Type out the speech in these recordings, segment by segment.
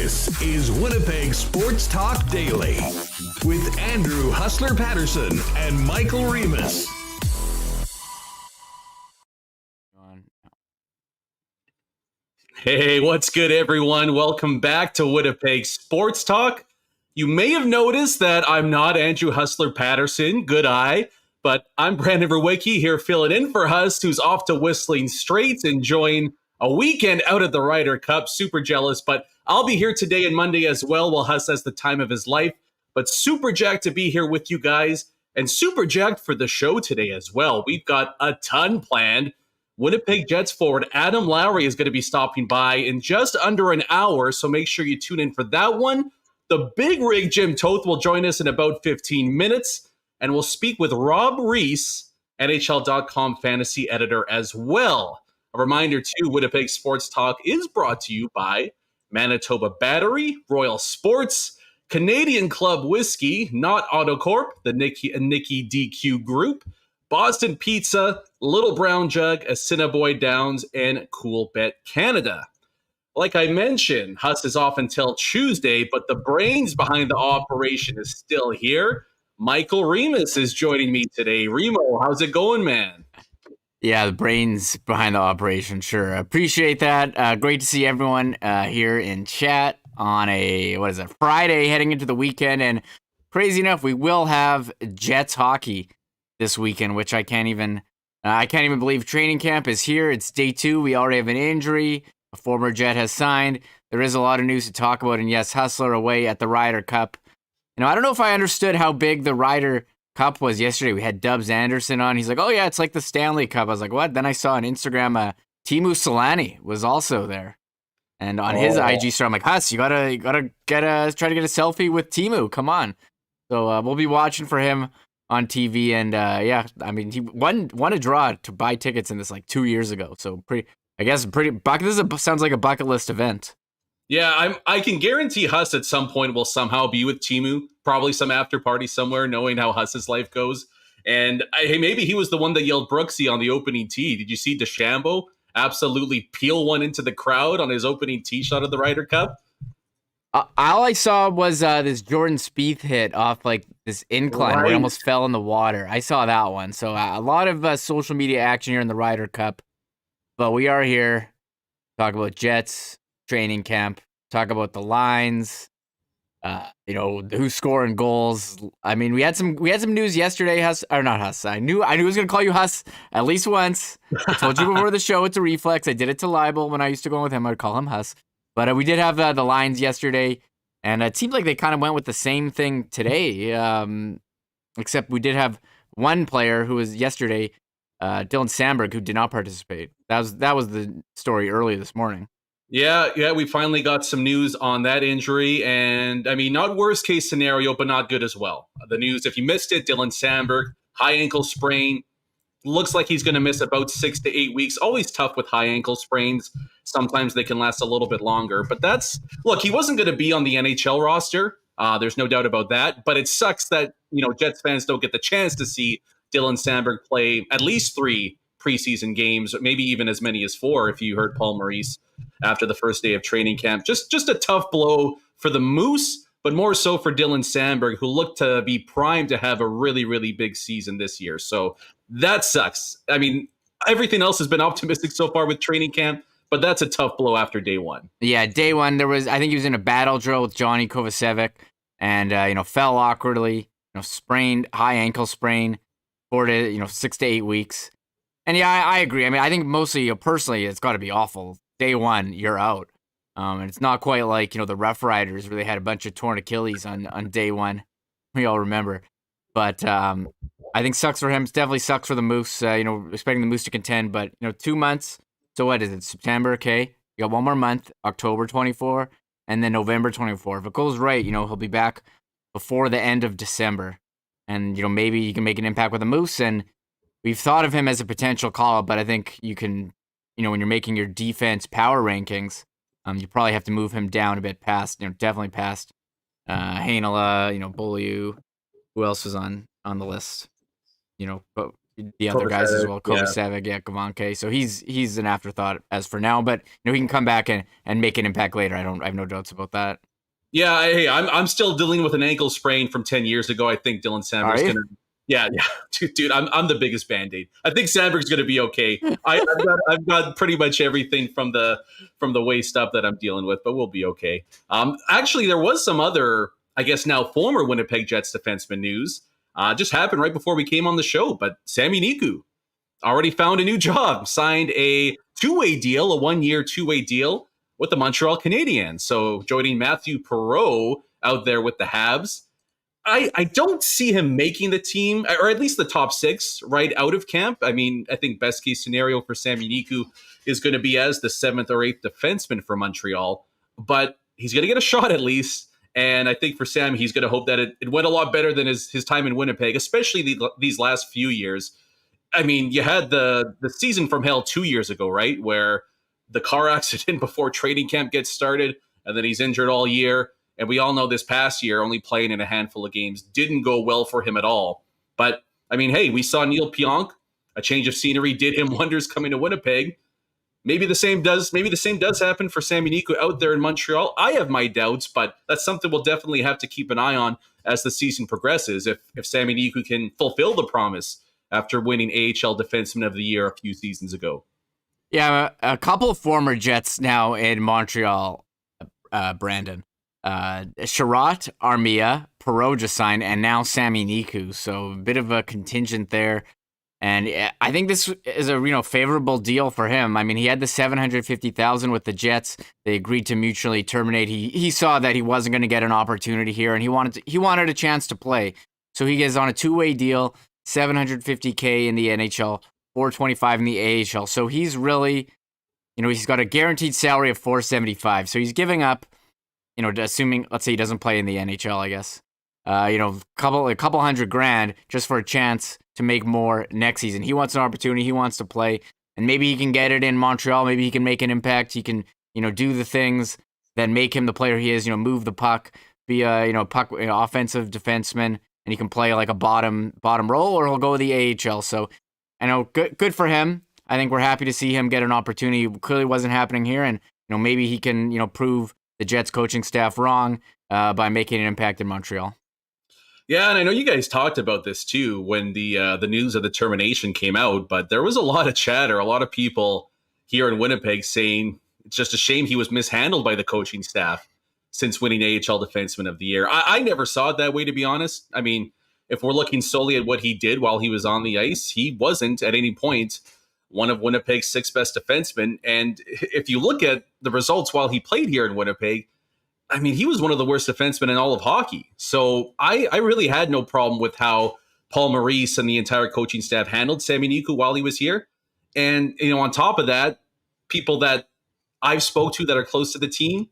This is Winnipeg Sports Talk Daily with Andrew Hustler Patterson and Michael Remis. Hey, what's good, everyone? Welcome back to Winnipeg Sports Talk. You may have noticed that I'm not Andrew Hustler Patterson, good eye, but I'm Brandon Rewucki here filling in for Hust, who's off to Whistling Straits, enjoying a weekend out at the Ryder Cup. Super jealous, but I'll be here today and Monday as well while Hust has the time of his life. But super jacked to be here with you guys, and super jacked for the show today as well. We've got a ton planned. Winnipeg Jets forward Adam Lowry is going to be stopping by in just under an hour, so make sure you tune in for that one. The big rig Jim Toth will join us in about 15 minutes, and we'll speak with Rob Reese, NHL.com fantasy editor as well. A reminder, too, Winnipeg Sports Talk is brought to you by Manitoba Battery, Royal Sports, Canadian Club Whiskey, not Autocorp, the Nicky DQ Group, Boston Pizza, Little Brown Jug, Assiniboine Downs, and Coolbet Canada. Like I mentioned, Hust is off until Tuesday, but the brains behind the operation is still here. Michael Remis is joining me today. Remo, how's it going, man? Yeah, the brains behind the operation, sure. Appreciate that. Great to see everyone here in chat on a, Friday heading into the weekend. And crazy enough, we will have Jets hockey this weekend, which I can't even believe. Training camp is here. It's day 2. We already have an injury. A former Jet has signed. There is a lot of news to talk about. And yes, Hustler away at the Ryder Cup. You know, I don't know if I understood how big the Ryder Cup was yesterday. We had Dubs Anderson on. He's like, oh yeah, it's like the Stanley Cup. I was like, what? Then I saw on Instagram, Teemu Selanne was also there. And on his IG story, I'm like, Huss, you gotta try to get a selfie with Teemu. Come on. So we'll be watching for him on TV. And yeah, I mean, he won a draw to buy tickets in this like 2 years ago. So this sounds like a bucket list event. Yeah, I can guarantee Huss at some point will somehow be with Teemu, probably some after party somewhere, knowing how Huss's life goes. And hey, maybe he was the one that yelled Brooksy on the opening tee. Did you see DeChambeau absolutely peel one into the crowd on his opening tee shot of the Ryder Cup? All I saw was this Jordan Spieth hit off like this incline where he almost fell in the water. I saw that one. So a lot of social media action here in the Ryder Cup. But we are here to talk about Jets training camp, talk about the lines, who's scoring goals. I mean, we had some news yesterday, Huss, or not Huss. I knew I was gonna call you Huss at least once. I told you before the show it's a reflex. I did it to Libel when I used to go with him. I'd call him Huss. But we did have the lines yesterday, and it seemed like they kind of went with the same thing today. Except we did have one player who was yesterday, Dylan Samberg, who did not participate. That was the story early this morning. Yeah, we finally got some news on that injury, and I mean, not worst case scenario, but not good as well. The news, if you missed it, Dylan Samberg, high ankle sprain, looks like he's going to miss about 6 to 8 weeks. Always tough with high ankle sprains. Sometimes they can last a little bit longer, but he wasn't going to be on the NHL roster. There's no doubt about that, but it sucks that, Jets fans don't get the chance to see Dylan Samberg play at least 3 preseason games, maybe even as many as 4 if you heard Paul Maurice after the first day of training camp. Just a tough blow for the Moose, but more so for Dylan Samberg, who looked to be primed to have a really, really big season this year. So that sucks. I mean, everything else has been optimistic so far with training camp, but that's a tough blow after day 1. Yeah, day 1, I think he was in a battle drill with Johnny Kovacevic and, fell awkwardly, sprained, high ankle sprain, 6 to 8 weeks. And yeah, I agree. I mean, I think mostly, personally, it's got to be awful. Day 1, you're out. And it's not quite like, the Rough Riders where they had a bunch of torn Achilles on day 1. We all remember. But I think sucks for him. It definitely sucks for the Moose, expecting the Moose to contend. But, 2 months. So what is it? September, okay? You got 1 more month, October 24, and then November 24. If it goes right, he'll be back before the end of December. And, maybe you can make an impact with the Moose. And we've thought of him as a potential call-up, but I think you can, when you're making your defense power rankings, you probably have to move him down a bit past, definitely past Heinola, Beaulieu. Who else was on the list? the other guys as well, Yeah. Kovacevic, Gavanke. So he's an afterthought as for now, but he can come back and make an impact later. I have no doubts about that. Yeah, hey, I'm still dealing with an ankle sprain from 10 years ago. I think Dylan Sandberg's going to. Yeah, dude, I'm the biggest Band-Aid. I think Sandberg's going to be okay. I've got pretty much everything from the waist up that I'm dealing with, but we'll be okay. Actually, there was some other, I guess now former Winnipeg Jets defenseman news. Just happened right before we came on the show, but Sami Niku already found a new job, signed a two-way deal, a 1-year two-way deal with the Montreal Canadiens. So joining Matthew Perreault out there with the Habs. I don't see him making the team, or at least the top 6 right out of camp. I mean, I think best case scenario for Sami Niku is going to be as the 7th or 8th defenseman for Montreal, but he's going to get a shot at least. And I think for Sam, he's going to hope that it went a lot better than his time in Winnipeg, especially these last few years. I mean, you had the season from hell 2 years ago, right? Where the car accident before training camp gets started, and then he's injured all year. And we all know this past year, only playing in a handful of games didn't go well for him at all. But, I mean, hey, we saw Neil Pionk. A change of scenery did him wonders coming to Winnipeg. Maybe the same does happen for Sami Niku out there in Montreal. I have my doubts, but that's something we'll definitely have to keep an eye on as the season progresses. If Sami Niku can fulfill the promise after winning AHL Defenseman of the Year a few seasons ago. Yeah, a couple of former Jets now in Montreal, Brandon. Sherratt, Armia, Perreault just signed, and now Sami Niku. So a bit of a contingent there. And I think this is a favorable deal for him. I mean, he had the $750,000 with the Jets. They agreed to mutually terminate. He saw that he wasn't going to get an opportunity here, and he wanted a chance to play. So he gets on a two-way deal, $750K in the NHL, $425 in the AHL. So he's really, he's got a guaranteed salary of $475. So he's giving up, assuming, let's say he doesn't play in the NHL, I guess. A couple $100,000 just for a chance to make more next season. He wants an opportunity. He wants to play, and maybe he can get it in Montreal. Maybe he can make an impact. He can, do the things that make him the player he is. Move the puck, be a offensive defenseman, and he can play like a bottom role, or he'll go with the AHL. So, I know good for him. I think we're happy to see him get an opportunity. Clearly wasn't happening here, and maybe he can prove the Jets coaching staff wrong by making an impact in Montreal. Yeah, and I know you guys talked about this too when the news of the termination came out, but there was a lot of chatter, a lot of people here in Winnipeg saying it's just a shame he was mishandled by the coaching staff since winning AHL Defenseman of the Year. I never saw it that way, to be honest. I mean, if we're looking solely at what he did while he was on the ice, he wasn't at any point one of Winnipeg's 6 best defensemen. And if you look at the results while he played here in Winnipeg, I mean, he was one of the worst defensemen in all of hockey. So I really had no problem with how Paul Maurice and the entire coaching staff handled Sami Niku while he was here. And, on top of that, people that I've spoke to that are close to the team,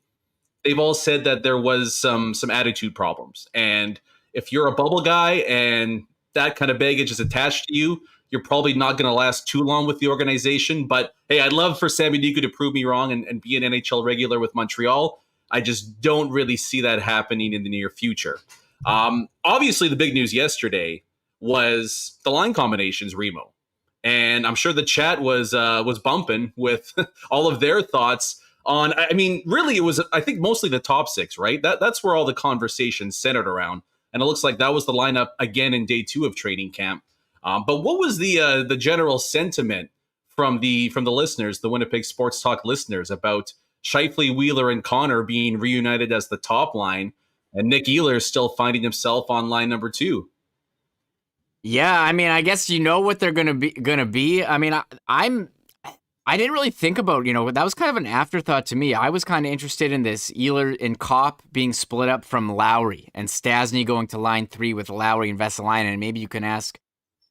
they've all said that there was some attitude problems. And if you're a bubble guy and that kind of baggage is attached to you, you're probably not going to last too long with the organization. But, hey, I'd love for Sami Niku to prove me wrong and be an NHL regular with Montreal. I just don't really see that happening in the near future. Obviously, the big news yesterday was the line combinations, Remo. And I'm sure the chat was bumping with all of their thoughts on, I mean, really, it was, I think, mostly the top 6, right? That's where all the conversation centered around. And it looks like that was the lineup again in day 2 of training camp. But what was the general sentiment from the listeners, the Winnipeg Sports Talk listeners, about Scheifele, Wheeler, and Connor being reunited as the top line, and Nick Ehlers still finding himself on line number 2? Yeah, I mean, I guess what they're gonna be. I mean, I didn't really think about, that was kind of an afterthought to me. I was kind of interested in this Ehlers and Kopp being split up from Lowry, and Stastny going to line 3 with Lowry and Vesalainen, and maybe you can ask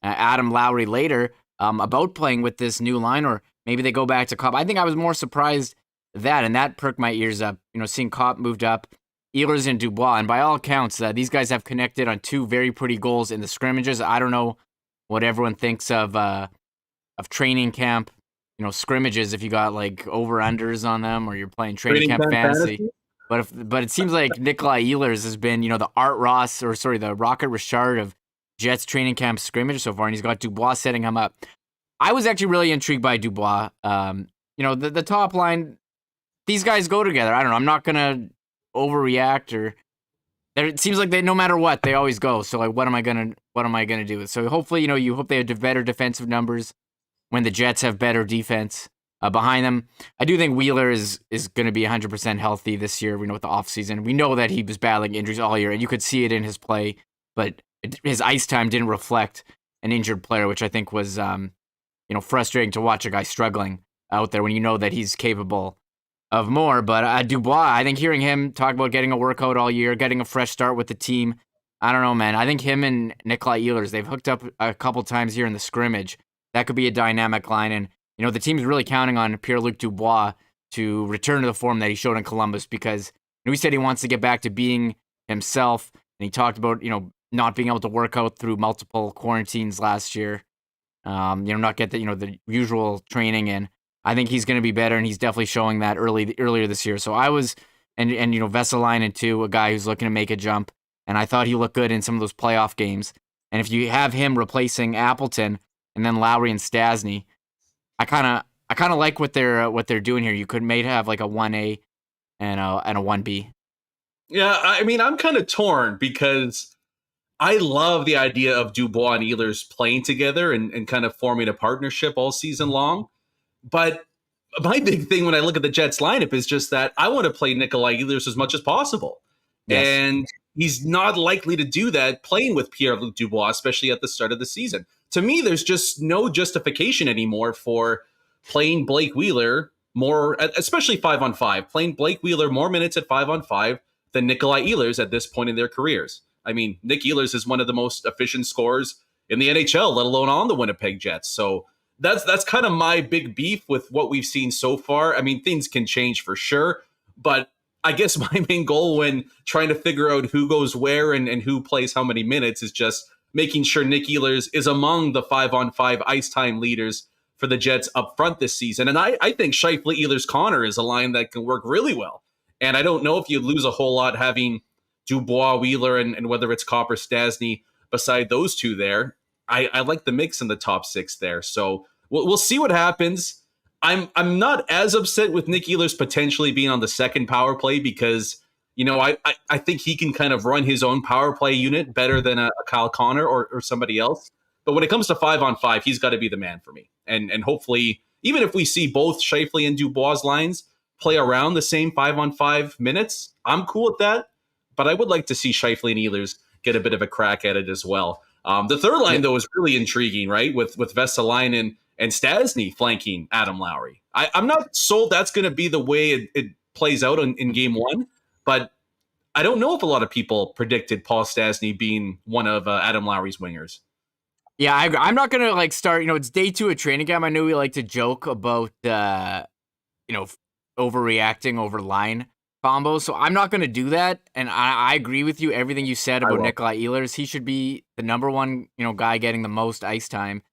Adam Lowry later about playing with this new line, or maybe they go back to Kopp. I think I was more surprised and that perked my ears up, seeing Kopp moved up, Ehlers and Dubois. And by all accounts, these guys have connected on 2 very pretty goals in the scrimmages. I don't know what everyone thinks of training camp, scrimmages, if you got like over-unders on them or you're playing training camp fantasy. But it seems like Nikolai Ehlers has been, the Rocket Richard of Jets training camp scrimmage so far, and he's got Dubois setting him up. I was actually really intrigued by Dubois. The top line, these guys go together. I don't know. I'm not gonna overreact or. It seems like no matter what, they always go. So like, what am I gonna do? So hopefully, you hope they have better defensive numbers when the Jets have better defense behind them. I do think Wheeler is going to be 100% healthy this year. We know with the offseason. We know that he was battling injuries all year, and you could see it in his play, but his ice time didn't reflect an injured player, which I think was frustrating to watch a guy struggling out there when you know that he's capable of more. But Dubois, I think hearing him talk about getting a workout all year, getting a fresh start with the team, I don't know, man. I think him and Nikolai Ehlers, they've hooked up a couple times here in the scrimmage. That could be a dynamic line. And, the team's really counting on Pierre-Luc Dubois to return to the form that he showed in Columbus because he said he wants to get back to being himself. And he talked about, not being able to work out through multiple quarantines last year. Not get the usual training in. I think he's going to be better, and he's definitely showing that earlier this year. So I was, and Vesalainen too, a guy who's looking to make a jump, and I thought he looked good in some of those playoff games. And if you have him replacing Appleton and then Lowry and Stasny, I kind of like what they're doing here. You could maybe have like a 1A and a 1B. Yeah, I mean, I'm kind of torn because I love the idea of Dubois and Ehlers playing together and kind of forming a partnership all season long. But my big thing when I look at the Jets lineup is just that I want to play Nikolai Ehlers as much as possible. Yes. And he's not likely to do that playing with Pierre-Luc Dubois, especially at the start of the season. To me, there's just no justification anymore for playing Blake Wheeler more, especially 5-on-5, playing Blake Wheeler more minutes at 5-on-5 than Nikolai Ehlers at this point in their careers. I mean, Nick Ehlers is one of the most efficient scorers in the NHL, let alone on the Winnipeg Jets. So that's kind of my big beef with what we've seen so far. I mean, things can change for sure, but I guess my main goal when trying to figure out who goes where and who plays how many minutes is just making sure Nick Ehlers is among the 5-on-5 ice time leaders for the Jets up front this season. And I think Scheifele, Ehlers, Connor is a line that can work really well. And I don't know if you lose a whole lot having Dubois, Wheeler, and whether it's Copper, Stasny beside those two there. I like the mix in the top six there. So we'll see what happens. I'm not as upset with Nick Ehlers potentially being on the second power play because, I think he can kind of run his own power play unit better than a Kyle Connor or somebody else. But when it comes to 5-on-5, he's got to be the man for me. And hopefully, even if we see both Scheifele and Dubois lines play around the same 5-on-5 minutes, I'm cool with that. But I would like to see Scheifele and Ehlers get a bit of a crack at it as well. The third line, though, is really intriguing, right? With Vesalainen and Stasny flanking Adam Lowry. I'm not sold that's going to be the way it plays out in game one, but I don't know if a lot of people predicted Paul Stasny being one of Adam Lowry's wingers. Yeah, I'm not going to start, it's day 2 of training camp. I know we like to joke about, overreacting over line combos. So I'm not going to do that. And I agree with you. Everything you said about Nikolai Ehlers, he should be the number one, guy getting the most ice time.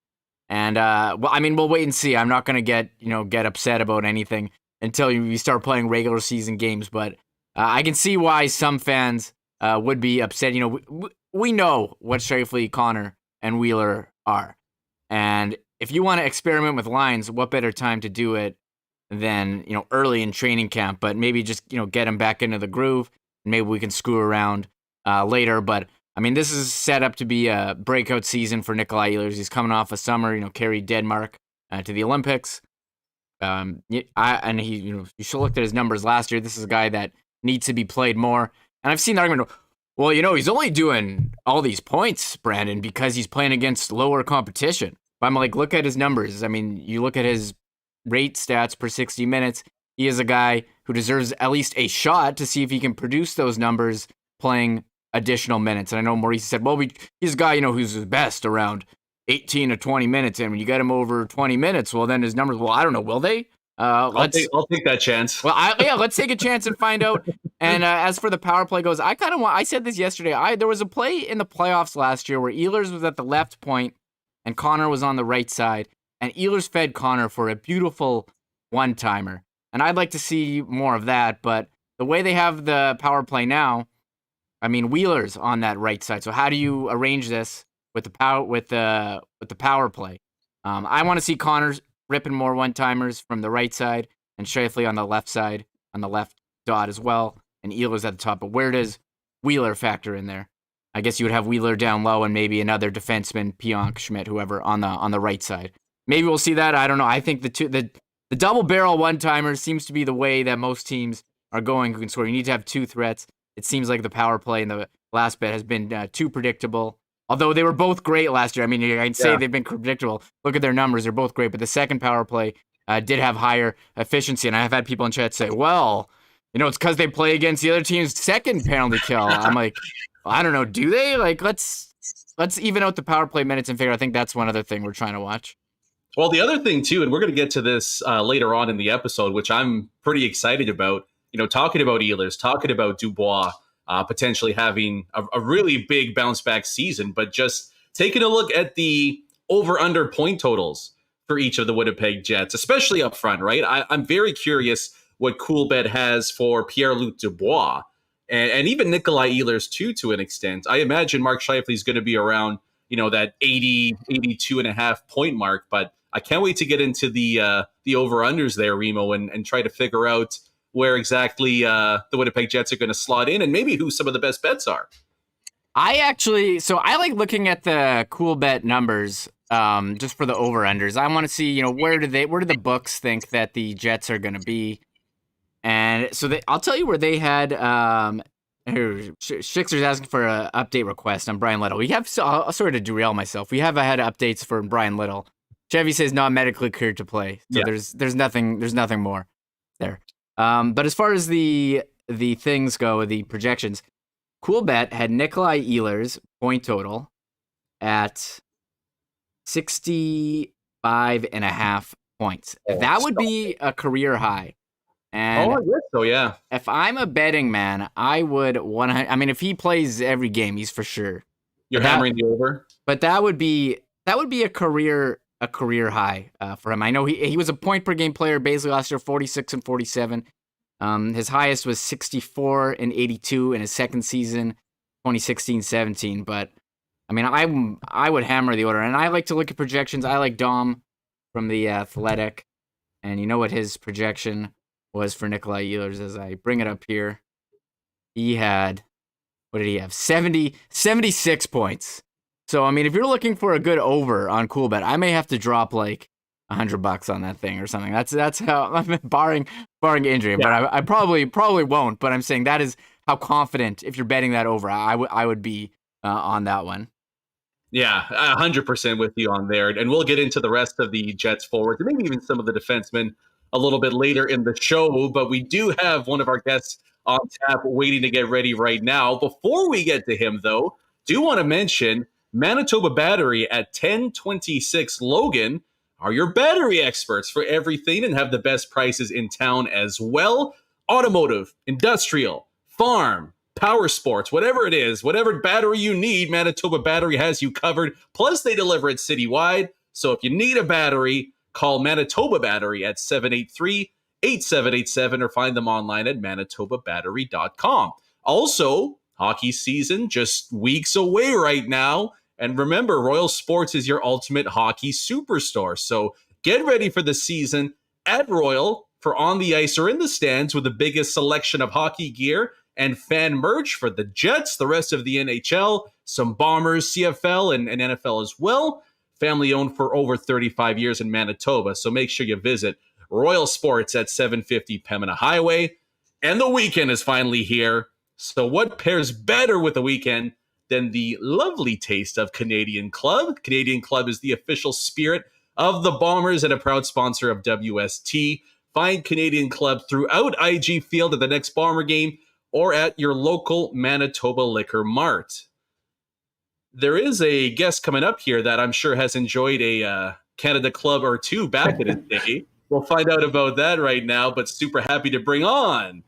And, we'll wait and see. I'm not going to get upset about anything until you start playing regular season games. But I can see why some fans would be upset. We know what Scheifele, Connor, and Wheeler are. And if you want to experiment with lines, what better time to do it than, early in training camp, but maybe just, get him back into the groove and maybe we can screw around later. But I mean, this is set up to be a breakout season for Nikolai Ehlers. He's coming off a summer, carried Denmark to the Olympics. And he, you should look at his numbers last year. This is a guy that needs to be played more. And I've seen the argument, well, he's only doing all these points, Brandon, because he's playing against lower competition. But I'm like, look at his numbers. I mean, you look at his rate stats per 60 minutes. He is a guy who deserves at least a shot to see if he can produce those numbers playing additional minutes. And I know Maurice said, well, he's a guy, who's the best around 18 to 20 minutes. And when you get him over 20 minutes, well, then his numbers, well, I don't know, will they? I'll take that chance. Well, let's take a chance and find out. And as for the power play goes, I said this yesterday. There was a play in the playoffs last year where Ehlers was at the left point and Connor was on the right side. And Ehlers fed Connor for a beautiful one-timer. And I'd like to see more of that. But the way they have the power play now, I mean, Wheeler's on that right side. So how do you arrange this with the power play. I want to see Connor ripping more one-timers from the right side and Scheifele on the left side, on the left dot as well, and Ehlers at the top. But where does Wheeler factor in there? I guess you would have Wheeler down low and maybe another defenseman, Pionk, Schmidt, whoever, on the right side. Maybe we'll see that. I don't know. I think the double barrel one-timers seems to be the way that most teams are going who can score. You need to have two threats. It seems like the power play in the last bit has been too predictable. Although they were both great last year. I mean, I'd say they've been predictable. Look at their numbers. They're both great. But the second power play did have higher efficiency. And I've had people in chat say, well, it's because they play against the other team's second penalty kill. I'm like, I don't know. Do they? Like, let's even out the power play minutes and figure. I think that's one other thing we're trying to watch. Well, the other thing, too, and we're going to get to this later on in the episode, which I'm pretty excited about, talking about Ehlers, talking about Dubois, potentially having a really big bounce back season, but just taking a look at the over-under point totals for each of the Winnipeg Jets, especially up front, right? I'm very curious what Coolbet has for Pierre-Luc Dubois and even Nikolai Ehlers, too, to an extent. I imagine Mark Scheifele is going to be around, that 80, 82.5 point mark, but I can't wait to get into the over-unders there, Remo, and try to figure out where exactly the Winnipeg Jets are going to slot in and maybe who some of the best bets are. I like looking at the Coolbet numbers just for the over-unders. I want to see, where do the books think that the Jets are going to be? And so I'll tell you where they had Schickster's asking for an update request on Brian Little. I'll sort of derail myself. We have had updates for Brian Little. Chevy says not medically cleared to play. So there's nothing more there. But as far as the things go, the projections, Coolbet had Nikolai Ehlers point total at 65.5 points. That would be a career high. And I guess so, yeah. If I'm a betting man, I would if he plays every game, he's for sure. You're hammering the over? But that would be a career high for him. I know he was a point per game player basically last year, 46 and 47. His highest was 64 and 82 in his second season, 2016-17. But I would hammer the order, and I like to look at projections. I like Dom from the Athletic, and you know what his projection was for Nikolai Ehlers as I bring it up here. He had, what did he have? 76 points. So, if you're looking for a good over on Coolbet, I may have to drop like $100 on that thing or something. That's how I'm barring injury, but I probably won't. But I'm saying that is how confident, if you're betting that over, I would be on that one. Yeah, 100% with you on there. And we'll get into the rest of the Jets forwards and maybe even some of the defensemen a little bit later in the show. But we do have one of our guests on tap waiting to get ready right now. Before we get to him, though, do want to mention Manitoba Battery at 1026 Logan are your battery experts for everything and have the best prices in town as well. Automotive, industrial, farm, power sports, whatever it is, whatever battery you need, Manitoba Battery has you covered. Plus, they deliver it citywide. So if you need a battery, call Manitoba Battery at 783-8787 or find them online at manitobabattery.com. Also, hockey season just weeks away right now. And remember, Royal Sports is your ultimate hockey superstore. So get ready for the season at Royal for on the ice or in the stands with the biggest selection of hockey gear and fan merch for the Jets, the rest of the NHL, some Bombers, CFL, and NFL as well. Family owned for over 35 years in Manitoba. So make sure you visit Royal Sports at 750 Pembina Highway. And the weekend is finally here. So what pairs better with the weekend than the lovely taste of Canadian Club? Canadian Club is the official spirit of the Bombers and a proud sponsor of WST. Find Canadian Club throughout IG Field at the next Bomber game or at your local Manitoba Liquor Mart. There is a guest coming up here that I'm sure has enjoyed a Canada Club or two back in his day. We'll find out about that right now, but super happy to bring on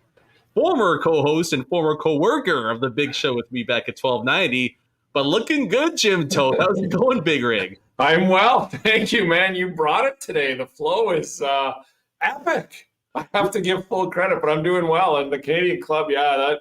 former co-host and former co-worker of the Big Show with me back at 1290, but looking good, Jim Toth. How's it going, Big Rig? I'm well. Thank you, man. You brought it today. The flow is epic. I have to give full credit, but I'm doing well. And the Canadian Club, that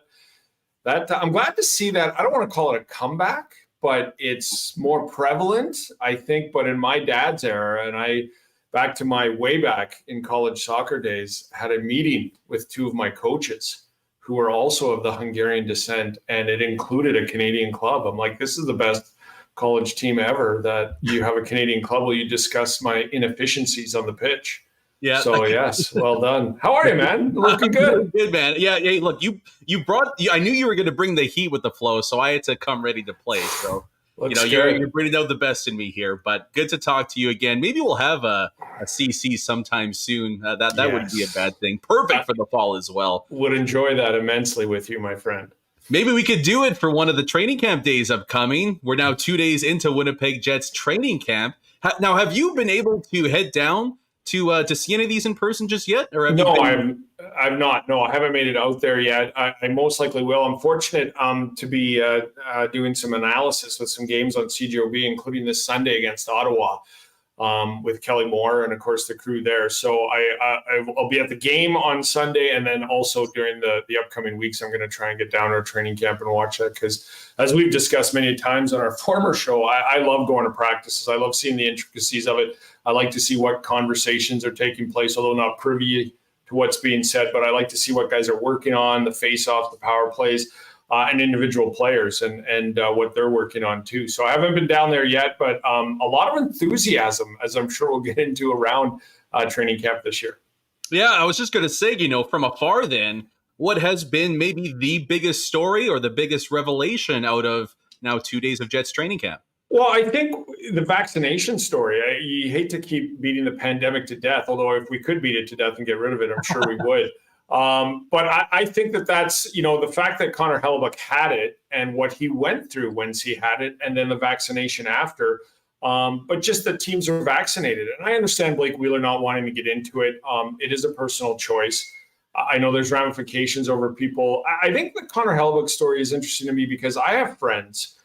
I'm glad to see that. I don't want to call it a comeback, but it's more prevalent, I think. But in my dad's era, and back to my way back in college soccer days, had a meeting with two of my coaches who were also of the Hungarian descent, and it included a Canadian club. I'm like, this is the best college team ever, that you have a Canadian club where you discuss my inefficiencies on the pitch. Yeah. So yes, well done. How are you, man? Looking good. Good, man. Yeah. Look, you brought. I knew you were going to bring the heat with the flow, so I had to come ready to play. So you're bringing out the best in me here. But good to talk to you again. Maybe we'll have a CC sometime soon. That wouldn't be a bad thing. Perfect for the fall as well. Would enjoy that immensely with you, my friend. Maybe we could do it for one of the training camp days upcoming. We're now 2 days into Winnipeg Jets training camp. Now, have you been able to head down to see any of these in person just yet? Or I've not. No, I haven't made it out there yet. I most likely will. I'm fortunate to be doing some analysis with some games on CJOB, including this Sunday against Ottawa with Kelly Moore and, of course, the crew there. So I'll be at the game on Sunday, and then also during the upcoming weeks, I'm going to try and get down to our training camp and watch that, because as we've discussed many times on our former show, I love going to practices. I love seeing the intricacies of it. I like to see what conversations are taking place, although not privy to what's being said, but I like to see what guys are working on, the face-offs, the power plays, and individual players and what they're working on too. So I haven't been down there yet, but a lot of enthusiasm, as I'm sure we'll get into, around training camp this year. Yeah, I was just going to say, from afar then, what has been maybe the biggest story or the biggest revelation out of now 2 days of Jets training camp? Well, I think the vaccination story, you hate to keep beating the pandemic to death, although if we could beat it to death and get rid of it, I'm sure we would. But I think that's, the fact that Connor Hellebuyck had it and what he went through once he had it, and then the vaccination after, but just that teams are vaccinated. And I understand Blake Wheeler not wanting to get into it. It is a personal choice. I know there's ramifications over people. I think the Connor Hellebuyck story is interesting to me because I have friends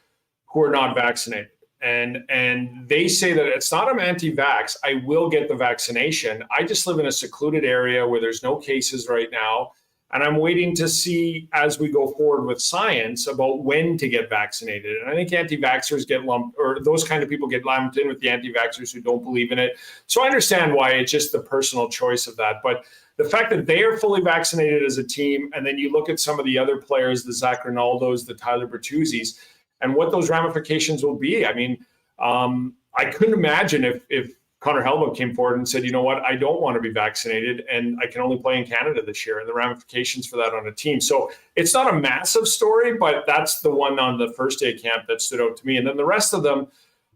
who are not vaccinated. And they say that it's not I'm anti-vax. I will get the vaccination. I just live in a secluded area where there's no cases right now. And I'm waiting to see as we go forward with science about when to get vaccinated. And I think anti-vaxxers get lumped, or those kind of people get lumped in with the anti-vaxxers who don't believe in it. So I understand why it's just the personal choice of that. But the fact that they are fully vaccinated as a team, and then you look at some of the other players, the Zach Rinaldos, the Tyler Bertuzzis, and what those ramifications will be. I mean, I couldn't imagine if Connor Hellebuyck came forward and said, you know what, I don't want to be vaccinated and I can only play in Canada this year, and the ramifications for that on a team. So it's not a massive story, but that's the one on the first day of camp that stood out to me. And then the rest of them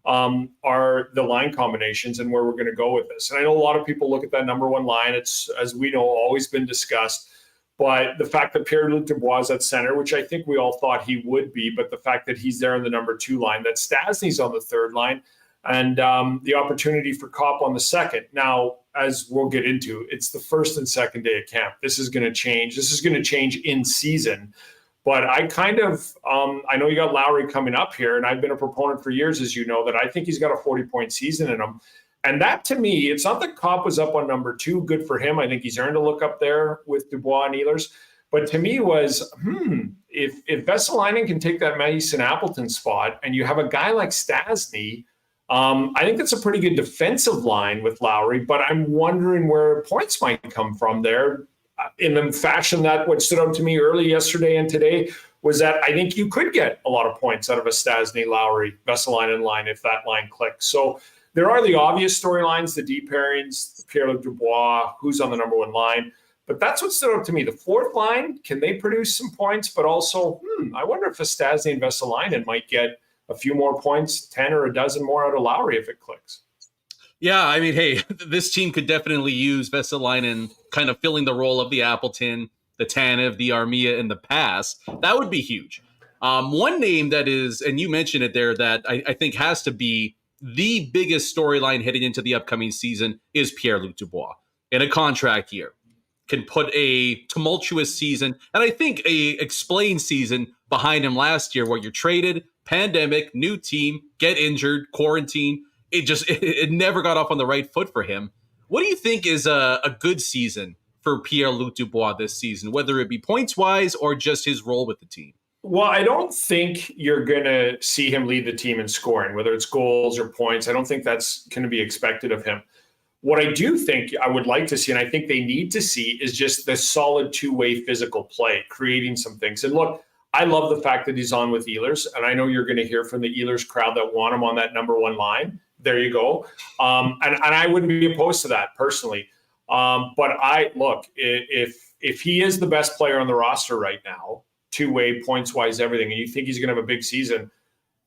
are the line combinations and where we're going to go with this. And I know a lot of people look at that number one line. It's, as we know, always been discussed. But the fact that Pierre-Luc Dubois is at center, which I think we all thought he would be, but the fact that he's there in the number two line, that Stastny's on the third line, and the opportunity for Kopp on the second. Now, as we'll get into, it's the first and second day of camp. This is going to change. This is going to change in season. But I kind of, I know you got Lowry coming up here, and I've been a proponent for years, as you know, that I think he's got a 40-point season in him. And that, to me, it's not that Kopp was up on number two. Good for him. I think he's earned a look up there with Dubois and Ehlers. But to me was, if Vesalainen can take that Mason Appleton spot and you have a guy like Stastny, I think that's a pretty good defensive line with Lowry. But I'm wondering where points might come from there in the fashion that what stood out to me early yesterday and today was that I think you could get a lot of points out of a Stastny, Lowry, Vesalainen line if that line clicks. So there are the obvious storylines, the deep pairings, Pierre-Luc Dubois, who's on the number one line. But that's what stood out to me. The fourth line, can they produce some points? But also, I wonder if Stastny and Vesalainen might get a few more points, 10 or a dozen more out of Lowry if it clicks. Yeah, I mean, hey, this team could definitely use Vesalainen kind of filling the role of the Appleton, the Tanev, the Armia in the past. That would be huge. One name that is, and you mentioned it there, that I think has to be the biggest storyline heading into the upcoming season is Pierre-Luc Dubois in a contract year. Can put a tumultuous season, and I think a explained season behind him last year where you're traded, pandemic, new team, get injured, quarantine. It never got off on the right foot for him. What do you think is a good season for Pierre-Luc Dubois this season, whether it be points-wise or just his role with the team? Well, I don't think you're going to see him lead the team in scoring, whether it's goals or points. I don't think that's going to be expected of him. What I do think I would like to see, and I think they need to see, is just the solid two-way physical play, creating some things. And look, I love the fact that he's on with Ehlers, and I know you're going to hear from the Ehlers crowd that want him on that number one line. There you go. And I wouldn't be opposed to that personally. But if he is the best player on the roster right now, two-way, points-wise, everything, and you think he's going to have a big season,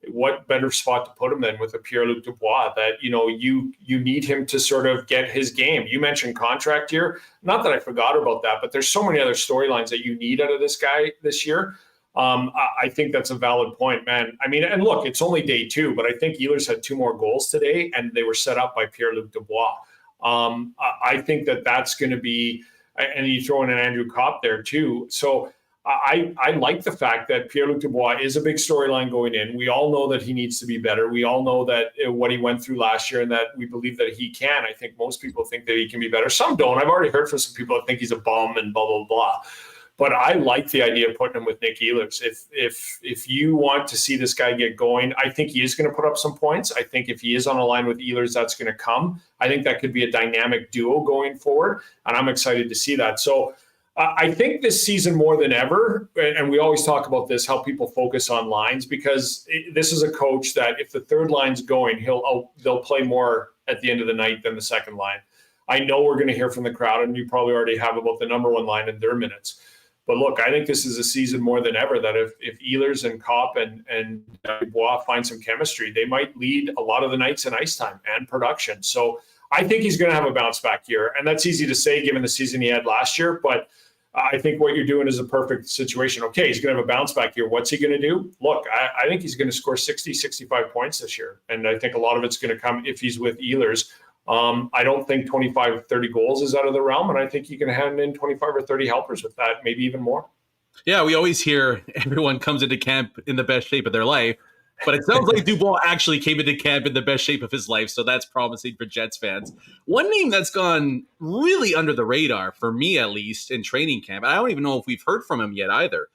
what better spot to put him than with a Pierre-Luc Dubois that, you need him to sort of get his game. You mentioned contract year. Not that I forgot about that, but there's so many other storylines that you need out of this guy this year. I think that's a valid point, man. I mean, and look, it's only day 2, but I think Ehlers had 2 more goals today, and they were set up by Pierre-Luc Dubois. I think that's going to be, and you throw in an Andrew Kopp there too. So I like the fact that Pierre-Luc Dubois is a big storyline going in. We all know that he needs to be better. We all know that what he went through last year, and that we believe that he can. I think most people think that he can be better. Some don't. I've already heard from some people that think he's a bum and blah, blah, blah. But I like the idea of putting him with Nick Ehlers. If you want to see this guy get going, I think he is going to put up some points. I think if he is on a line with Ehlers, that's going to come. I think that could be a dynamic duo going forward, and I'm excited to see that. So I think this season more than ever, and we always talk about this, how people focus on lines, because this is a coach that if the third line's going, they'll play more at the end of the night than the second line. I know we're going to hear from the crowd, and you probably already have, about the number one line in their minutes. But look, I think this is a season more than ever that if Ehlers and Kopp and Dubois find some chemistry, they might lead a lot of the nights in ice time and production. So I think he's going to have a bounce back year. And that's easy to say given the season he had last year. But I think what you're doing is a perfect situation. Okay, he's going to have a bounce back year. What's he going to do? Look, I think he's going to score 60, 65 points this year. And I think a lot of it's going to come if he's with Ehlers. I don't think 25, 30 goals is out of the realm, and I think you can hand in 25 or 30 helpers with that, maybe even more. Yeah, we always hear everyone comes into camp in the best shape of their life, but it sounds like Dubois actually came into camp in the best shape of his life, so that's promising for Jets fans. One name that's gone really under the radar, for me at least, in training camp, I don't even know if we've heard from him yet either,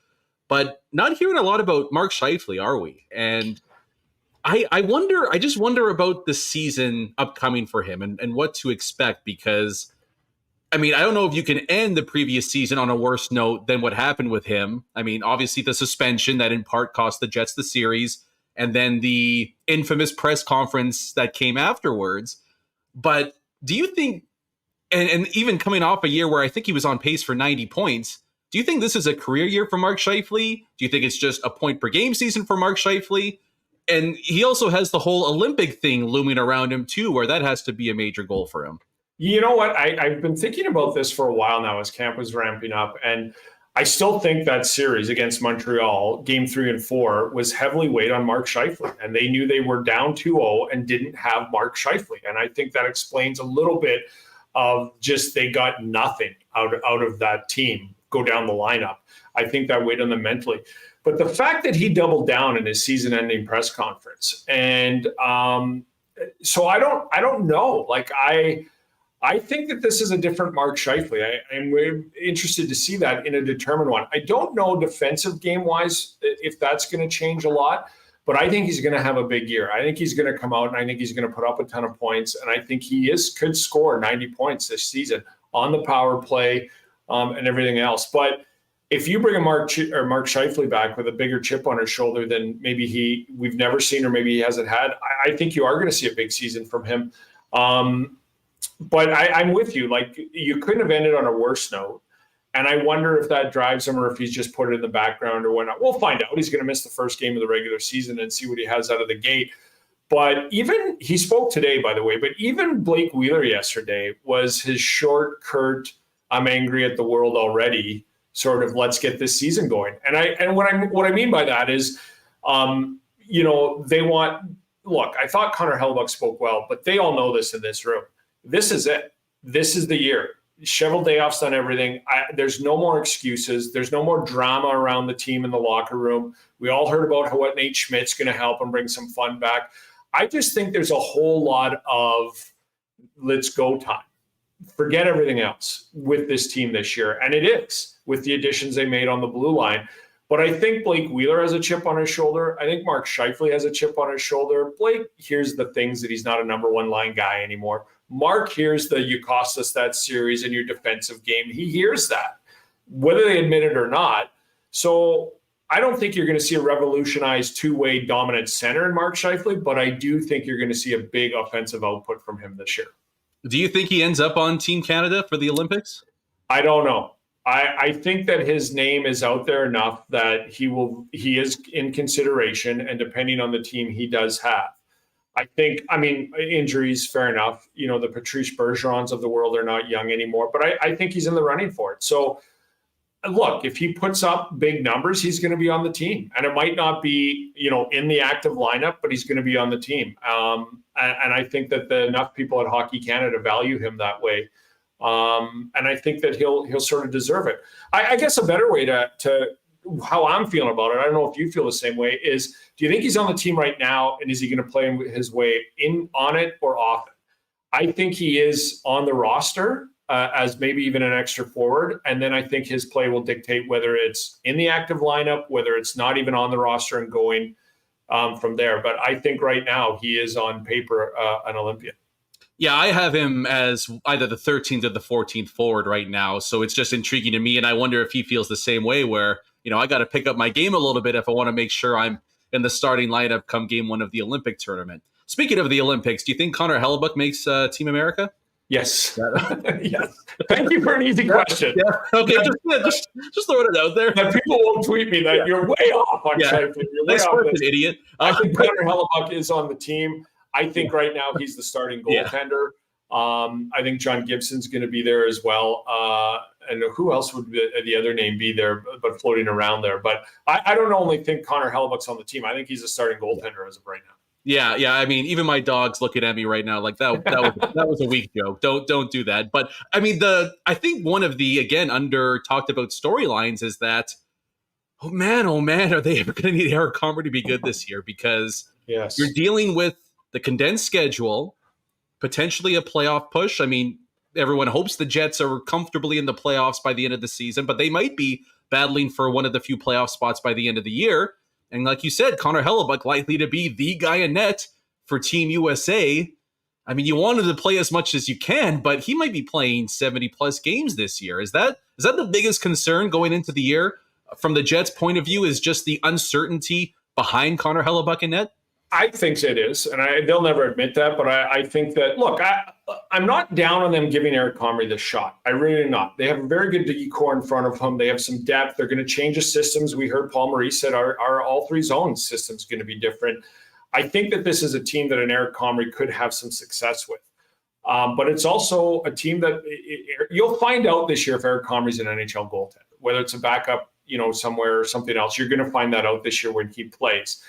but not hearing a lot about Mark Scheifele, are we? And I just wonder about the season upcoming for him and what to expect, because, I mean, I don't know if you can end the previous season on a worse note than what happened with him. I mean, obviously the suspension that in part cost the Jets the series, and then the infamous press conference that came afterwards. But do you think, and even coming off a year where I think he was on pace for 90 points, do you think this is a career year for Mark Scheifele? Do you think it's just a point per game season for Mark Scheifele? And he also has the whole Olympic thing looming around him too, where that has to be a major goal for him. You know what? I've been thinking about this for a while now as camp was ramping up. And I still think that series against Montreal, game 3 and 4, was heavily weighed on Mark Scheifele. And they knew they were down 2-0 and didn't have Mark Scheifele. And I think that explains a little bit of just they got nothing out of that team go down the lineup. I think that weighed on them mentally. But the fact that he doubled down in his season-ending press conference, and so I don't know. Like I think that this is a different Mark Scheifele. I'm interested to see that in a determined one. I don't know defensive game-wise if that's going to change a lot, but I think he's going to have a big year. I think he's going to come out, and I think he's going to put up a ton of points, and I think he could score 90 points this season on the power play and everything else. But if you bring a Mark Scheifele back with a bigger chip on his shoulder than maybe we've never seen or maybe he hasn't had, I think you are going to see a big season from him. But I'm with you. Like, you couldn't have ended on a worse note. And I wonder if that drives him or if he's just put it in the background or whatnot. We'll find out. He's going to miss the first game of the regular season and see what he has out of the gate. But even he spoke today, by the way, but even Blake Wheeler yesterday was his short, curt, I'm angry at the world already, sort of let's get this season going. And what I mean by that is, they want, look, I thought Connor Hellebuyck spoke well, but they all know this in this room. This is it. This is the year. Shovel Dayoff's done everything. There's no more excuses. There's no more drama around the team in the locker room. We all heard about what Nate Schmidt's going to help and bring some fun back. I just think there's a whole lot of let's go time. Forget everything else with this team this year. And it is with the additions they made on the blue line. But I think Blake Wheeler has a chip on his shoulder. I think Mark Scheifele has a chip on his shoulder. Blake hears the things that he's not a number one line guy anymore. Mark hears the you cost us that series in your defensive game. He hears that, whether they admit it or not. So I don't think you're going to see a revolutionized two-way dominant center in Mark Scheifele, but I do think you're going to see a big offensive output from him this year. Do you think he ends up on Team Canada for the Olympics? I don't know. I think that his name is out there enough that he is in consideration, and depending on the team he does have. I mean, injuries, fair enough. You know, the Patrice Bergerons of the world are not young anymore, but I think he's in the running for it. So, look, if he puts up big numbers, he's going to be on the team. And it might not be, you know, in the active lineup, but he's going to be on the team. And I think that enough people at Hockey Canada value him that way. And I think that he'll sort of deserve it. I guess a better way to how I'm feeling about it, I don't know if you feel the same way, is do you think he's on the team right now, and is he going to play his way on it or off it? I think he is on the roster as maybe even an extra forward, and then I think his play will dictate whether it's in the active lineup, whether it's not even on the roster and going from there. But I think right now he is on paper an Olympian. Yeah, I have him as either the 13th or the 14th forward right now. So it's just intriguing to me. And I wonder if he feels the same way where, you know, I got to pick up my game a little bit if I want to make sure I'm in the starting lineup come game one of the Olympic tournament. Speaking of the Olympics, do you think Connor Hellebuck makes Team America? Yes. Yes. Thank you for an easy question. Yeah. Okay, just throwing it out there. And people won't tweet me that you're way off on Scheifele. You're way off. An idiot. I think Connor Hellebuck is on the team. I think right now he's the starting goaltender. I think John Gibson's going to be there as well. And who else would the other name be there, but floating around there? But I don't only think Connor Hellebuck's on the team. I think he's a starting goaltender as of right now. Yeah. I mean, even my dog's looking at me right now like that was a weak joke. Don't do that. But I mean, I think one of the again under talked about storylines is that oh man, are they ever going to need Eric Comrie to be good this year? Because you're dealing with the condensed schedule, potentially a playoff push. I mean, everyone hopes the Jets are comfortably in the playoffs by the end of the season, but they might be battling for one of the few playoff spots by the end of the year. And like you said, Connor Hellebuck likely to be the guy in net for Team USA. I mean, you want him to play as much as you can, but he might be playing 70-plus games this year. Is that the biggest concern going into the year from the Jets' point of view, is just the uncertainty behind Connor Hellebuck in net? I think it is, and they'll never admit that, but I think that, look, I'm not down on them giving Eric Comrie the shot. I really am not. They have a very good D-core in front of them. They have some depth. They're going to change the systems. We heard Paul Maurice said our all three zones system's going to be different. I think that this is a team that an Eric Comrie could have some success with. But it's also a team that you'll find out this year if Eric Comrie's an NHL goaltender, whether it's a backup, you know, somewhere or something else. You're going to find that out this year when he plays.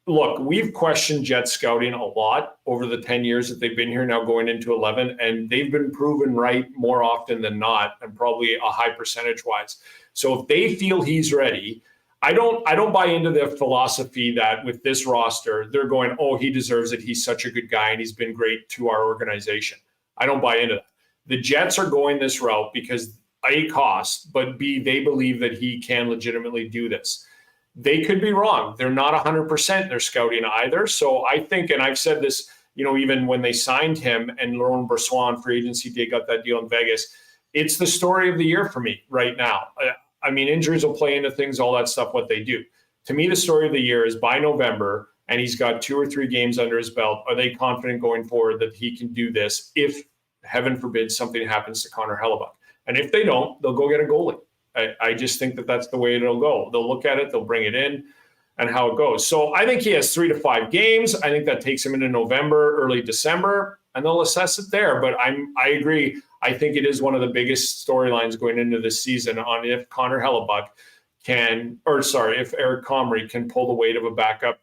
Look, we've questioned Jet scouting a lot over the 10 years that they've been here, now going into 11, and they've been proven right more often than not, and probably a high percentage-wise. So if they feel he's ready, I don't buy into the philosophy that with this roster, they're going, oh, he deserves it. He's such a good guy, and he's been great to our organization. I don't buy into that. The Jets are going this route because A, cost, but B, they believe that he can legitimately do this. They could be wrong. They're not 100% their scouting either. So I think, and I've said this, you know, even when they signed him and Laurent Brossoit free agency day got that deal in Vegas, it's the story of the year for me right now. I mean, injuries will play into things, all that stuff, what they do. To me, the story of the year is by November, and he's got 2 or 3 games under his belt. Are they confident going forward that he can do this if, heaven forbid, something happens to Connor Hellebuck? And if they don't, they'll go get a goalie. I just think that that's the way it'll go. They'll look at it, they'll bring it in, and how it goes. So I think he has 3 to 5 games. I think that takes him into November, early December, and they'll assess it there. But I agree. I think it is one of the biggest storylines going into this season on if Connor Hellebuck if Eric Comrie can pull the weight of a backup,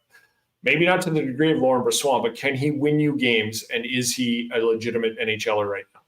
maybe not to the degree of Laurent Brossoit, but can he win you games, and is he a legitimate NHLer right now?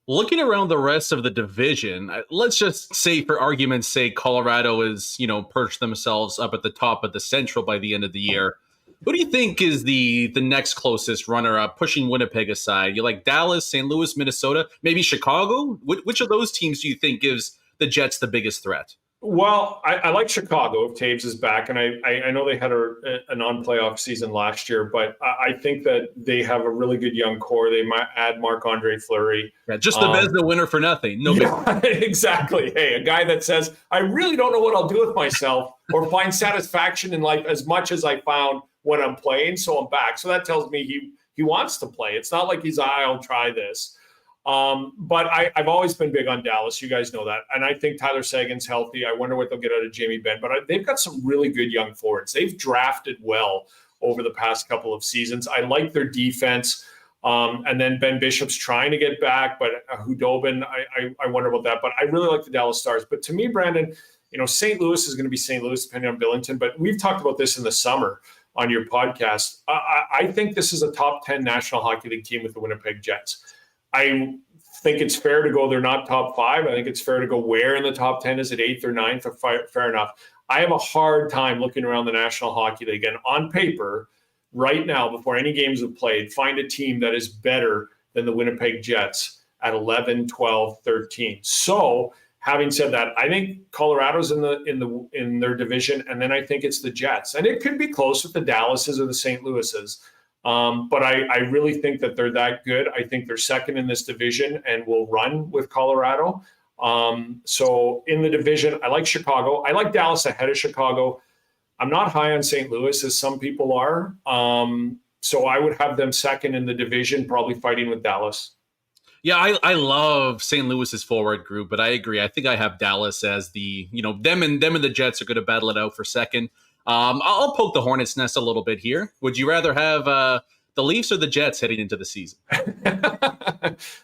Looking around the rest of the division, let's just say, for argument's sake, Colorado is, perched themselves up at the top of the Central by the end of the year. Who do you think is the next closest runner-up, pushing Winnipeg aside? You like Dallas, St. Louis, Minnesota, maybe Chicago? Which of those teams do you think gives the Jets the biggest threat? Well, I like Chicago if Taves is back, and I know they had a non-playoff season last year, but I think that they have a really good young core. They might add Marc-Andre Fleury. Yeah, just the Vezina winner for nothing. No big. Yeah, exactly. Hey, a guy that says, I really don't know what I'll do with myself or find satisfaction in life as much as I found when I'm playing, so I'm back. So that tells me he wants to play. It's not like I'll try this. But I've always been big on Dallas. You guys know that. And I think Tyler Seguin's healthy. I wonder what they'll get out of Jamie Benn. But they've got some really good young forwards. They've drafted well over the past couple of seasons. I like their defense. And then Ben Bishop's trying to get back. But Hudobin, I wonder about that. But I really like the Dallas Stars. But to me, Brandon, St. Louis is going to be St. Louis depending on Billington. But we've talked about this in the summer on your podcast. I think this is a top 10 National Hockey League team with the Winnipeg Jets. I think it's fair to go they're not top 5. I think it's fair to go where in the top 10 is it 8th or 9th? Fair enough. I have a hard time looking around the National Hockey League and on paper right now before any games have played, find a team that is better than the Winnipeg Jets at 11, 12, 13. So having said that, I think Colorado's in their division, and then I think it's the Jets. And it could be close with the Dallases or the St. Louises. But I really think that they're that good. I think they're second in this division and will run with Colorado. So in the division, I like Chicago. I like Dallas ahead of Chicago. I'm not high on St. Louis as some people are. So I would have them second in the division, probably fighting with Dallas. Yeah, I love St. Louis's forward group, but I agree. I think I have Dallas as them and the Jets are going to battle it out for second. I'll poke the hornet's nest a little bit here. Would you rather have the Leafs or the Jets heading into the season?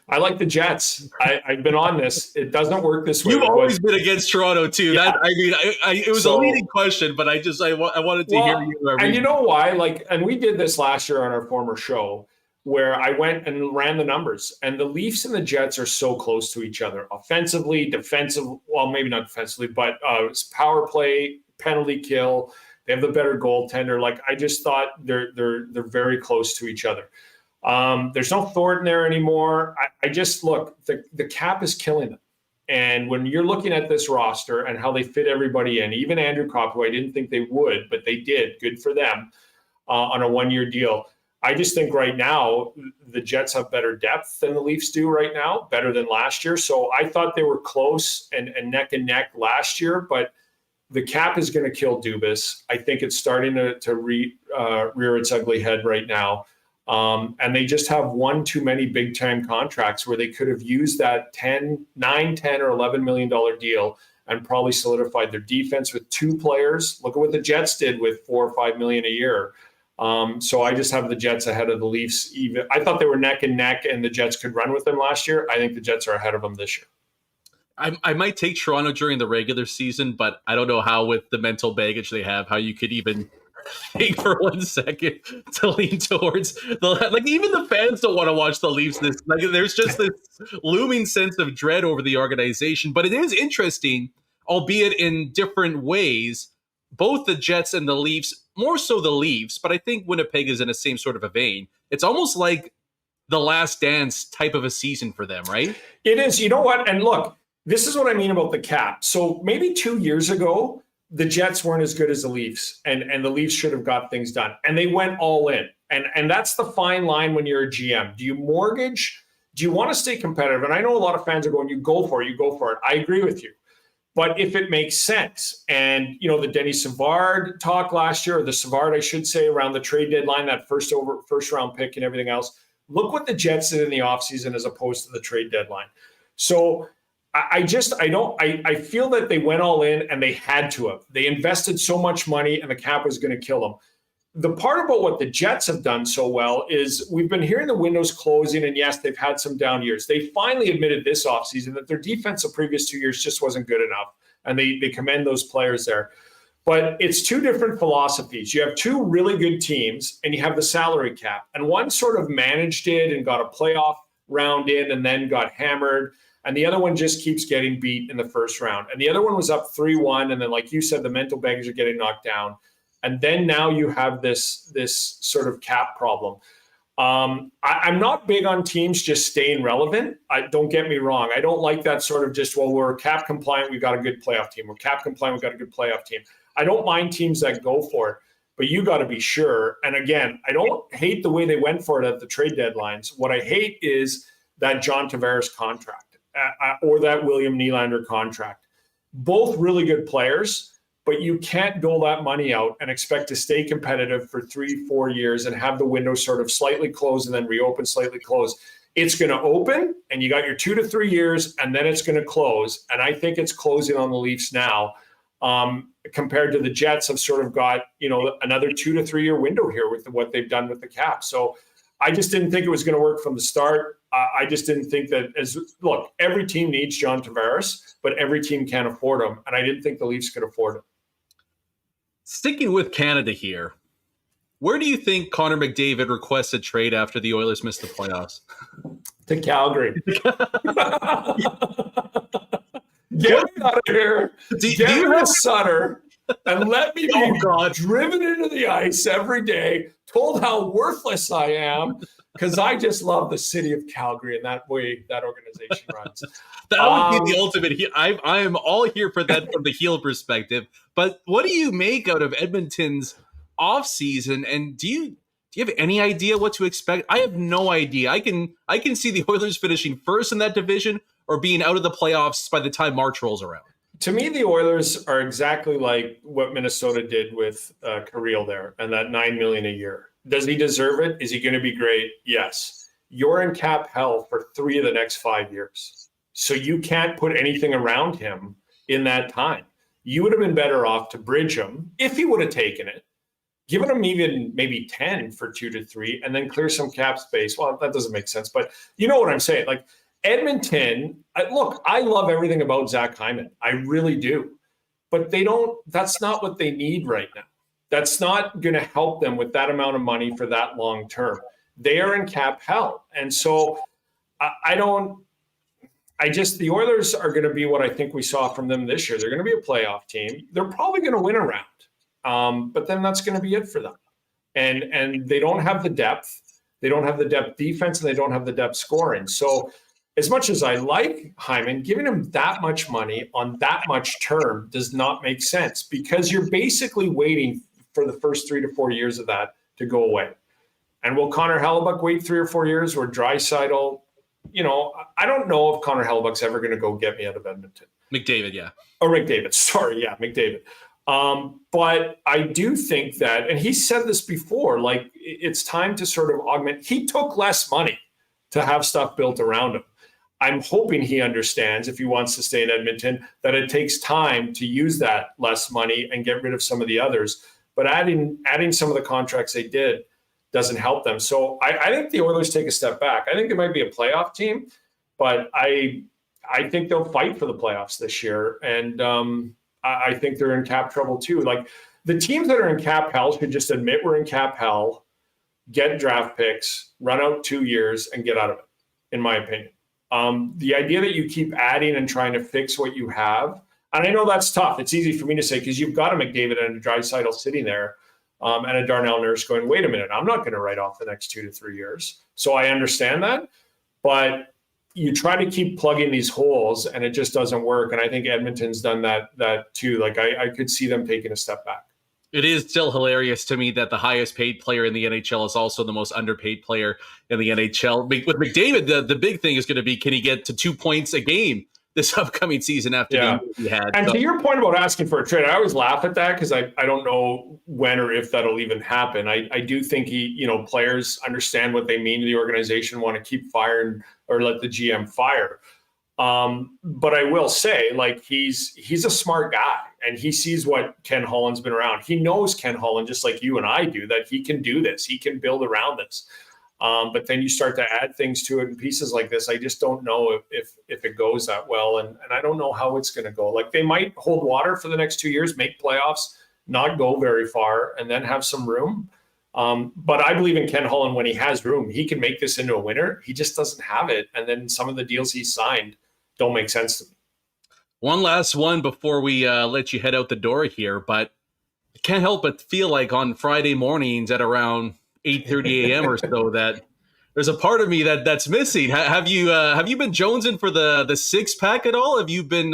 I like the Jets. I've been on this. It doesn't work this way. You've always been against Toronto too. Yeah. It was a leading question, but I wanted to hear you. And you know why? And we did this last year on our former show, where I went and ran the numbers, and the Leafs and the Jets are so close to each other, offensively, defensive. Well, maybe not defensively, but power play, penalty kill. They have the better goaltender. I just thought they're very close to each other. There's no Thornton there anymore. I just look, the cap is killing them. And when you're looking at this roster and how they fit everybody in, even Andrew Copp, who I didn't think they would, but they did, good for them, on a one-year deal. I just think right now the Jets have better depth than the Leafs do right now, better than last year. So I thought they were close and neck and neck last year, but the cap is going to kill Dubas. I think it's starting to rear its ugly head right now. And they just have one too many big-time contracts where they could have used that $9, $10, or $11 million deal and probably solidified their defense with 2 players. Look at what the Jets did with $4 or $5 million a year. So I just have the Jets ahead of the Leafs. Even I thought they were neck and neck and the Jets could run with them last year. I think the Jets are ahead of them this year. I might take Toronto during the regular season, but I don't know how, with the mental baggage they have, how you could even think for 1 second to lean towards even the fans don't want to watch the Leafs. There's just this looming sense of dread over the organization. But it is interesting, albeit in different ways, both the Jets and the Leafs, more so the Leafs, but I think Winnipeg is in the same sort of a vein. It's almost like the last dance type of a season for them, right? It is. You know what? And look, this is what I mean about the cap. So maybe 2 years ago, the Jets weren't as good as the Leafs, and the Leafs should have got things done. And they went all in. And that's the fine line when you're a GM. Do you mortgage? Do you want to stay competitive? And I know a lot of fans are going, you go for it. I agree with you. But if it makes sense, and the Denny Savard talk last year, or the Savard, I should say, around the trade deadline, that first round pick and everything else, look what the Jets did in the offseason as opposed to the trade deadline. So I feel that they went all in and they had to have. They invested so much money and the cap was going to kill them. The part about what the Jets have done so well is we've been hearing the windows closing, and yes, they've had some down years. They finally admitted this offseason that their defense the previous 2 years just wasn't good enough, and they commend those players there. But it's 2 different philosophies. You have 2 really good teams, and you have the salary cap. And one sort of managed it and got a playoff round in and then got hammered. And the other one just keeps getting beat in the first round. And the other one was up 3-1. And then, like you said, the mental baggage are getting knocked down. And then now you have this sort of cap problem. I'm not big on teams just staying relevant. Don't get me wrong. I don't like that sort of just, well, we're cap compliant, we've got a good playoff team. We're cap compliant, we've got a good playoff team. I don't mind teams that go for it, but you got to be sure. And again, I don't hate the way they went for it at the trade deadlines. What I hate is that John Tavares contract or that William Nylander contract. Both really good players, but you can't dole that money out and expect to stay competitive for 3-4 years and have the window sort of slightly close and then reopen, slightly close. It's going to open, and you got your 2 to 3 years, and then it's going to close. And I think it's closing on the Leafs now, compared to the Jets have sort of got, another 2 to 3 year window here with what they've done with the cap. So I just didn't think it was going to work from the start. I just didn't think that look, every team needs John Tavares, but every team can't afford him. And I didn't think the Leafs could afford him. Sticking with Canada here, where do you think Connor McDavid requests a trade after the Oilers missed the playoffs? To Calgary. Get me out of here. Get me to Sutter and let me be driven into the ice every day, told how worthless I am, because I just love the city of Calgary and that way that organization runs. That would be the ultimate. I am all here for that from the heel perspective. But what do you make out of Edmonton's offseason? And do you have any idea what to expect? I have no idea. I can see the Oilers finishing first in that division or being out of the playoffs by the time March rolls around. To me, the Oilers are exactly like what Minnesota did with Kirill there and that $9 million a year. Does he deserve it? Is he going to be great? Yes. You're in cap hell for 3 of the next 5 years. So you can't put anything around him in that time. You would have been better off to bridge him if he would have taken it, given him even maybe 10 for 2 to 3, and then clear some cap space. Well, that doesn't make sense, but you know what I'm saying. Like Edmonton, look, I love everything about Zach Hyman. I really do. But that's not what they need right now. That's not going to help them with that amount of money for that long term. They are in cap hell. And so the Oilers are going to be what I think we saw from them this year. They're going to be a playoff team. They're probably going to win a round. But then that's going to be it for them. And they don't have the depth. They don't have the depth defense, and they don't have the depth scoring. So as much as I like Hyman, giving him that much money on that much term does not make sense, because you're basically waiting for the first 3 to 4 years of that to go away. And will Connor Hellebuyck wait 3 or 4 years, or Draisaitl? I don't know if Connor Hellebuck's ever going to go get me out of Edmonton. McDavid, yeah. Or McDavid, sorry, yeah, McDavid. But I do think that, and he said this before, like it's time to sort of augment. He took less money to have stuff built around him. I'm hoping he understands, if he wants to stay in Edmonton, that it takes time to use that less money and get rid of some of the others. But adding some of the contracts they did doesn't help them. So I think the Oilers take a step back. I think they might be a playoff team, but I think they'll fight for the playoffs this year. And I think they're in cap trouble too. Like the teams that are in cap hell should just admit we're in cap hell, get draft picks, run out 2 years, and get out of it, in my opinion. The idea that you keep adding and trying to fix what you have, and I know that's tough. It's easy for me to say because you've got a McDavid and a Draisaitl sitting there, and a Darnell Nurse going, wait a minute, I'm not going to write off the next 2 to 3 years. So I understand that, but you try to keep plugging these holes, and it just doesn't work. And I think Edmonton's done that too. Like I could see them taking a step back. It is still hilarious to me that the highest paid player in the NHL is also the most underpaid player in the NHL. With McDavid, the big thing is going to be, can he get to 2 points a game this upcoming season after the injury he had? And to your point about asking for a trade, I always laugh at that because I don't know when or if that'll even happen. I do think players understand what they mean to the organization, want to keep firing or let the GM fire. But I will say, like, he's a smart guy, and he sees what Ken Holland's been around. He knows Ken Holland, just like you and I do, that he can do this. He can build around this. But then you start to add things to it and pieces like this. I just don't know if it goes that well. And I don't know how it's going to go. Like, they might hold water for the next 2 years, make playoffs, not go very far, and then have some room. But I believe in Ken Holland. When he has room, he can make this into a winner. He just doesn't have it. And then some of the deals he signed don't make sense to me. One last one before we let you head out the door here, but I can't help but feel like on Friday mornings at around 8:30 a.m. or so that there's a part of me that's missing. Have you been jonesing for the six pack at all? Have you been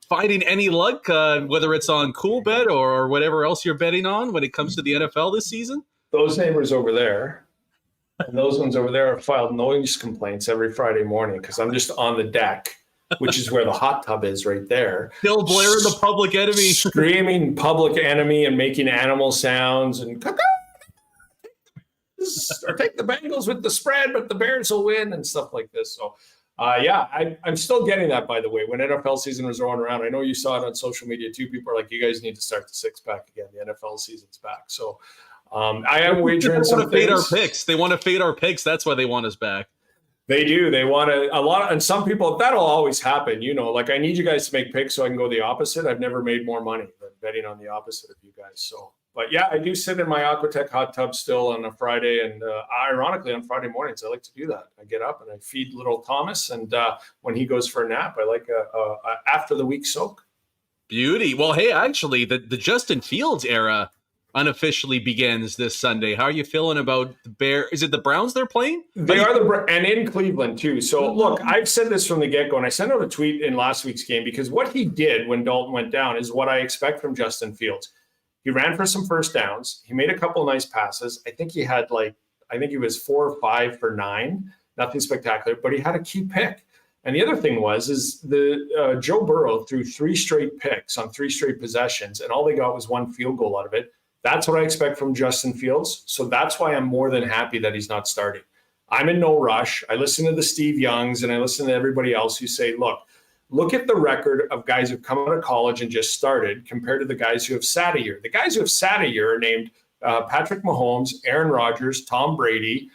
finding any luck, whether it's on Coolbet or whatever else you're betting on when it comes to the NFL this season? Those neighbors over there and those ones over there have filed noise complaints every Friday morning because I'm just on the deck, which is where the hot tub is right there. Still blaring the Public Enemy. Screaming Public Enemy and making animal sounds and or take the Bengals with the spread, but the Bears will win and stuff like this. So, I'm still getting that, by the way. When NFL season was rolling around, I know you saw it on social media too. People are like, you guys need to start the six pack again. The NFL season's back. So I am wagering some fade our picks. They want to fade our picks. That's why they want us back. They do. They want to a lot. And some people, that'll always happen. Like I need you guys to make picks so I can go the opposite. I've never made more money than betting on the opposite of you guys. So. But yeah, I do sit in my Aquatech hot tub still on a Friday, and ironically on Friday mornings I like to do that. I get up and I feed little Thomas, and when he goes for a nap, I like a after the week soak. Beauty. Well, hey, actually, the Justin Fields era unofficially begins this Sunday. How are you feeling about the Bears? Is it the Browns they're playing? They are and in Cleveland too. So look, I've said this from the get-go, and I sent out a tweet in last week's game because what he did when Dalton went down is what I expect from Justin Fields. He ran for some first downs. He made a couple of nice passes. I think he was 4 or 5 for 9. Nothing spectacular, but he had a key pick. And the other thing is the Joe Burrow threw 3 straight picks on 3 straight possessions, and all they got was 1 field goal out of it. That's what I expect from Justin Fields. So that's why I'm more than happy that he's not starting. I'm in no rush. I listen to the Steve Youngs and I listen to everybody else who say, look at the record of guys who've come out of college and just started compared to the guys who have sat a year. The guys who have sat a year are named Patrick Mahomes, Aaron Rodgers, Tom Brady.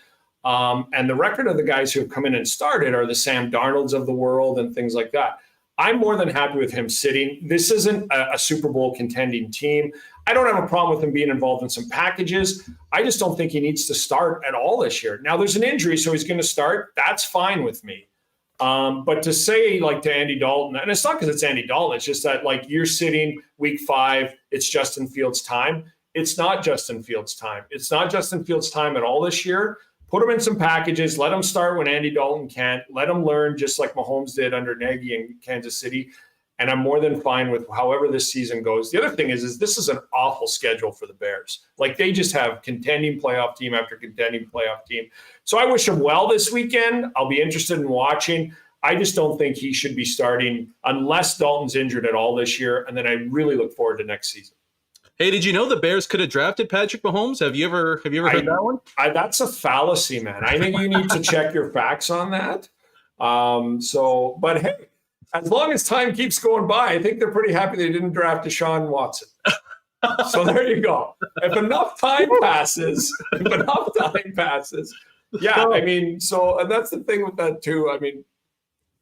And the record of the guys who have come in and started are the Sam Darnolds of the world and things like that. I'm more than happy with him sitting. This isn't a Super Bowl contending team. I don't have a problem with him being involved in some packages. I just don't think he needs to start at all this year. Now, there's an injury, so he's going to start. That's fine with me. But to say to Andy Dalton, and it's not because it's Andy Dalton, it's just that you're sitting week 5, it's Justin Fields' time. It's not Justin Fields' time. It's not Justin Fields' time at all this year. Put him in some packages. Let him start when Andy Dalton can't. Let him learn just like Mahomes did under Nagy in Kansas City. And I'm more than fine with however this season goes. The other thing is this is an awful schedule for the Bears. They just have contending playoff team after contending playoff team. So I wish him well this weekend. I'll be interested in watching. I just don't think he should be starting unless Dalton's injured at all this year. And then I really look forward to next season. Hey, did you know the Bears could have drafted Patrick Mahomes? Have you ever heard that one? That's a fallacy, man. I think you need to check your facts on that. But hey, as long as time keeps going by, I think they're pretty happy they didn't draft Deshaun Watson. So there you go. If enough time passes, and that's the thing with that too.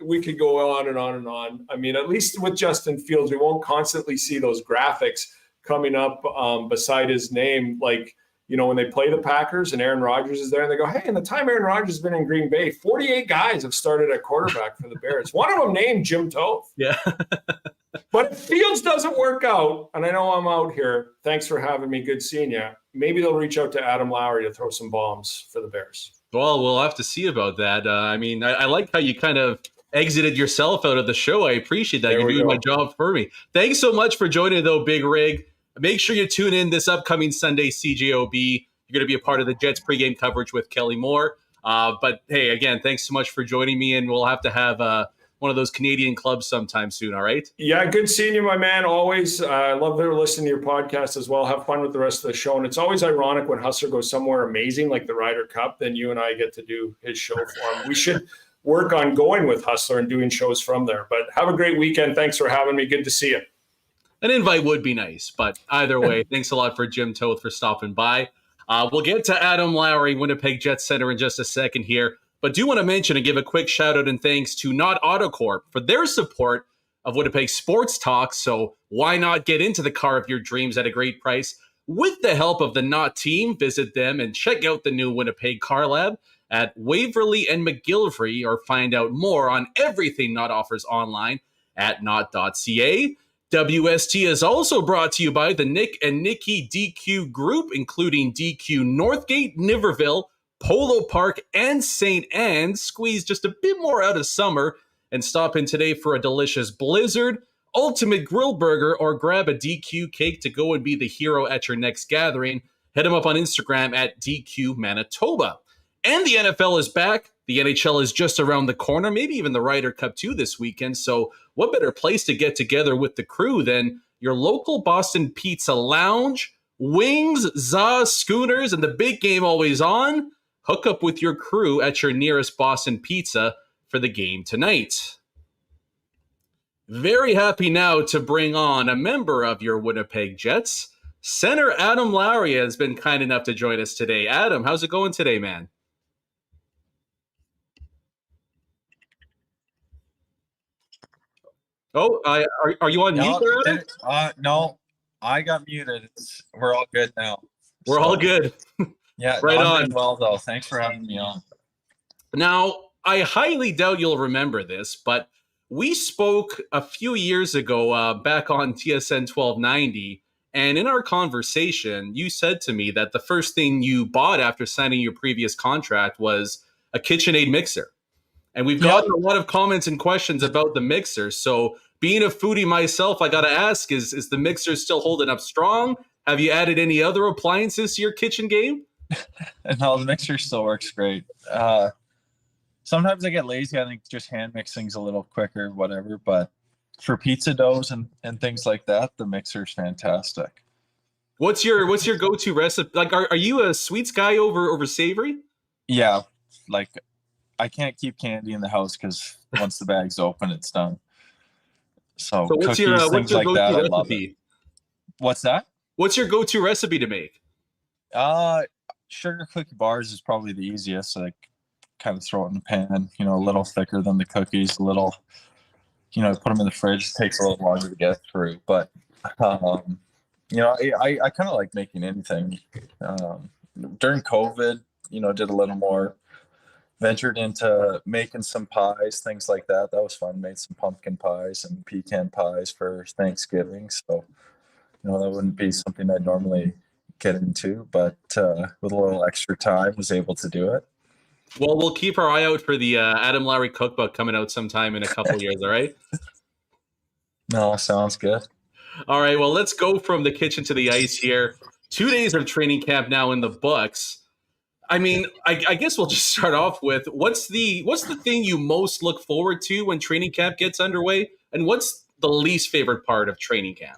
We could go on and on and on. At least with Justin Fields, we won't constantly see those graphics coming up beside his name, when they play the Packers and Aaron Rodgers is there and they go, hey, in the time Aaron Rodgers has been in Green Bay, 48 guys have started at quarterback for the Bears. One of them named Jim Toth. Yeah. But if Fields doesn't work out, and I know I'm out here, thanks for having me. Good seeing you. Maybe they'll reach out to Adam Lowry to throw some bombs for the Bears. Well, we'll have to see about that. I like how you kind of exited yourself out of the show. I appreciate that. You're doing my job for me. Thanks so much for joining, though, Big Rig. Make sure you tune in this upcoming Sunday, CJOB. You're going to be a part of the Jets pregame coverage with Kelly Moore. But, hey, again, thanks so much for joining me, and we'll have to have one of those Canadian clubs sometime soon, all right? Yeah, good seeing you, my man, always. I love listening to your podcast as well. Have fun with the rest of the show. And it's always ironic when Hustler goes somewhere amazing like the Ryder Cup, then you and I get to do his show for him. We should work on going with Hustler and doing shows from there. But have a great weekend. Thanks for having me. Good to see you. An invite would be nice, but either way, thanks a lot for Jim Toth for stopping by. We'll get to Adam Lowry, Winnipeg Jets center, in just a second here, but do want to mention and give a quick shout out and thanks to Not Autocorp for their support of Winnipeg Sports Talk. So why not get into the car of your dreams at a great price with the help of the Not team? Visit them and check out the new Winnipeg Car Lab at Waverly and McGillivray, or find out more on everything Not offers online at not.ca. WST is also brought to you by the Nick and Nikki DQ Group, including DQ Northgate, Niverville, Polo Park, and St. Anne's. Squeeze just a bit more out of summer and stop in today for a delicious blizzard, ultimate grill burger, or grab a DQ cake to go and be the hero at your next gathering. Hit them up on Instagram at DQ Manitoba. And the NFL is back. The NHL is just around the corner, maybe even the Ryder Cup too this weekend. So what better place to get together with the crew than your local Boston Pizza Lounge? Wings, za, schooners, and the big game always on. Hook up with your crew at your nearest Boston Pizza for the game tonight. Very happy now to bring on a member of your Winnipeg Jets. Center Adam Lowry has been kind enough to join us today. Adam, how's it going today, man? Oh, are you on mute there, Adam? No, I got muted. We're all good now. We're all good. Yeah, right I'm on. doing well, though. Thanks for having me on. Now, I highly doubt you'll remember this, but we spoke a few years ago back on TSN 1290, and in our conversation, you said to me that the first thing you bought after signing your previous contract was a KitchenAid mixer. And we've gotten a lot of comments and questions about the mixer. So being a foodie myself, I got to ask, is the mixer still holding up strong? Have you added any other appliances to your kitchen game? No, the mixer still works great. Sometimes I get lazy. I think just hand mixing's a little quicker, whatever. But for pizza doughs and things like that, the mixer's fantastic. What's your go-to recipe? Like, are you a sweets guy over savory? Yeah, like I can't keep candy in the house because once the bag's open, it's done. So what's cookies, your things go-to like that, I recipe? love it. What's that? What's your go-to recipe to make? Sugar cookie bars is probably the easiest. Like, kind of throw it in the pan, a little thicker than the cookies, a little, put them in the fridge. It takes a little longer to get through. But, I kind of like making anything. During COVID, did a little more, ventured into making some pies, things like that. That was fun. Made some pumpkin pies and pecan pies for Thanksgiving. So, that wouldn't be something I'd normally get into, but with a little extra time, was able to do it. Well, we'll keep our eye out for the Adam Lowry cookbook coming out sometime in a couple years, all right? No, sounds good. All right, well, let's go from the kitchen to the ice here. 2 days of training camp now in the books. I mean, I guess we'll just start off with what's the thing you most look forward to when training camp gets underway, and what's the least favorite part of training camp?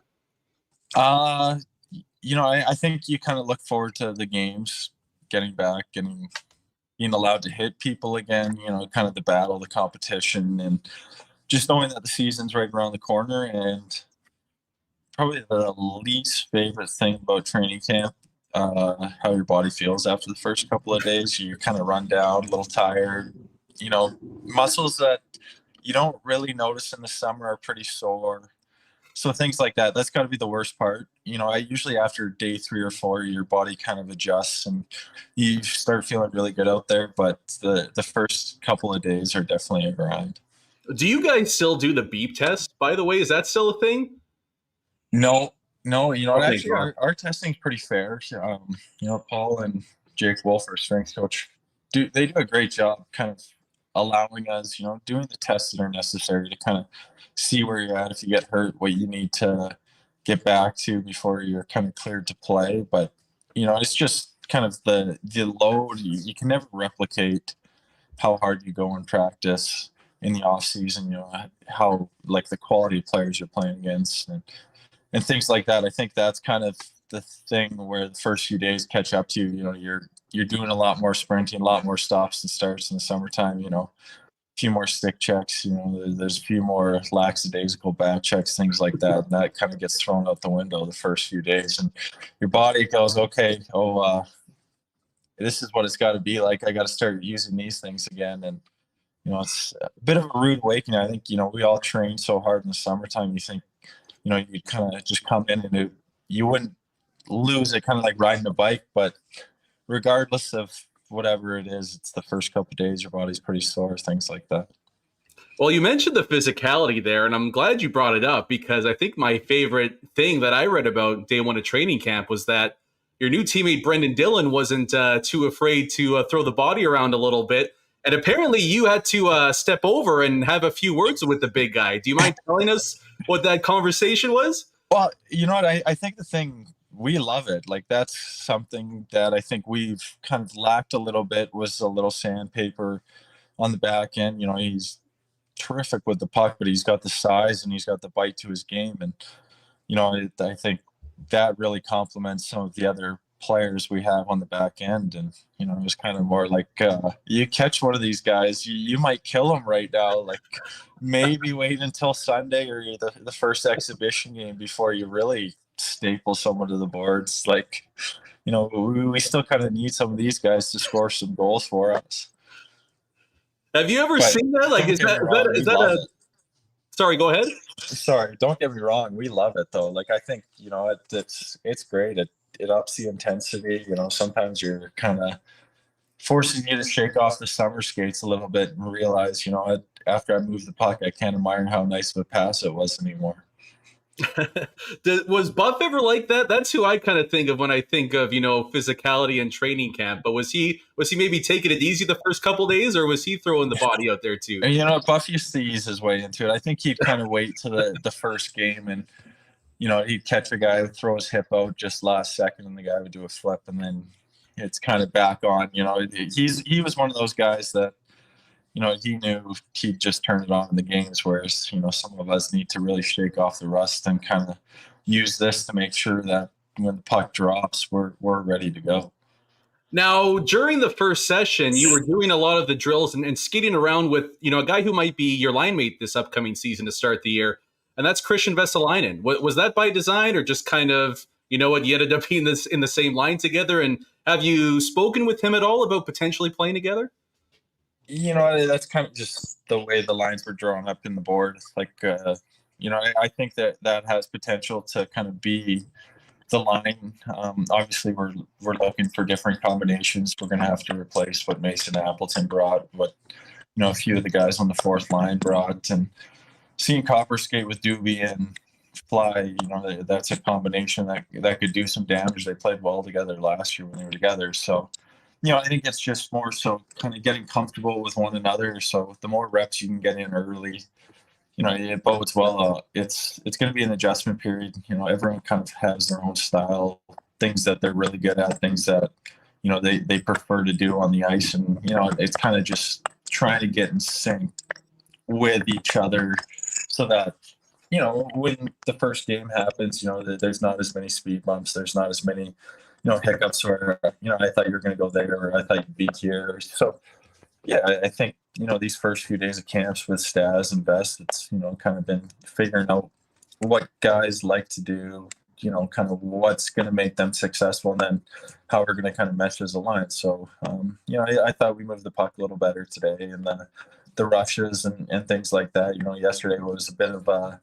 I think you kind of look forward to the games, getting back, being allowed to hit people again, kind of the battle, the competition, and just knowing that the season's right around the corner. And probably the least favorite thing about training camp, how your body feels after the first couple of days. You're kind of run down, a little tired, muscles that you don't really notice in the summer are pretty sore. So things like that, that's got to be the worst part. I usually after day 3 or 4, your body kind of adjusts and you start feeling really good out there. But the first couple of days are definitely a grind. Do you guys still do the beep test, by the way? Is that still a thing? No. Okay, actually our testing's pretty fair. Paul and Jake Wolf, our strength coach, do a great job kind of allowing us, doing the tests that are necessary to kind of see where you're at. If you get hurt, what you need to get back to before you're kind of cleared to play. But, it's just kind of the load. You can never replicate how hard you go in practice in the off season, how like the quality of players you're playing against and things like that. I think that's kind of the thing where the first few days catch up to you. You're doing a lot more sprinting, a lot more stops and starts in the summertime, a few more stick checks, there's a few more lackadaisical back checks, things like that. And that kind of gets thrown out the window the first few days. And your body goes, okay, this is what it's got to be like. I got to start using these things again. And, it's a bit of a rude awakening. I think, we all train so hard in the summertime. You think, you kind of just come in and you wouldn't lose it, kind of like riding a bike. But regardless of whatever it is, it's the first couple of days, your body's pretty sore, things like that. Well, you mentioned the physicality there, and I'm glad you brought it up because I think my favorite thing that I read about day one of training camp was that your new teammate Brendan Dillon wasn't too afraid to throw the body around a little bit. And apparently you had to step over and have a few words with the big guy. Do you mind telling us what that conversation was? Well, you know what? I think the thing, we love it. Like, that's something that I think we've kind of lacked a little bit, was a little sandpaper on the back end. You know, he's terrific with the puck, but he's got the size and he's got the bite to his game. And, you know, I think that really complements some of the other players we have on the back end. And, you know, it was kind of more like, you catch one of these guys, you might kill him right now. Like, maybe wait until Sunday or the first exhibition game before you really staple someone to the boards. Like, you know, we still kind of need some of these guys to score some goals for us. Have you ever seen that? Like, is that a? Sorry, go ahead. Sorry, don't get me wrong. We love it though. Like, I think, you know, it's great. It ups the intensity. You know, sometimes you're kind of forcing you to shake off the summer skates a little bit and realize, you know, after I move the puck, I can't admire how nice of a pass it was anymore. Was Buff ever like that? That's who I kind of think of when I think of, you know, physicality and training camp. But was he maybe taking it easy the first couple days, or was he throwing the body out there too? And, you know, Buff used to ease his way into it. I think he'd kind of wait to the first game, and, you know, he'd catch a guy, throw his hip out just last second, and the guy would do a flip, and then it's kind of back on. You know, he was one of those guys that, you know, he knew he'd just turn it on in the games, whereas, you know, some of us need to really shake off the rust and kind of use this to make sure that when the puck drops, we're ready to go. Now, during the first session, you were doing a lot of the drills and skating around with, you know, a guy who might be your line mate this upcoming season to start the year, and that's Christian Vesalainen. Was that by design, or just kind of, you know what, you ended up being in the same line together? And have you spoken with him at all about potentially playing together? You know, that's kind of just the way the lines were drawn up in the board. Like, you know, I think that has potential to kind of be the line. Obviously, we're looking for different combinations. We're going to have to replace what Mason Appleton brought, what, you know, a few of the guys on the fourth line brought, and seeing Copper skate with Doobie and Fly, you know, that's a combination that could do some damage. They played well together last year when they were together. So, you know, I think it's just more so kind of getting comfortable with one another. So the more reps you can get in early, you know, it bodes well. It's going to be an adjustment period. You know, everyone kind of has their own style, things that they're really good at, things that, you know, they prefer to do on the ice. And, you know, it's kind of just trying to get in sync with each other so that, you know, when the first game happens, you know, there's not as many speed bumps. There's not as many, you know, hiccups where, you know, I thought you were going to go there, or I thought you'd be here. So, yeah, I think, you know, these first few days of camps with Stas and Vest, it's, you know, kind of been figuring out what guys like to do, you know, kind of what's going to make them successful, and then how we're going to kind of mesh as a line. So, you know, I thought we moved the puck a little better today, and the rushes and things like that. You know, yesterday was a bit of a,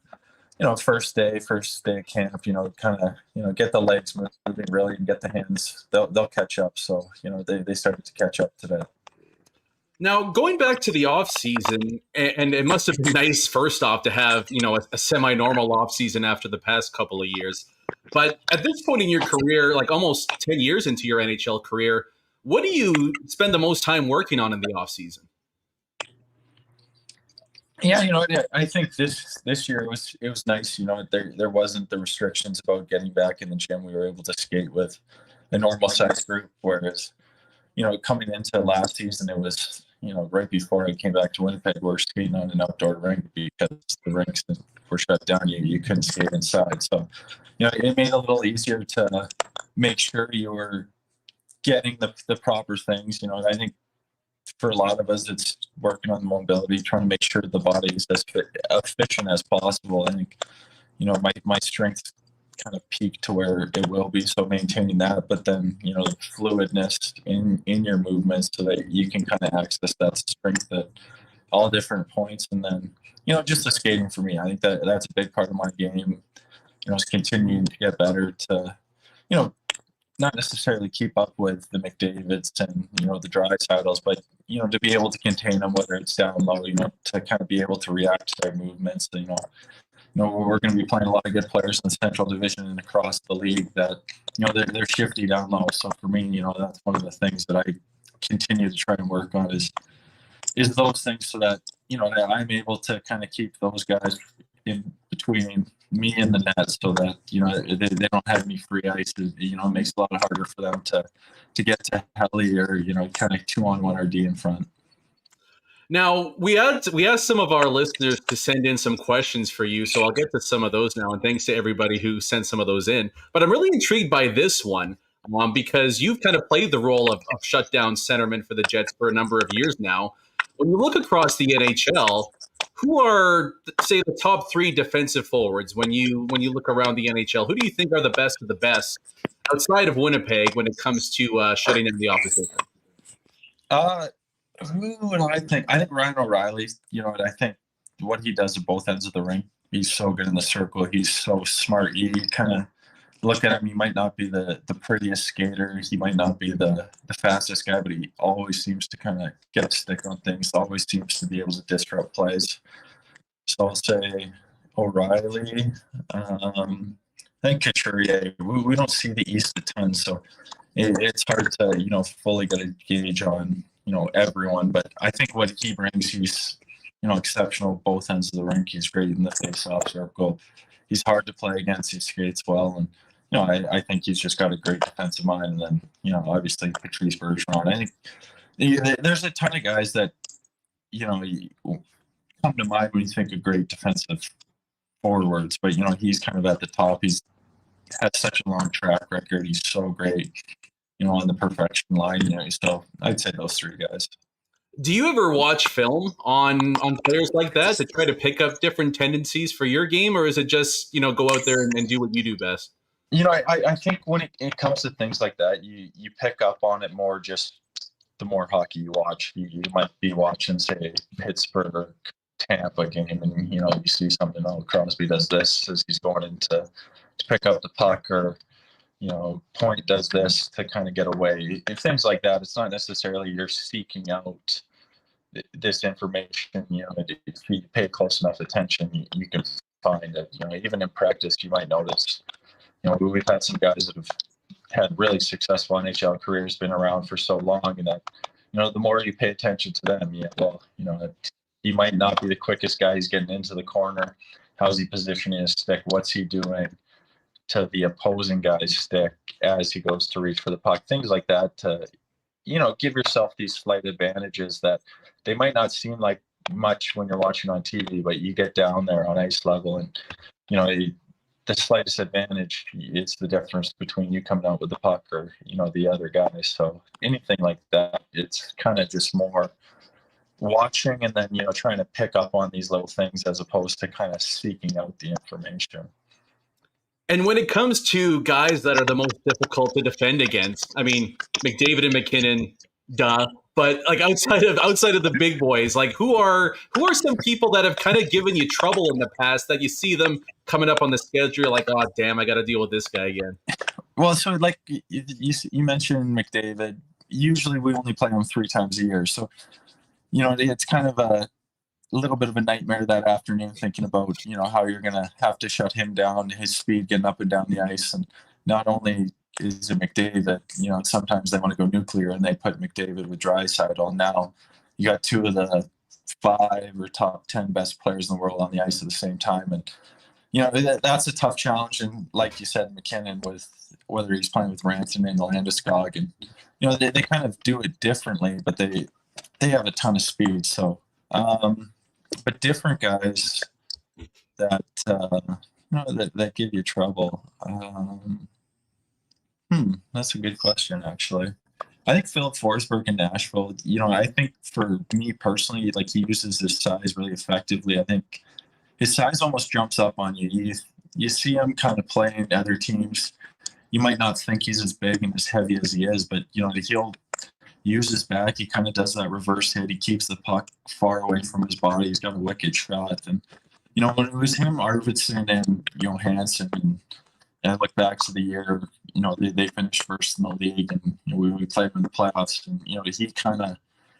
you know, first day of camp, you know, kind of, you know, get the legs moving really and get the hands, they'll catch up. So, you know, they started to catch up today. Now, going back to the off season, and it must have been nice first off to have, you know, a semi-normal off season after the past couple of years. But at this point in your career, like almost 10 years into your NHL career, what do you spend the most time working on in the off season? Yeah, you know, I think this year it was nice. You know, there wasn't the restrictions about getting back in the gym. We were able to skate with a normal size group, whereas, you know, coming into last season, it was, you know, right before I came back to Winnipeg, we were skating on an outdoor rink because the rinks were shut down. You couldn't skate inside. So, you know, it made it a little easier to make sure you were getting the proper things. You know, I think for a lot of us, it's working on the mobility, trying to make sure the body is as efficient as possible. I think, you know, my strength kind of peaked to where it will be, so maintaining that, but then, you know, the fluidness in your movements so that you can kind of access that strength at all different points. And then, you know, just the skating for me, I think that's a big part of my game, you know, is continuing to get better to, you know, not necessarily keep up with the McDavids and, the Dreisaitl's, but, to be able to contain them, whether it's down low, to kind of be able to react to their movements. We're going to be playing a lot of good players in the Central Division and across the league that, they're shifty down low. So for me, that's one of the things that I continue to try and work on is those things so that, that I'm able to kind of keep those guys in between me and the net so that, they don't have any free ice. It makes it a lot harder for them to get to Helly or, kind of 2-on-1 RD in front. Now, we asked some of our listeners to send in some questions for you, so I'll get to some of those now, and thanks to everybody who sent some of those in. But I'm really intrigued by this one because you've kind of played the role of shutdown centerman for the Jets for a number of years now. When you look across the NHL, who are, say, the top 3 defensive forwards when you look around the NHL? Who do you think are the best of the best outside of Winnipeg when it comes to shutting down the opposition? Who would I think? I think Ryan O'Reilly, I think what he does at both ends of the ring, he's so good in the circle. He's so smart. You kind of look at him, he might not be the prettiest skater. He might not be the fastest guy, but he always seems to kind of get a stick on things, always seems to be able to disrupt plays. So I'll say O'Reilly. I think Couturier. We don't see the East a ton, so it's hard to, fully get a gauge on, everyone, but I think what he brings, he's, exceptional both ends of the rink. He's great in the face-off circle. He's hard to play against. He skates well, and I think he's just got a great defensive mind. And then obviously Patrice Bergeron. I think there's a ton of guys that come to mind when you think of great defensive forwards, but he's kind of at the top. He's had such a long track record. He's so great. On the perfection line, so I'd say those 3 guys. Do you ever watch film on players like that to try to pick up different tendencies for your game, or is it just, go out there and do what you do best? I think when it comes to things like that, you pick up on it more just the more hockey you watch. You might be watching, say, Pittsburgh, Tampa game, and, you see something, Crosby does this as he's going in to pick up the puck, or Point does this to kind of get away. If things like that, it's not necessarily you're seeking out this information. If you pay close enough attention, you can find it. Even in practice, you might notice. We've had some guys that have had really successful NHL careers, been around for so long, and that the more you pay attention to them, he might not be the quickest guy. He's getting into the corner. How's he positioning his stick? What's he doing to the opposing guy's stick as he goes to reach for the puck? Things like that to, give yourself these slight advantages that they might not seem like much when you're watching on TV, but you get down there on ice level and, the slightest advantage, it's the difference between you coming out with the puck or, the other guy. So anything like that, it's kind of just more watching and then, trying to pick up on these little things as opposed to kind of seeking out the information. And when it comes to guys that are the most difficult to defend against, I mean, McDavid and McKinnon, duh. But like outside of the big boys, like who are some people that have kind of given you trouble in the past that you see them coming up on the schedule, you're like, oh damn, I got to deal with this guy again. Well, so like you mentioned McDavid. Usually we only play him 3 times a year, so it's kind of a little bit of a nightmare that afternoon thinking about how you're gonna have to shut him down, his speed getting up and down the ice, and not only is it McDavid, sometimes they want to go nuclear and they put McDavid with Draisaitl. Now you got 2 of the 5 or top 10 best players in the world on the ice at the same time, and that's a tough challenge. And like you said, McKinnon, with whether he's playing with Rantanen and Landeskog, and they kind of do it differently, but they have a ton of speed. So but different guys that that give you trouble. That's a good question, actually. I think Philip Forsberg in Nashville. I think for me personally, like he uses his size really effectively. I think his size almost jumps up on you. You see him kind of playing other teams. You might not think he's as big and as heavy as he is, but he'll use his back. He kind of does that reverse hit. He keeps the puck far away from his body. He's got a wicked shot. And, when it was him, Arvidsson, and Johansson, and I look back to the year, they finished first in the league, and we played them in the playoffs, and he kind of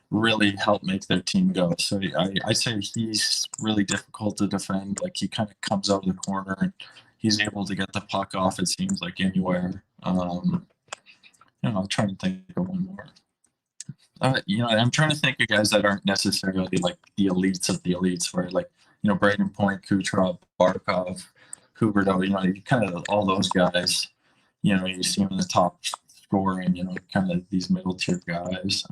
really helped make their team go. So I say he's really difficult to defend. Like, he kind of comes out of the corner and he's able to get the puck off, it seems like, anywhere. I'm trying to think of one more. I'm trying to think of guys that aren't necessarily like the elites of the elites, where like, Braden Point, Kucherov, Barkov, Huberto, you kind of all those guys, you see them in the top scoring, kind of these middle tier guys.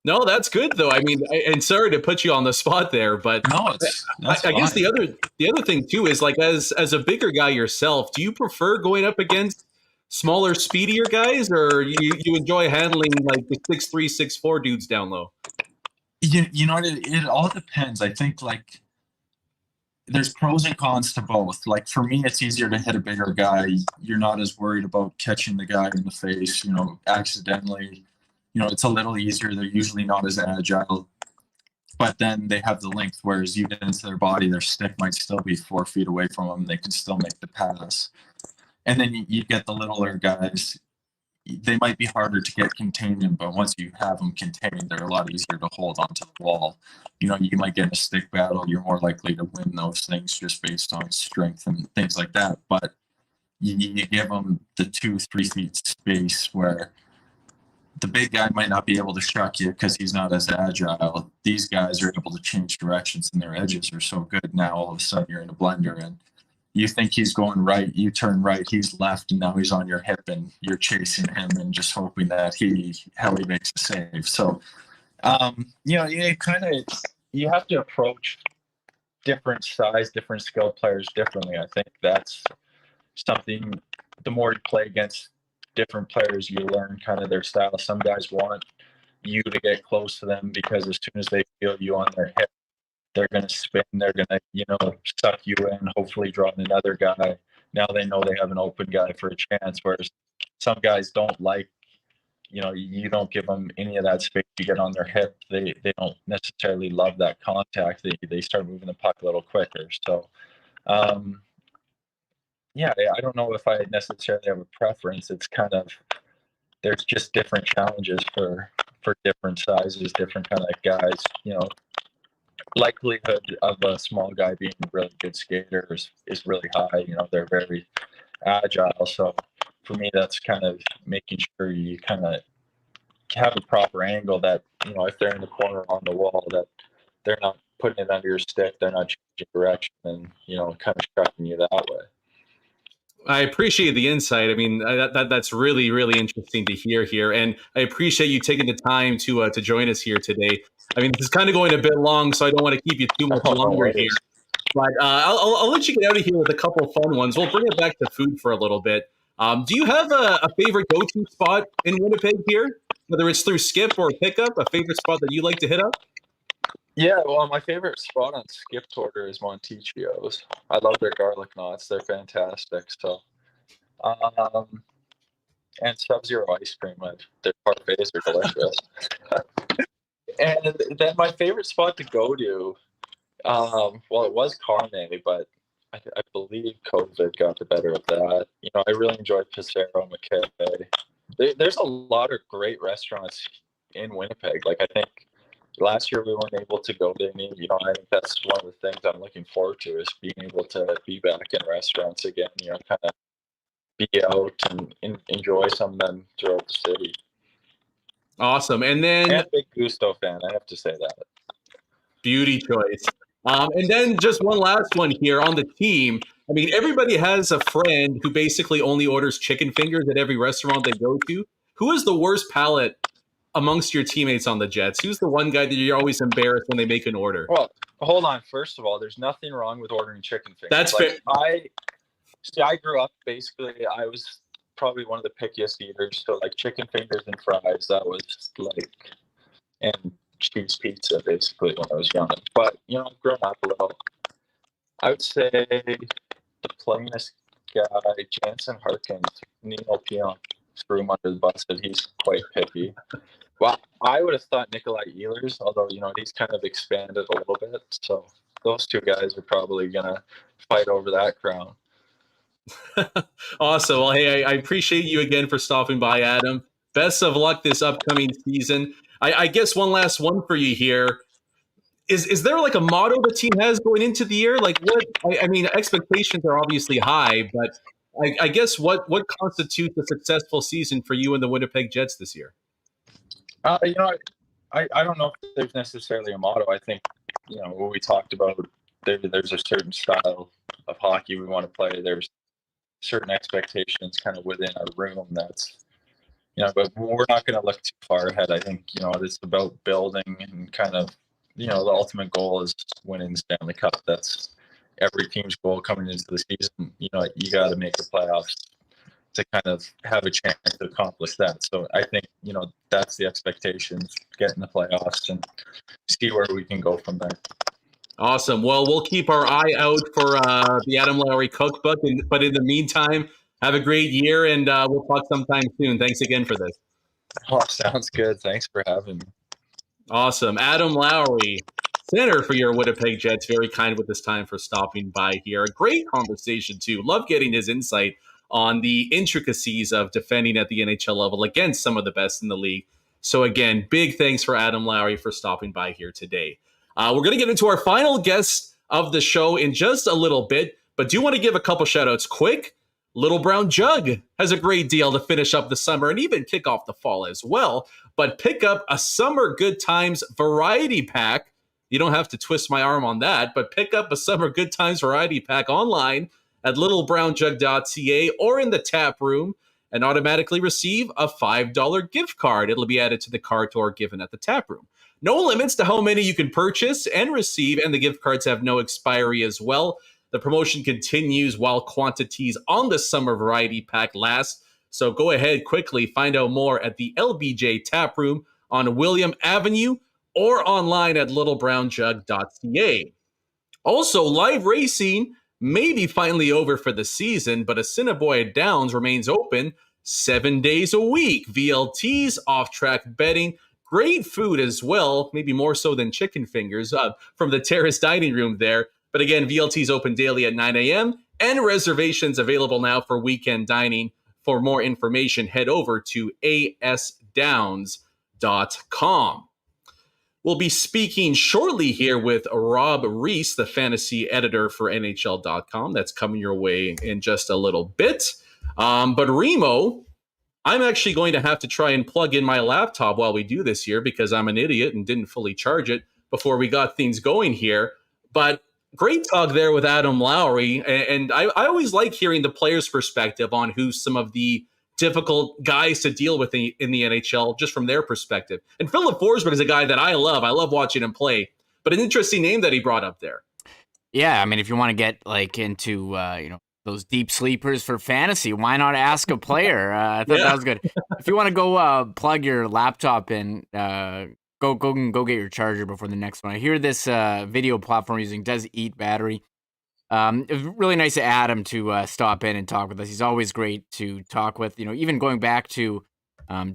No, that's good though. I mean, and sorry to put you on the spot there, but no, I guess the other thing too is, like, as a bigger guy yourself, do you prefer going up against smaller, speedier guys, or you enjoy handling like the 6'3", 6'4" dudes down low? It all depends. I think like there's pros and cons to both. Like, for me, it's easier to hit a bigger guy. You're not as worried about catching the guy in the face, accidentally. It's a little easier. They're usually not as agile, but then they have the length, whereas you get into their body, their stick might still be 4 feet away from them. They can still make the pass. And then you get the littler guys. They might be harder to get contained in, but once you have them contained, they're a lot easier to hold onto the wall. You might get in a stick battle. You're more likely to win those things just based on strength and things like that. But you give them the 2-3 feet space where the big guy might not be able to shock you because he's not as agile. These guys are able to change directions, and their edges are so good. Now all of a sudden you're in a blender, and you think he's going right, you turn right, he's left, and now he's on your hip, and you're chasing him and just hoping that he makes a save. So, you have to approach different size, different skill players differently. I think that's something. The more you play against different players, you learn kind of their style. Some guys want you to get close to them because as soon as they feel you on their hip, they're going to spin, they're going to, suck you in, hopefully draw in another guy. Now they know they have an open guy for a chance, whereas some guys don't like, you don't give them any of that space. You get on their hip, they don't necessarily love that contact. They start moving the puck a little quicker. So, I don't know if I necessarily have a preference. It's kind of, there's just different challenges for different sizes, different kind of guys. Likelihood of a small guy being a really good skater is really high. They're very agile. So for me, that's kind of making sure you kind of have a proper angle that, if they're in the corner on the wall, that they're not putting it under your stick, they're not changing direction and, kind of striking you that way. I appreciate the insight. I mean, that's really, really interesting to hear here. And I appreciate you taking the time to join us here today. I mean, this is kind of going a bit long, so I don't want to keep you too much longer here. But I'll let you get out of here with a couple of fun ones. We'll bring it back to food for a little bit. Do you have a favorite go-to spot in Winnipeg here? Whether it's through skip or pickup, a favorite spot that you like to hit up? Yeah, well, my favorite spot on Skip's order is Monticchio's. I love their garlic knots; they're fantastic. So, and Sub-Zero ice cream. Their parfaits are delicious. And then my favorite spot to go to, well, it was Carney, but I believe COVID got the better of that. I really enjoyed Pissarro, McKay. There's a lot of great restaurants in Winnipeg. Like, I think last year we weren't able to go to any. I think that's one of the things I'm looking forward to, is being able to be back in restaurants again. Kind of be out and enjoy some of them throughout the city. Awesome. And then, and a big Gusto fan, I have to say that. Beauty choice. And then just one last one here on the team. I mean, everybody has a friend who basically only orders chicken fingers at every restaurant they go to. Who is the worst palate amongst your teammates on the Jets? Who's the one guy that you're always embarrassed when they make an order? Well, hold on. First of all, there's nothing wrong with ordering chicken fingers. That's fair. I grew up, basically, I was probably one of the pickiest eaters. So, like, chicken fingers and fries, that was like, and cheese pizza, basically, when I was young. But, I've grown up a little. I would say the plainest guy, Jansen Harkins, Nino Pion, threw him under the bus, but he's quite picky. Well, I would have thought Nikolai Ehlers, although, he's kind of expanded a little bit. So those two guys are probably going to fight over that crown. Awesome. Well, hey, I appreciate you again for stopping by, Adam. Best of luck this upcoming season. I guess one last one for you here. Is there like a motto the team has going into the year? Like what? I mean, expectations are obviously high, but I guess what constitutes a successful season for you and the Winnipeg Jets this year? I don't know if there's necessarily a motto. I think, what we talked about, there's a certain style of hockey we want to play. There's certain expectations kind of within our room that's, but we're not going to look too far ahead. I think, it's about building and kind of, the ultimate goal is winning the Stanley Cup. That's every team's goal coming into the season. You got to make the playoffs to kind of have a chance to accomplish that. So I think, that's the expectations, get in the playoffs and see where we can go from there. Awesome. Well, we'll keep our eye out for the Adam Lowry cookbook. But in the meantime, have a great year, and we'll talk sometime soon. Thanks again for this. Oh, sounds good. Thanks for having me. Awesome. Adam Lowry, center for your Winnipeg Jets, very kind with his time for stopping by here. A great conversation, too. Love getting his insight on the intricacies of defending at the NHL level against some of the best in the league. So again, big thanks for Adam Lowry for stopping by here today. We're going to get into our final guest of the show in just a little bit, but do want to give a couple shout outs quick. Little Brown Jug has a great deal to finish up the summer and even kick off the fall as well. But pick up a Summer Good Times variety pack. You don't have to twist my arm on that, but pick up a Summer Good Times variety pack online at littlebrownjug.ca or in the tap room and automatically receive a $5 gift card. It'll be added to the cart or given at the tap room. No limits to how many you can purchase and receive, and the gift cards have no expiry as well. The promotion continues while quantities on the summer variety pack last. So go ahead, quickly find out more at the LBJ Tap Room on William Avenue or online at littlebrownjug.ca. Also, live racing may be finally over for the season, but Assiniboia Downs remains open 7 days a week. VLTs, off-track betting, great food as well, maybe more so than chicken fingers from the terrace dining room there. But again, VLT's open daily at 9 a.m. and reservations available now for weekend dining. For more information, head over to asdowns.com. We'll be speaking shortly here with Rob Reese, the fantasy editor for NHL.com. That's coming your way in just a little bit. But Remo, I'm actually going to have to try and plug in my laptop while we do this here because I'm an idiot and didn't fully charge it before we got things going here. But great talk there with Adam Lowry. And I always like hearing the player's perspective on who's some of the difficult guys to deal with in the NHL, just from their perspective. And Philip Forsberg is a guy that I love. I love watching him play. But an interesting name that he brought up there. Yeah, I mean, if you want to get into those deep sleepers for fantasy, why not ask a player? I thought that was good. If you want to go plug your laptop in, go get your charger before the next one. I hear this video platform using does eat battery. It was really nice of Adam to stop in and talk with us. He's always great to talk with. Even going back to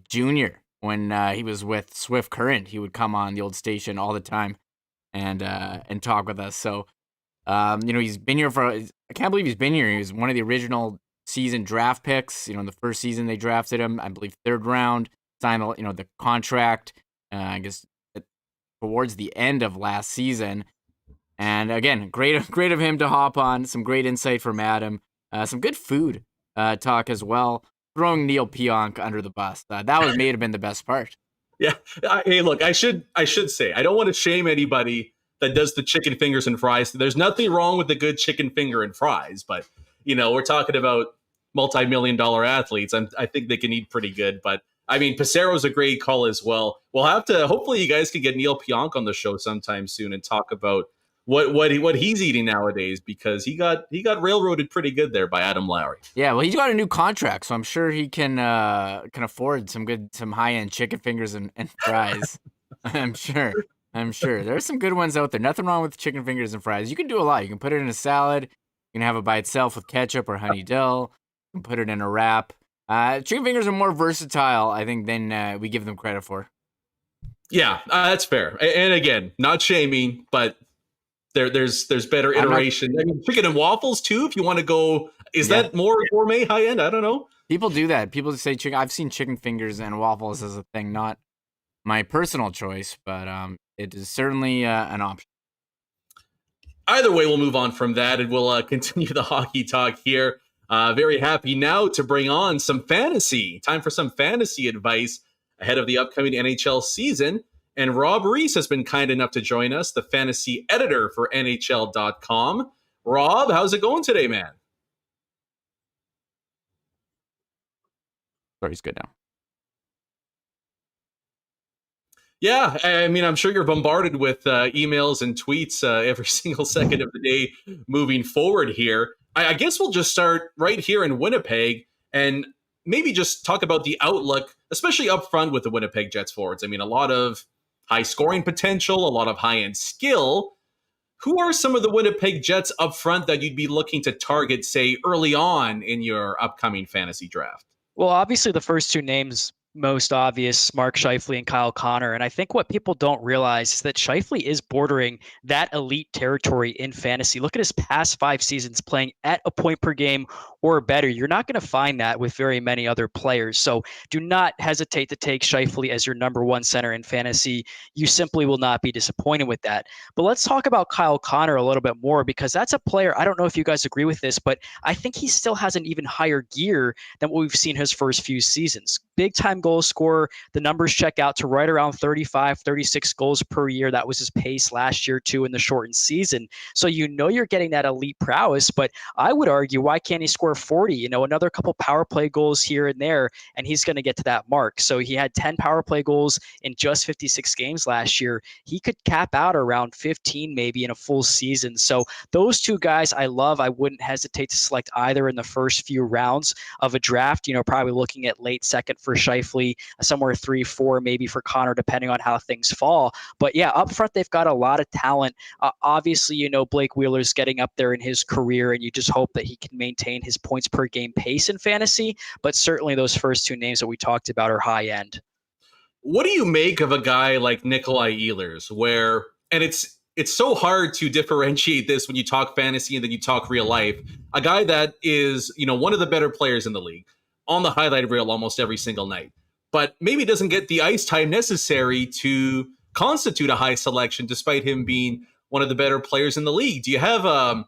Junior when he was with Swift Current, he would come on the old station all the time and talk with us. So he's been here I can't believe he's been here. He was one of the original season draft picks. In the first season they drafted him, I believe 3rd round. Signed the contract. I guess towards the end of last season. And again, great of him to hop on. Some great insight from Adam. Some good food talk as well. Throwing Neil Pionk under the bus. That may have been the best part. Yeah. Hey, look, I should say, I don't want to shame anybody that does the chicken fingers and fries. There's nothing wrong with the good chicken finger and fries, but we're talking about multi-million-dollar athletes. I think they can eat pretty good, but I mean, Passero's a great call as well. We'll have to, hopefully you guys can get Neil Pionk on the show sometime soon and talk about what he's eating nowadays, because he got railroaded pretty good there by Adam Lowry. Yeah, well, he's got a new contract, so I'm sure he can afford some high-end chicken fingers and fries. I'm sure. There's some good ones out there. Nothing wrong with chicken fingers and fries. You can do a lot. You can put it in a salad. You can have it by itself with ketchup or honey dill. You can put it in a wrap. Chicken fingers are more versatile, I think, than we give them credit for. Yeah, that's fair. And again, not shaming, but there's better iteration. I mean, chicken and waffles too, if you want to go Is Yeah. that more gourmet, high end? I don't know. People do that. People say chicken. I've seen chicken fingers and waffles as a thing. Not my personal choice, but it is certainly an option. Either way, we'll move on from that and we'll continue the hockey talk here. Very happy now to bring on some fantasy. Time for some fantasy advice ahead of the upcoming NHL season. And Rob Reese has been kind enough to join us, the fantasy editor for NHL.com. Rob, how's it going today, man? Sorry, he's good now. Yeah, I mean, I'm sure you're bombarded with emails and tweets every single second of the day moving forward here. I guess we'll just start right here in Winnipeg and maybe just talk about the outlook, especially up front with the Winnipeg Jets forwards. I mean, a lot of high scoring potential, a lot of high-end skill. Who are some of the Winnipeg Jets up front that you'd be looking to target, say, early on in your upcoming fantasy draft? Well, obviously the first two names, most obvious, Mark Scheifele and Kyle Connor. And I think what people don't realize is that Scheifele is bordering that elite territory in fantasy. Look at his past 5 seasons playing at a point per game or better. You're not going to find that with very many other players. So do not hesitate to take Scheifele as your number 1 center in fantasy. You simply will not be disappointed with that. But let's talk about Kyle Connor a little bit more, because that's a player, I don't know if you guys agree with this, but I think he still has an even higher gear than what we've seen his first few seasons. Big time goal scorer. The numbers check out to right around 35, 36 goals per year. That was his pace last year too in the shortened season. So you're getting that elite prowess, but I would argue, why can't he score 40? Another couple power play goals here and there, and he's going to get to that mark. So he had 10 power play goals in just 56 games last year. He could cap out around 15 maybe in a full season. So those two guys I love. I wouldn't hesitate to select either in the first few rounds of a draft. Probably looking at late second for Scheifele, somewhere 3-4 maybe for Connor, depending on how things fall. But yeah, up front they've got a lot of talent. Obviously, Blake Wheeler's getting up there in his career, and you just hope that he can maintain his points per game pace in fantasy. But certainly those first two names that we talked about are high end. What do you make of a guy like Nikolai Ehlers, and it's so hard to differentiate this when you talk fantasy and then you talk real life, a guy that is, one of the better players in the league, on the highlight reel almost every single night, but maybe doesn't get the ice time necessary to constitute a high selection despite him being one of the better players in the league. Do you have, a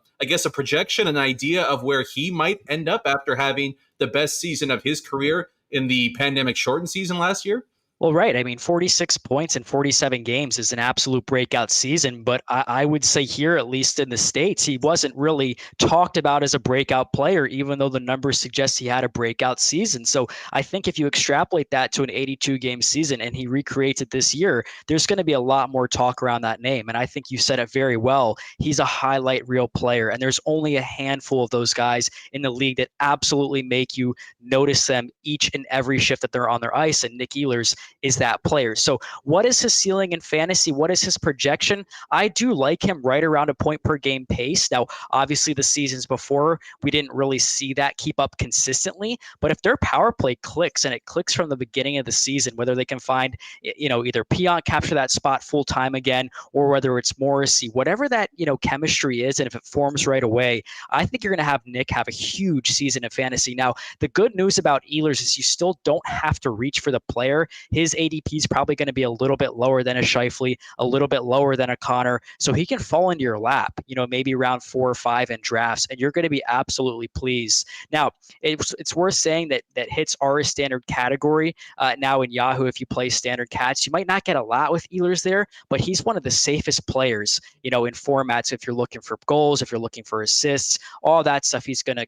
projection, an idea of where he might end up after having the best season of his career in the pandemic shortened season last year? Well, right. I mean, 46 points in 47 games is an absolute breakout season. But I would say here, at least in the States, he wasn't really talked about as a breakout player, even though the numbers suggest he had a breakout season. So I think if you extrapolate that to an 82-game season and he recreates it this year, there's going to be a lot more talk around that name. And I think you said it very well. He's a highlight reel player. And there's only a handful of those guys in the league that absolutely make you notice them each and every shift that they're on their ice. And Nick Ehlers is that player. So what is his ceiling in fantasy? What is his projection? I do like him right around a point per game pace. Now, obviously the seasons before, we didn't really see that keep up consistently, but if their power play clicks, and it clicks from the beginning of the season, whether they can find, either Pion capture that spot full time again, or whether it's Morrissey, whatever that, chemistry is, and if it forms right away, I think you're going to have Nick have a huge season of fantasy. Now, the good news about Ehlers is you still don't have to reach for the player. His ADP is probably going to be a little bit lower than a Scheifele, a little bit lower than a Connor. So he can fall into your lap, maybe around 4 or 5 in drafts, and you're going to be absolutely pleased. Now, it's worth saying that hits are a standard category now in Yahoo. If you play standard cats, you might not get a lot with Ehlers there, but he's one of the safest players, in formats. If you're looking for goals, if you're looking for assists, all that stuff, he's gonna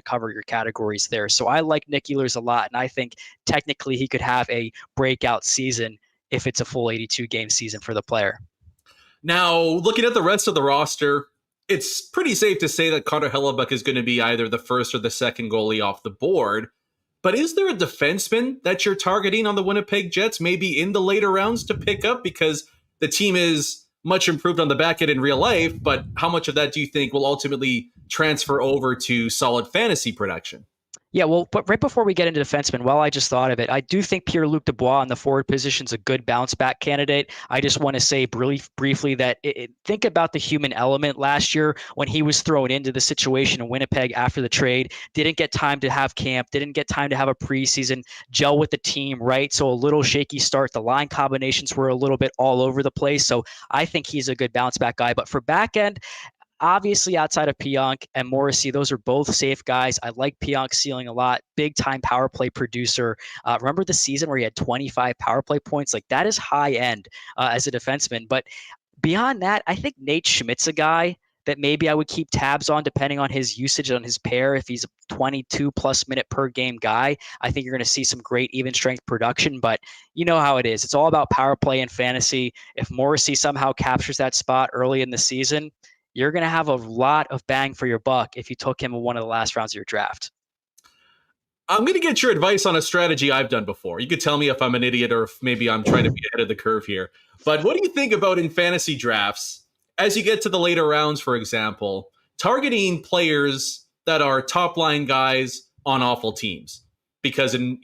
cover your categories there. So I like Nick Ehlers a lot, and I think technically he could have a breakout season if it's a full 82 game season for the player. Now, looking at the rest of the roster, it's pretty safe to say that Connor Hellebuck is going to be either the first or the second goalie off the board. But is there a defenseman that you're targeting on the Winnipeg Jets, maybe in the later rounds, to pick up? Because the team is much improved on the back end in real life, but how much of that do you think will ultimately transfer over to solid fantasy production? Yeah, well, but right before we get into defensemen, while I just thought of it, I do think Pierre-Luc Dubois on the forward position is a good bounce back candidate. I just want to say briefly that think about the human element last year when he was thrown into the situation in Winnipeg after the trade, didn't get time to have camp, didn't get time to have a preseason, gel with the team, right? So a little shaky start. The line combinations were a little bit all over the place. So I think he's a good bounce back guy. But for back end, obviously, outside of Pionk and Morrissey, those are both safe guys. I like Pionk's ceiling a lot. Big time power play producer. Remember the season where he had 25 power play points? Like that is high end as a defenseman. But beyond that, I think Nate Schmidt's a guy that maybe I would keep tabs on depending on his usage on his pair. If he's a 22 plus minute per game guy, I think you're going to see some great even strength production, but you know how it is. It's all about power play and fantasy. If Morrissey somehow captures that spot early in the season, you're going to have a lot of bang for your buck if you took him in one of the last rounds of your draft. I'm going to get your advice on a strategy I've done before. You could tell me if I'm an idiot or if maybe I'm trying to be ahead of the curve here. But what do you think about in fantasy drafts, as you get to the later rounds, for example, targeting players that are top line guys on awful teams? Because in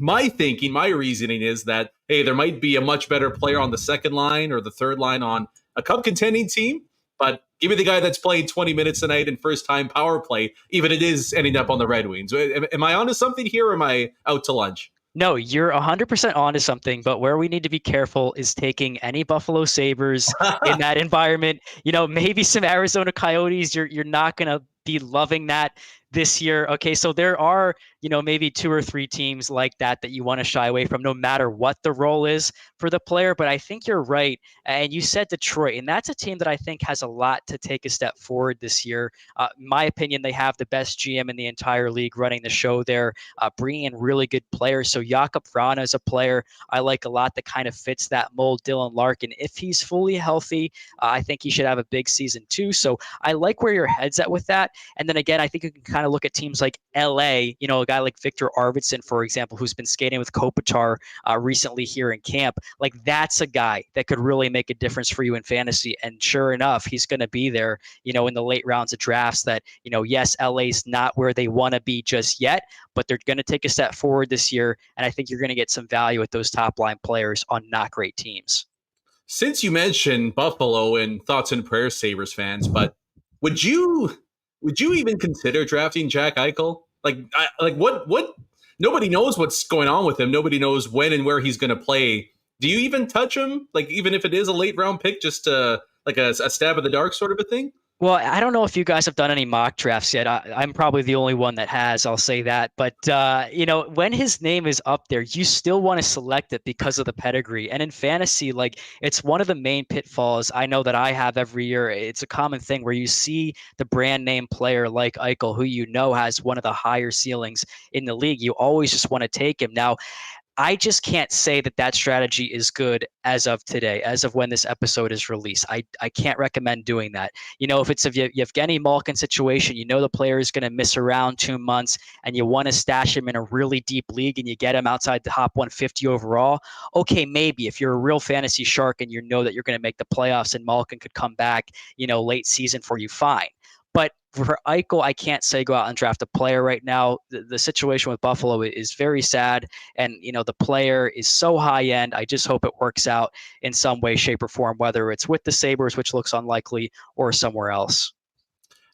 my thinking, my reasoning is that, hey, there might be a much better player on the second line or the third line on a cup contending team. But give me the guy that's playing 20 minutes a night and first-time power play, even it is ending up on the Red Wings. Am I onto something here, or am I out to lunch? No, you're 100% onto something, but where we need to be careful is taking any Buffalo Sabres in that environment. Maybe some Arizona Coyotes. You're not going to be loving that this year. Okay, so there are, maybe 2 or 3 teams like that you want to shy away from, no matter what the role is for the player. But I think you're right. And you said Detroit, and that's a team that I think has a lot to take a step forward this year. In my opinion, they have the best GM in the entire league running the show there, bringing in really good players. So Jakob Vrana is a player I like a lot that kind of fits that mold. Dylan Larkin, if he's fully healthy, I think he should have a big season too. So I like where your head's at with that. And then again, I think you can kind of look at teams like LA, a guy like Victor Arvidsson, for example, who's been skating with Kopitar recently here in camp. Like that's a guy that could really make a difference for you in fantasy. And sure enough, he's going to be there, in the late rounds of drafts that, yes, LA's not where they want to be just yet, but they're going to take a step forward this year. And I think you're going to get some value with those top line players on not great teams. Since you mentioned Buffalo, and thoughts and prayers, Sabres fans, but would you even consider drafting Jack Eichel? What? Nobody knows what's going on with him. Nobody knows when and where he's going to play. Do you even touch him? Like, even if it is a late round pick, just like a stab in the dark sort of a thing? Well, I don't know if you guys have done any mock drafts yet. I'm probably the only one that has, I'll say that. But, when his name is up there, you still want to select it because of the pedigree. And in fantasy, it's one of the main pitfalls I know that I have every year. It's a common thing where you see the brand name player like Eichel, who has one of the higher ceilings in the league. You always just want to take him. Now, I just can't say that strategy is good as of today, as of when this episode is released. I can't recommend doing that. If it's a Yevgeny Malkin situation, the player is going to miss around 2 months and you want to stash him in a really deep league and you get him outside the top 150 overall. Okay, maybe if you're a real fantasy shark and that you're going to make the playoffs and Malkin could come back, late season for you, fine. But for Eichel, I can't say go out and draft a player right now. The situation with Buffalo is very sad. And, the player is so high end. I just hope it works out in some way, shape, or form, whether it's with the Sabres, which looks unlikely, or somewhere else.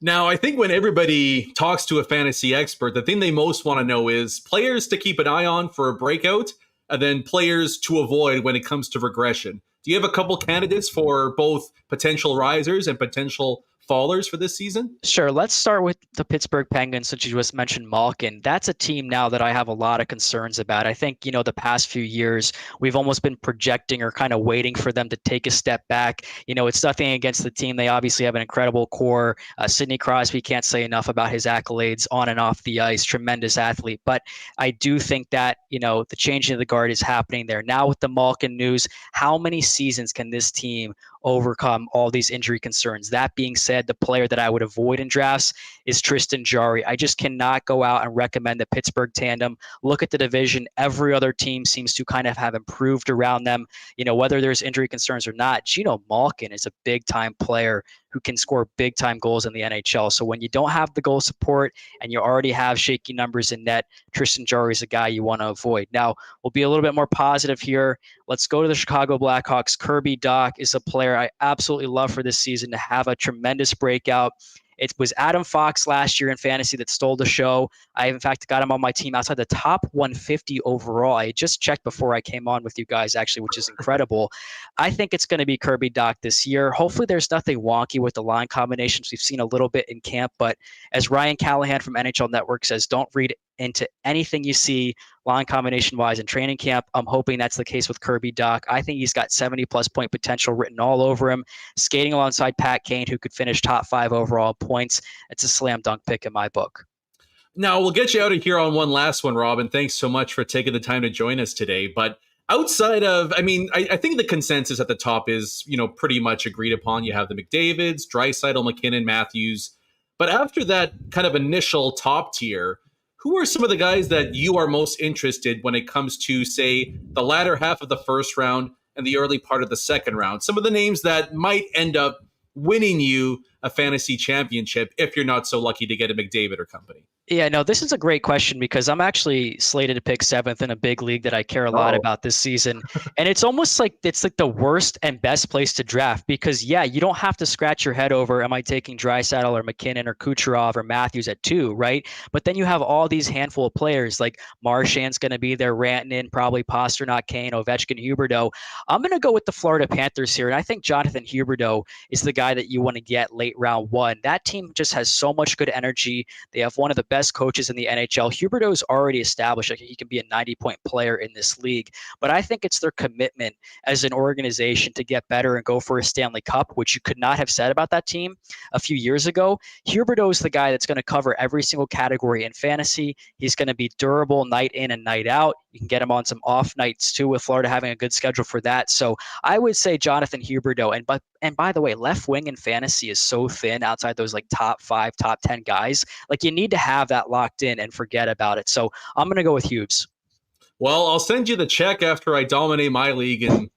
Now, I think when everybody talks to a fantasy expert, the thing they most want to know is players to keep an eye on for a breakout, and then players to avoid when it comes to regression. Do you have a couple candidates for both potential risers and potential fallers for this season? Sure. Let's start with the Pittsburgh Penguins, since you just mentioned Malkin. That's a team now that I have a lot of concerns about. I think, the past few years, we've almost been projecting or kind of waiting for them to take a step back. It's nothing against the team. They obviously have an incredible core. Sidney Crosby, can't say enough about his accolades on and off the ice. Tremendous athlete. But I do think that, the changing of the guard is happening there. Now with the Malkin news, how many seasons can this team overcome all these injury concerns? That being said, the player that I would avoid in drafts is Tristan Jarry. I just cannot go out and recommend the Pittsburgh tandem. Look at the division. Every other team seems to kind of have improved around them, whether there's injury concerns or not. Geno Malkin is a big time player who can score big time goals in the NHL. So when you don't have the goal support and you already have shaky numbers in net, Tristan Jarry is a guy you want to avoid. Now, we'll be a little bit more positive here. Let's go to the Chicago Blackhawks. Kirby Dach is a player I absolutely love for this season to have a tremendous breakout. It was Adam Fox last year in fantasy that stole the show. I, in fact, got him on my team outside the top 150 overall. I just checked before I came on with you guys, actually, which is incredible. I think it's going to be Kirby Dach this year. Hopefully there's nothing wonky with the line combinations. We've seen a little bit in camp, but as Ryan Callahan from NHL Network says, don't read into anything you see line combination wise in training camp. I'm hoping that's the case with Kirby Dach. I think he's got 70+ point potential written all over him, skating alongside Pat Kane, who could finish top 5 overall points. It's a slam dunk pick in my book. Now, we'll get you out of here on one last one, Robin. Thanks so much for taking the time to join us today. But outside of, I think the consensus at the top is, pretty much agreed upon. You have the McDavids, Draisaitl, McKinnon, Matthews. But after that kind of initial top tier, who are some of the guys that you are most interested when it comes to, say, the latter half of the first round and the early part of the second round? Some of the names that might end up winning you a fantasy championship if you're not so lucky to get a McDavid or company. Yeah, no, this is a great question because I'm actually slated to pick 7th in a big league that I care a lot about this season. And it's almost like it's like the worst and best place to draft because, yeah, you don't have to scratch your head over, am I taking Draisaitl or McKinnon or Kucherov or Matthews at 2, right? But then you have all these handful of players like Marchand's going to be there, Rantanen, probably Pasternak, Kane, Ovechkin, Huberdeau. I'm going to go with the Florida Panthers here. And I think Jonathan Huberdeau is the guy that you want to get late round 1. That team just has so much good energy. They have one of the best coaches in the NHL. Huberdeau is already established. Like he can be a 90-point player in this league, but I think it's their commitment as an organization to get better and go for a Stanley Cup, which you could not have said about that team a few years ago. Huberdeau is the guy that's going to cover every single category in fantasy. He's going to be durable night in and night out. You can get him on some off nights too, with Florida having a good schedule for that. So I would say Jonathan Huberdeau. And by the way, left wing in fantasy is so thin outside those like top 5, top 10 guys. Like you need to have that locked in and forget about it. So I'm going to go with Hubes. Well, I'll send you the check after I dominate my league and,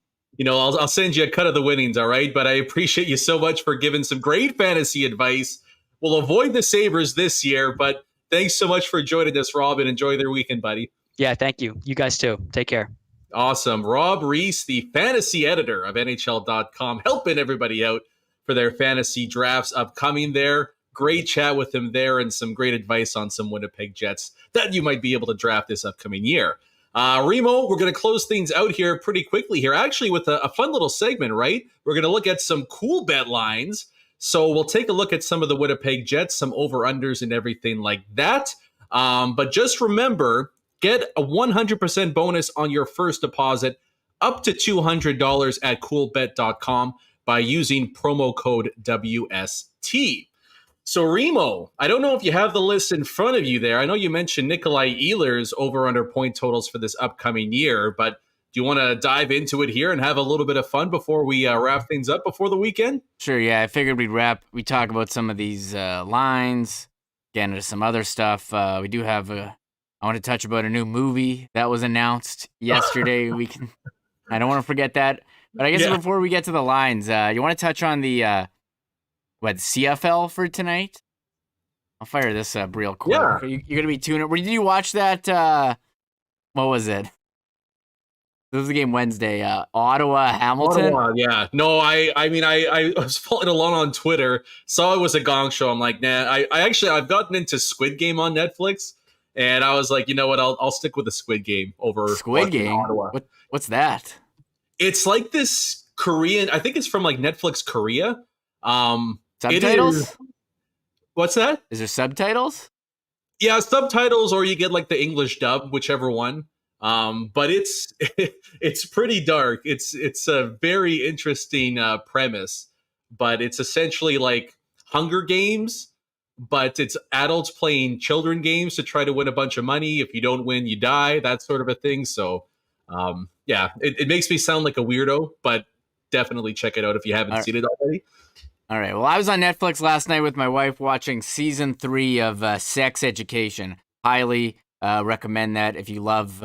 I'll send you a cut of the winnings. All right. But I appreciate you so much for giving some great fantasy advice. We'll avoid the Sabres this year, but thanks so much for joining us, Rob, and enjoy their weekend, buddy. Yeah. Thank you. You guys too. Take care. Awesome. Rob Reese, the fantasy editor of NHL.com, helping everybody out for their fantasy drafts upcoming there. Great chat with him there and some great advice on some Winnipeg Jets that you might be able to draft this upcoming year. Remo, we're going to close things out here pretty quickly here, actually with a fun little segment, right? We're going to look at some Coolbet Lines. So we'll take a look at some of the Winnipeg Jets, some over-unders and everything like that. But just remember, get a 100% bonus on your first deposit up to $200 at coolbet.com by using promo code WST. So, Remo, I don't know if you have the list in front of you there. I know you mentioned Nikolai Ehlers over-under point totals for this upcoming year, but do you want to dive into it here and have a little bit of fun before we wrap things up before the weekend? Sure, yeah. I figured we'd talk about some of these lines, get into some other stuff. We do have I want to touch about a new movie that was announced yesterday. I don't want to forget that. But I guess before we get to the lines, you want to touch on the CFL for tonight? I'll fire this up real quick. Yeah. You're going to be tuning. Did you watch that? What was it? This was the game Wednesday. Ottawa, Hamilton. Ottawa, yeah. No, I was following along on Twitter, saw it was a gong show. I'm like, nah. I've gotten into Squid Game on Netflix, and I was like, you know what? I'll stick with the Squid Game over Squid Game. Ottawa. What's that? It's like this Korean. I think it's from like Netflix Korea. Subtitles? What's that? Is there subtitles? Yeah, subtitles, or you get like the English dub, whichever one. But it's pretty dark. It's a very interesting premise, but it's essentially like Hunger Games, but it's adults playing children games to try to win a bunch of money. If you don't win, you die, that sort of a thing. So, it makes me sound like a weirdo, but definitely check it out if you haven't seen it already. All right. Well, I was on Netflix last night with my wife watching season 3 of Sex Education. Highly recommend that if you love,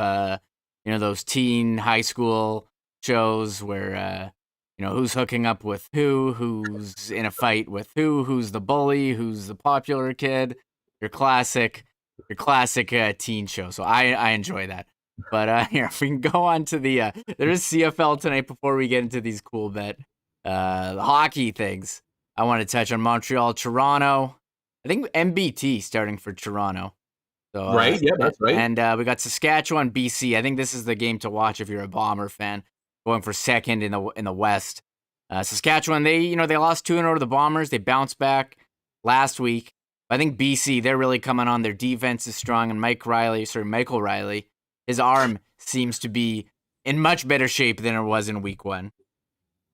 those teen high school shows where who's hooking up with who's in a fight with who's the bully, who's the popular kid, your classic teen show. So I enjoy that. But here, if we can go on to the there is CFL tonight before we get into these cool bet hockey things. I want to touch on Montreal, Toronto. I think MBT starting for Toronto. So, right, yeah, that's right. And we got Saskatchewan, BC. I think this is the game to watch if you're a Bomber fan, going for second in the West. Saskatchewan, they lost 2-0 to the Bombers. They bounced back last week. I think BC, they're really coming on. Their defense is strong, and Michael Riley, his arm seems to be in much better shape than it was in week 1.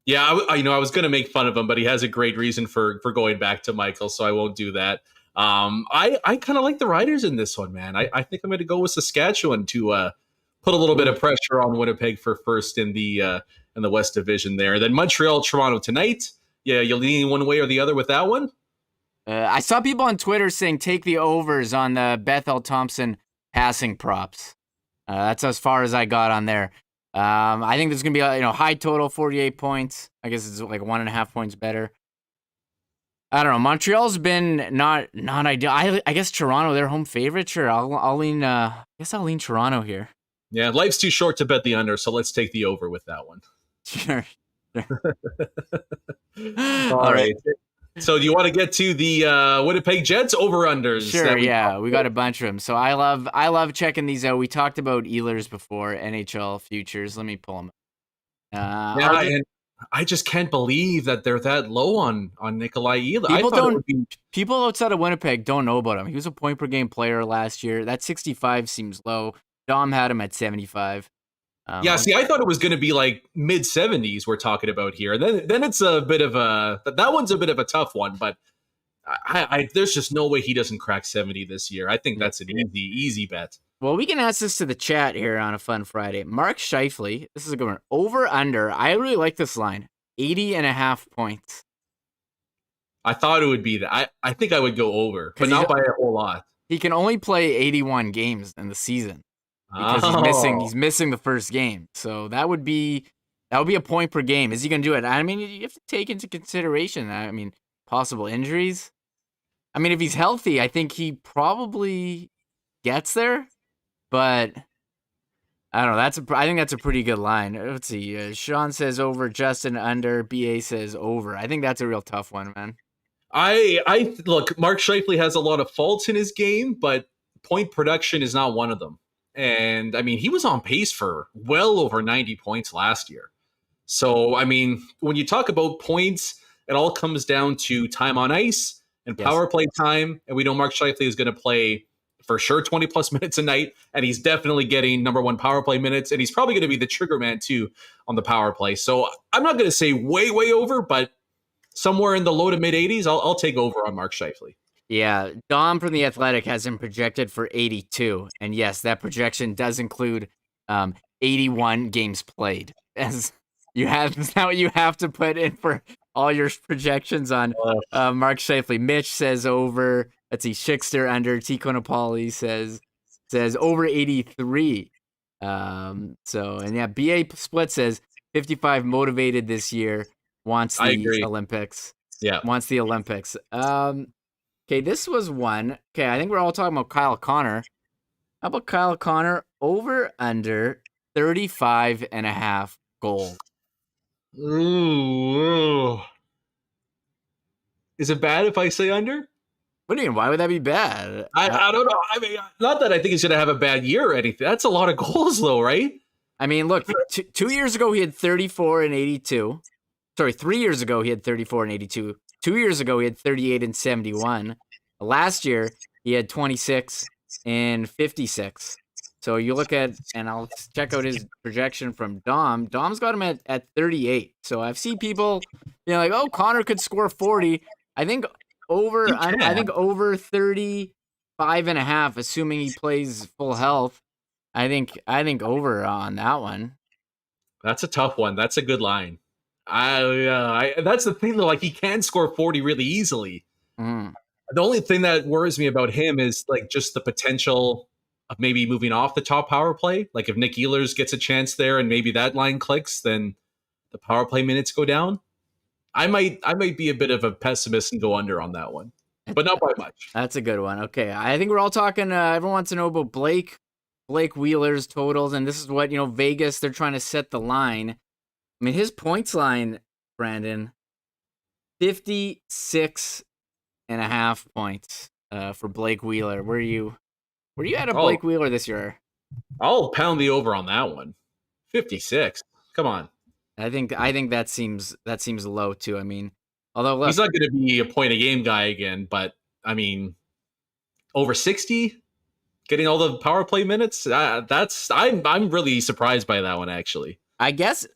Yeah, I was going to make fun of him, but he has a great reason for going back to Michael, so I won't do that. I kind of like the Riders in this one, man. I think I'm going to go with Saskatchewan to put a little bit of pressure on Winnipeg for first in the West Division there. Then Montreal, Toronto tonight. Yeah, you're leaning one way or the other with that one? I saw people on Twitter saying take the overs on the Bethel Thompson passing props. That's as far as I got on there. I think there's going to be a high total, 48 points. I guess it's like 1.5 points better. I don't know. Montreal's been not ideal. I guess Toronto, their home favorite. Sure, I'll lean. I'll lean Toronto here. Yeah, life's too short to bet the under, so let's take the over with that one. Sure. All right. So do you want to get to the Winnipeg Jets over-unders? Sure, yeah. We got a bunch of them. So I love checking these out. We talked about Ehlers before, NHL futures. Let me pull them. And I just can't believe that they're that low on Nikolai Ehlers. People outside of Winnipeg don't know about him. He was a point-per-game player last year. That 65 seems low. Dom had him at 75. I thought it was going to be like mid 70s we're talking about here. Then it's a bit of that one's a bit of a tough one, but I there's just no way he doesn't crack 70 this year. I think that's an easy bet. Well, we can ask this to the chat here on a fun Friday. Mark Scheifele, this is a good one. Over under. I really like this line. 80.5 points. I thought it would be that. I think I would go over, but not by a whole lot. He can only play 81 games in the season. Because he's missing the first game. So that would be a point per game. Is he going to do it? I mean, you have to take into consideration, possible injuries. I mean, if he's healthy, I think he probably gets there. But I don't know. I think that's a pretty good line. Let's see. Sean says over, Justin under, BA says over. I think that's a real tough one, man. I look, Mark Scheifele has a lot of faults in his game, but point production is not one of them. And, he was on pace for well over 90 points last year. So, when you talk about points, it all comes down to time on ice and power play time. And we know Mark Scheifele is going to play for sure 20-plus minutes a night. And he's definitely getting number one power play minutes. And he's probably going to be the trigger man, too, on the power play. So, I'm not going to say way, way over, but somewhere in the low to mid-80s, I'll take over on Mark Scheifele. Yeah, Dom from The Athletic has him projected for 82. And yes, that projection does include 81 games played. That's not what you have to put in for all your projections on Mark Scheifele. Mitch says over. Let's see, Schickster under. Tico Napoli says over 83. BA Split says 55 motivated this year, wants the Olympics. Yeah. Wants the Olympics. Okay, this was one. Okay, I think we're all talking about Kyle Connor. How about Kyle Connor over under 35.5 goals? Ooh. Is it bad if I say under? What do you mean? Why would that be bad? I don't know. Not that I think he's going to have a bad year or anything. That's a lot of goals, though, right? Look, 2 years ago he had 34 and 82. Sorry, 3 years ago he had 34 and 82. 2 years ago, he had 38 and 71. Last year, he had 26 and 56. So you look at, and I'll check out his projection from Dom. Dom's got him at 38. So I've seen people, like, oh, Connor could score 40. I think over 35.5, assuming he plays full health. I think over on that one. That's a tough one. That's a good line. That's the thing, though. Like, he can score 40 really easily. The only thing that worries me about him is like just the potential of maybe moving off the top power play. Like if Nick Ehlers gets a chance there and maybe that line clicks, then the power play minutes go down, I might be a bit of a pessimist and go under on that one, but not by much. That's a good one. Okay, I think we're all talking. Everyone wants to know about Blake Wheeler's totals, and this is what Vegas, they're trying to set the line. I mean, his points line, Brandon, 56.5 points for Blake Wheeler. Where you at a Blake Wheeler this year? I'll pound the over on that one. 56. Come on. I think that seems low too. I mean, although look, he's not going to be a point a game guy again, but I mean, over 60, getting all the power play minutes. I'm really surprised by that one, actually. I guess.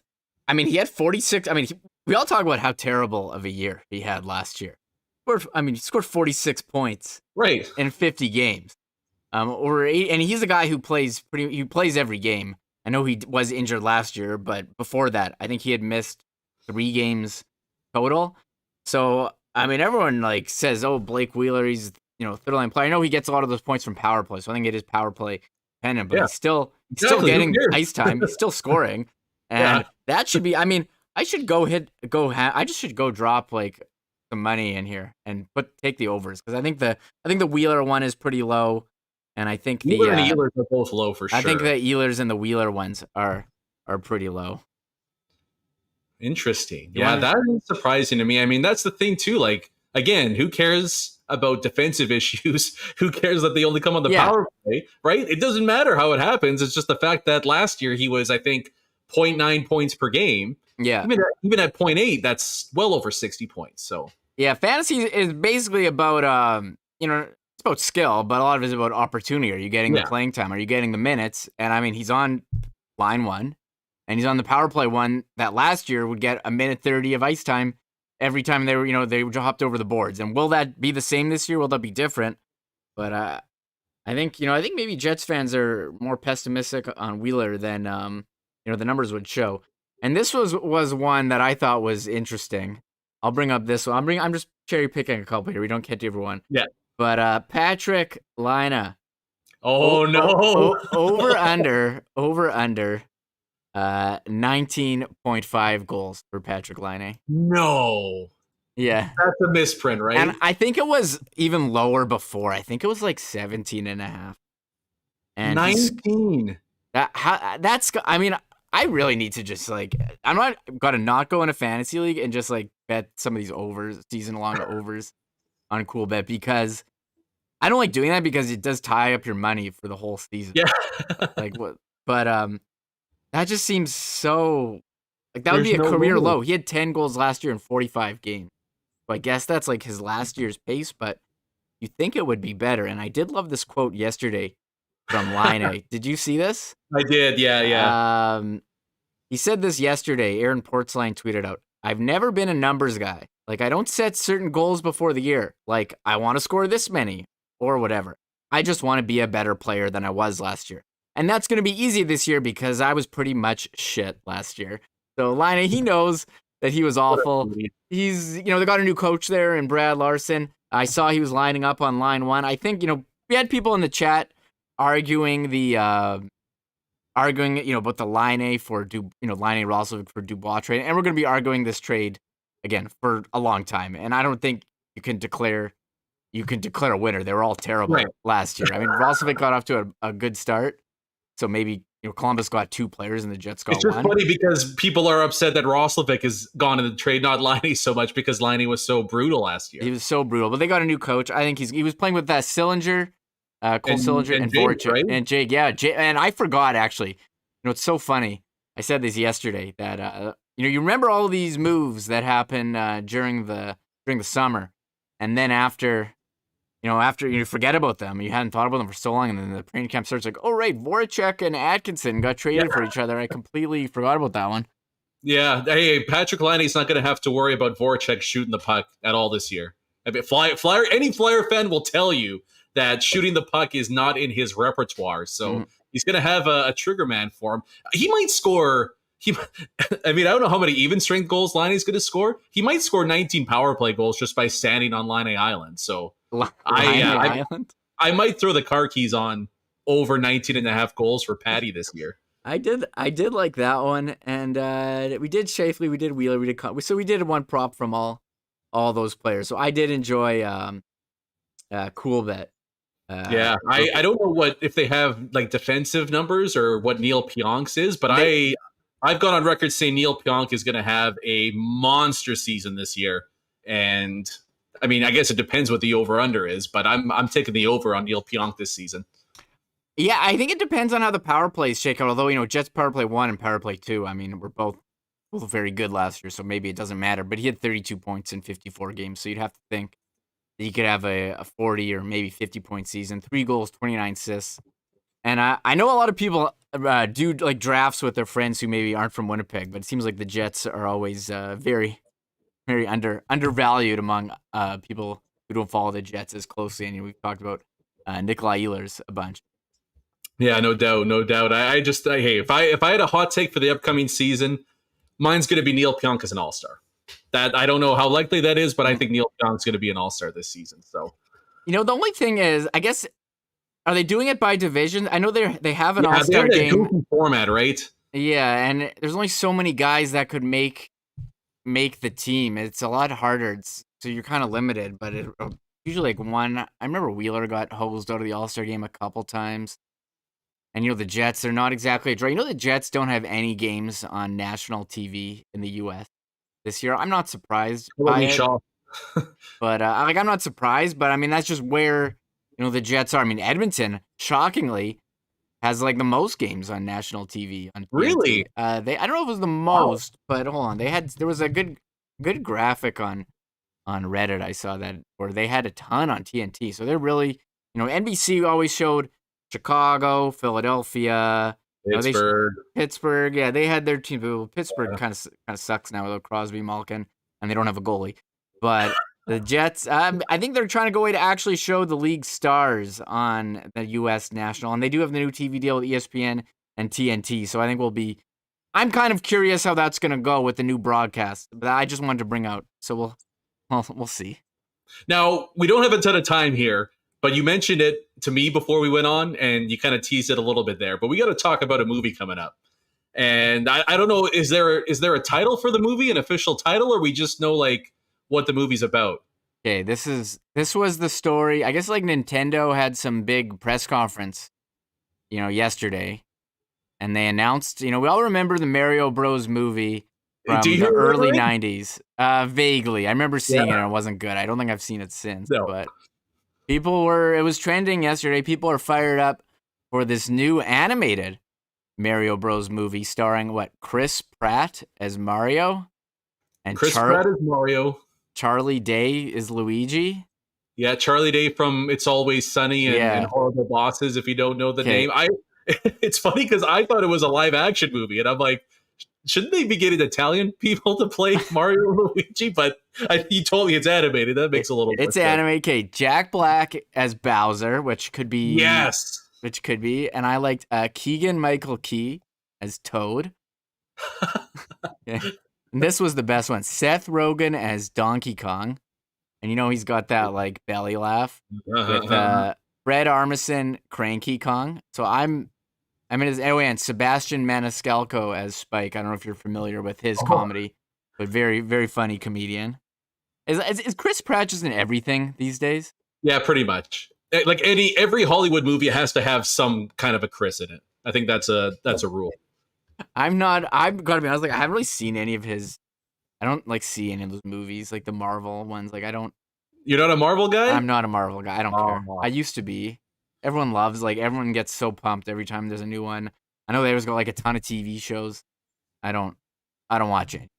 I mean, he had 46. I mean, we all talk about how terrible of a year he had last year. He scored 46 points right in 50 games. And he's a guy who plays every game. I know he was injured last year, but before that, I think he had missed 3 games total. So, I mean, everyone says, "Oh, Blake Wheeler, he's third line player." I know he gets a lot of those points from power play, so I think it is power play dependent. But he's still getting ice time. He's still scoring, and that should be. I mean, I just should go drop some money in here and take the overs, because I think the Wheeler one is pretty low. And I think the Ehlers are both low for sure. I think the Ehlers and the Wheeler ones are pretty low. Interesting. Yeah, that is surprising to me. I mean, that's the thing too. Again, who cares about defensive issues? Who cares that they only come on the power play, right? It doesn't matter how it happens. It's just the fact that last year he was, I think, 0.9 points per game. Yeah. Even at 0.8, that's well over 60 points. So yeah, fantasy is basically about it's about skill, but a lot of it is about opportunity. Are you getting the playing time? Are you getting the minutes? And I mean, he's on line one, and he's on the power play one that last year would get a minute 30 of ice time every time they were, they hopped over the boards. And will that be the same this year? Will that be different? But I think maybe Jets fans are more pessimistic on Wheeler than the numbers would show. And this was one that I thought was interesting. I'll bring up this one. I'm just cherry picking a couple here. We don't get to everyone. Yeah. But Patrick Laine. Oh no. Over under 19.5 goals for Patrick Laine. No. Yeah. That's a misprint, right? And I think it was even lower before. I think it was 17.5. And 19. I really need to just I'm not gonna not go in a fantasy league and just bet some of these overs, season long overs on Coolbet, because I don't like doing that, because it does tie up your money for the whole season. Yeah. But that just seems so that would be a career low. He had 10 goals last year in 45 games. So I guess that's his last year's pace, but you think it would be better. And I did love this quote yesterday from Laine. Did you see this? I did, yeah. He said this yesterday. Aaron Portzline tweeted out, "I've never been a numbers guy. I don't set certain goals before the year. I want to score this many or whatever. I just want to be a better player than I was last year. And that's going to be easy this year because I was pretty much shit last year." So Laine, he knows that he was awful. He's, they got a new coach there in Brad Larson. I saw he was lining up on line one. I think, we had people in the chat arguing about the Laine for Laine Roslovic for Dubois trade, and we're going to be arguing this trade again for a long time. And I don't think you can declare a winner. They were all terrible last year. I mean, Roslovic got off to a good start, so maybe Columbus got 2 players and the Jets got 1. It's just funny because people are upset that Roslovic has gone in the trade, not Laine so much, because Laine was so brutal last year. He was so brutal, but they got a new coach. I think he was playing with that Sillinger, Cole Sillinger, and Voracek, right? And Jake. Yeah, and I forgot actually. It's so funny. I said this yesterday that you remember all these moves that happen during the summer, and then after you forget about them. You hadn't thought about them for so long, and then the training camp starts oh right, Voracek and Atkinson got traded for each other. I completely forgot about that one. Yeah, hey, Patrick Laine's not going to have to worry about Voracek shooting the puck at all this year. I mean, any Flyer fan will tell you that shooting the puck is not in his repertoire. So he's going to have a trigger man for him. He might score. I don't know how many even strength goals Laine's going to score. He might score 19 power play goals just by standing on Laine Island. So I might throw the car keys on over 19.5 goals for Patty this year. I did like that one, and we did Shafley, we did Wheeler, we did so we did one prop from all those players. So I did enjoy Coolbet. Yeah, I don't know if they have like defensive numbers or what Neil Pionk's is, but I've gone on record saying Neil Pionk is going to have a monster season this year, and I mean I guess it depends what the over under is, but I'm taking the over on Neil Pionk this season. Yeah, I think it depends on how the power plays shake out. Although Jets power play 1 and power play 2, I mean we're both very good last year, so maybe it doesn't matter. But he had 32 points in 54 games, so you'd have to think he could have a 40 or maybe 50-point season, 3 goals, 29 assists. And I know a lot of people do like drafts with their friends who maybe aren't from Winnipeg, but it seems like the Jets are always very, very undervalued among people who don't follow the Jets as closely. And we've talked about Nikolai Ehlers a bunch. Yeah, no doubt. I hey, if I had a hot take for the upcoming season, mine's going to be Neil Pionk as an all-star. That I don't know how likely that is, but I think Neil Pionk's going to be an all-star this season. So, the only thing is, I guess, are they doing it by division? I know they have an all-star game format, right? Yeah, and there's only so many guys that could make the team. It's a lot harder, so you're kind of limited. But usually like one. I remember Wheeler got hosed out of the all-star game a couple times. And the Jets are not exactly a draw. The Jets don't have any games on national TV in the U.S. this year. I'm not surprised by it. But I'm not surprised. But I mean, that's just where the Jets are. I mean, Edmonton, shockingly, has like the most games on national TV. On TNT. Really? I don't know if it was the most, but hold on. There was a good graphic on Reddit. I saw that where they had a ton on TNT. So they're really, NBC always showed Chicago, Philadelphia, Pittsburgh. Yeah, they had their team. Pittsburgh kind of sucks now without Crosby, Malkin, and they don't have a goalie. But the Jets, I think they're trying to go away to actually show the league stars on the U.S. national, and they do have the new TV deal with ESPN and TNT. So I think I'm kind of curious how that's going to go with the new broadcast. But I just wanted to bring out. So we'll see. Now we don't have a ton of time here. But you mentioned it to me before we went on, and you kind of teased it a little bit there. But we got to talk about a movie coming up. And I don't know, is there a title for the movie, an official title, or we just know like what the movie's about? Okay, this was the story. I guess like Nintendo had some big press conference, yesterday, and they announced. We all remember the Mario Bros. Movie from the early '90s. Vaguely, I remember seeing it. And it wasn't good. I don't think I've seen it since, but. It was trending yesterday. People are fired up for this new animated Mario Bros. Movie starring Chris Pratt as Mario, and Pratt is Mario. Charlie Day is Luigi. Yeah, Charlie Day from It's Always Sunny and Horrible Bosses. If you don't know the name, it's funny because I thought it was a live action movie, and I'm like, shouldn't they be getting Italian people to play Mario and Luigi? But you told me it's animated. That makes a little more sense. It's animated. Okay, Jack Black as Bowser, which could be. Yes. Which could be. And I liked Keegan-Michael Key as Toad. Okay. And this was the best one. Seth Rogen as Donkey Kong. And he's got that like belly laugh. With Fred Armisen, Cranky Kong. So and Sebastian Maniscalco as Spike. I don't know if you're familiar with his comedy, but very, very funny comedian. Is Chris Pratt just in everything these days? Yeah, pretty much. Like every Hollywood movie has to have some kind of a Chris in it. I think that's a rule. I've got to be honest. Like I haven't really seen any of his. I don't see any of those movies, like the Marvel ones. Like I don't. You're not a Marvel guy? I'm not a Marvel guy. I don't care. I used to be. Everyone gets so pumped every time there's a new one. I know there's got like a ton of TV shows. I don't watch it.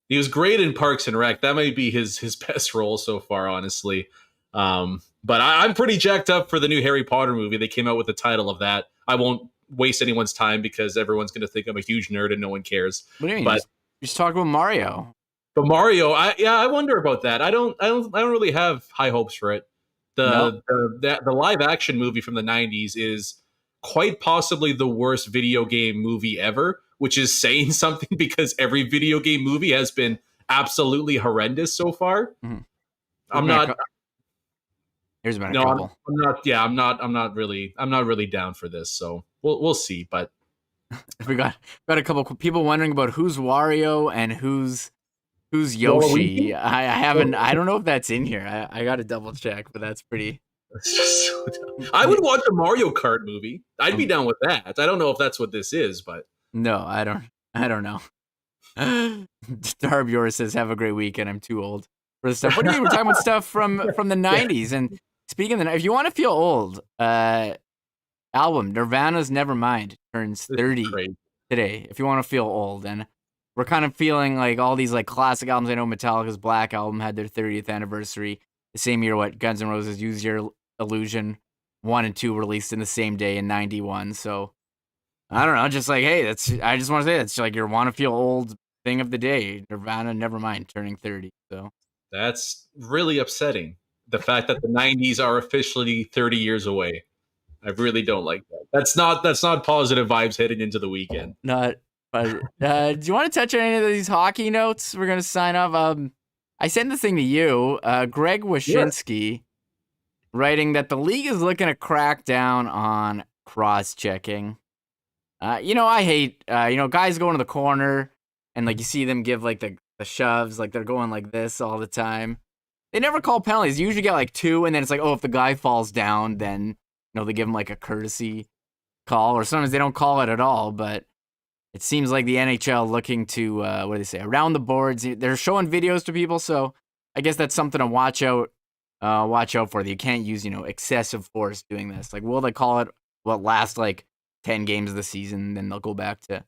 He was great in Parks and Rec. That might be his best role so far, honestly. But I'm pretty jacked up for the new Harry Potter movie. They came out with the title of that. I won't waste anyone's time because everyone's going to think I'm a huge nerd and no one cares. What do you mean? But just talk about Mario. But Mario, I wonder about that. I don't really have high hopes for it. The live action movie from the 90s is quite possibly the worst video game movie ever, which is saying something because every video game movie has been absolutely horrendous so far. Mm-hmm. I'm not really down for this. So we'll see, but We got a couple people wondering about who's Wario and who's Yoshi. I don't know if that's in here. I got to double check, but that's pretty. It's just so dumb. I would watch a Mario Kart movie. I'd be down with that. I don't know if that's what this is, but no, I don't know. Darb Yours says, "Have a great weekend. I'm too old for this stuff." What do you mean? We're talking about stuff from the '90s. And speaking of if you want to feel old, album Nirvana's Nevermind turns 30 today. If you want to feel old, and we're kind of feeling like all these like classic albums. I know Metallica's Black Album had their 30th anniversary the same year. What Guns N' Roses Use Your Illusion 1 and 2 released in the same day in '91. So I don't know, just like, hey, I just want to say that's like your want to feel old thing of the day. Nirvana Nevermind turning 30. So that's really upsetting. The fact that the '90s are officially 30 years away. I really don't like that. That's not positive vibes heading into the weekend. Not. But do you want to touch on any of these hockey notes? We're gonna sign off. I sent this thing to you, Greg Wyshynski, writing that the league is looking to crack down on cross-checking. I hate guys going to the corner and like you see them give like the shoves, like they're going like this all the time. They never call penalties. You usually get like 2, and then it's like, oh, if the guy falls down, then they give him like a courtesy call, or sometimes they don't call it at all. But it seems like the NHL looking to what do they say, around the boards. They're showing videos to people, so I guess that's something to watch out for. That you can't use excessive force doing this. Like, will they call it what last like 10 games of the season? Then they'll go back to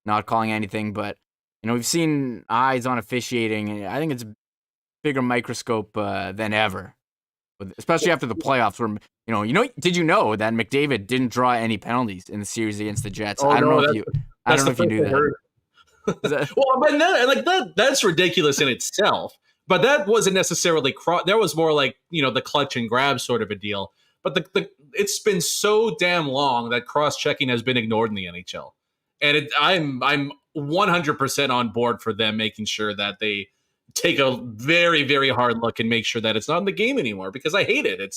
not calling anything. But we've seen eyes on officiating, and I think it's a bigger microscope than ever, especially after the playoffs. Where did you know that McDavid didn't draw any penalties in the series against the Jets? I don't know if you knew that. Well, but that's ridiculous in itself. But that wasn't necessarily that was more like the clutch and grab sort of a deal. But it's been so damn long that cross-checking has been ignored in the NHL, and I'm 100% on board for them making sure that they take a very, very hard look and make sure that it's not in the game anymore, because I hate it.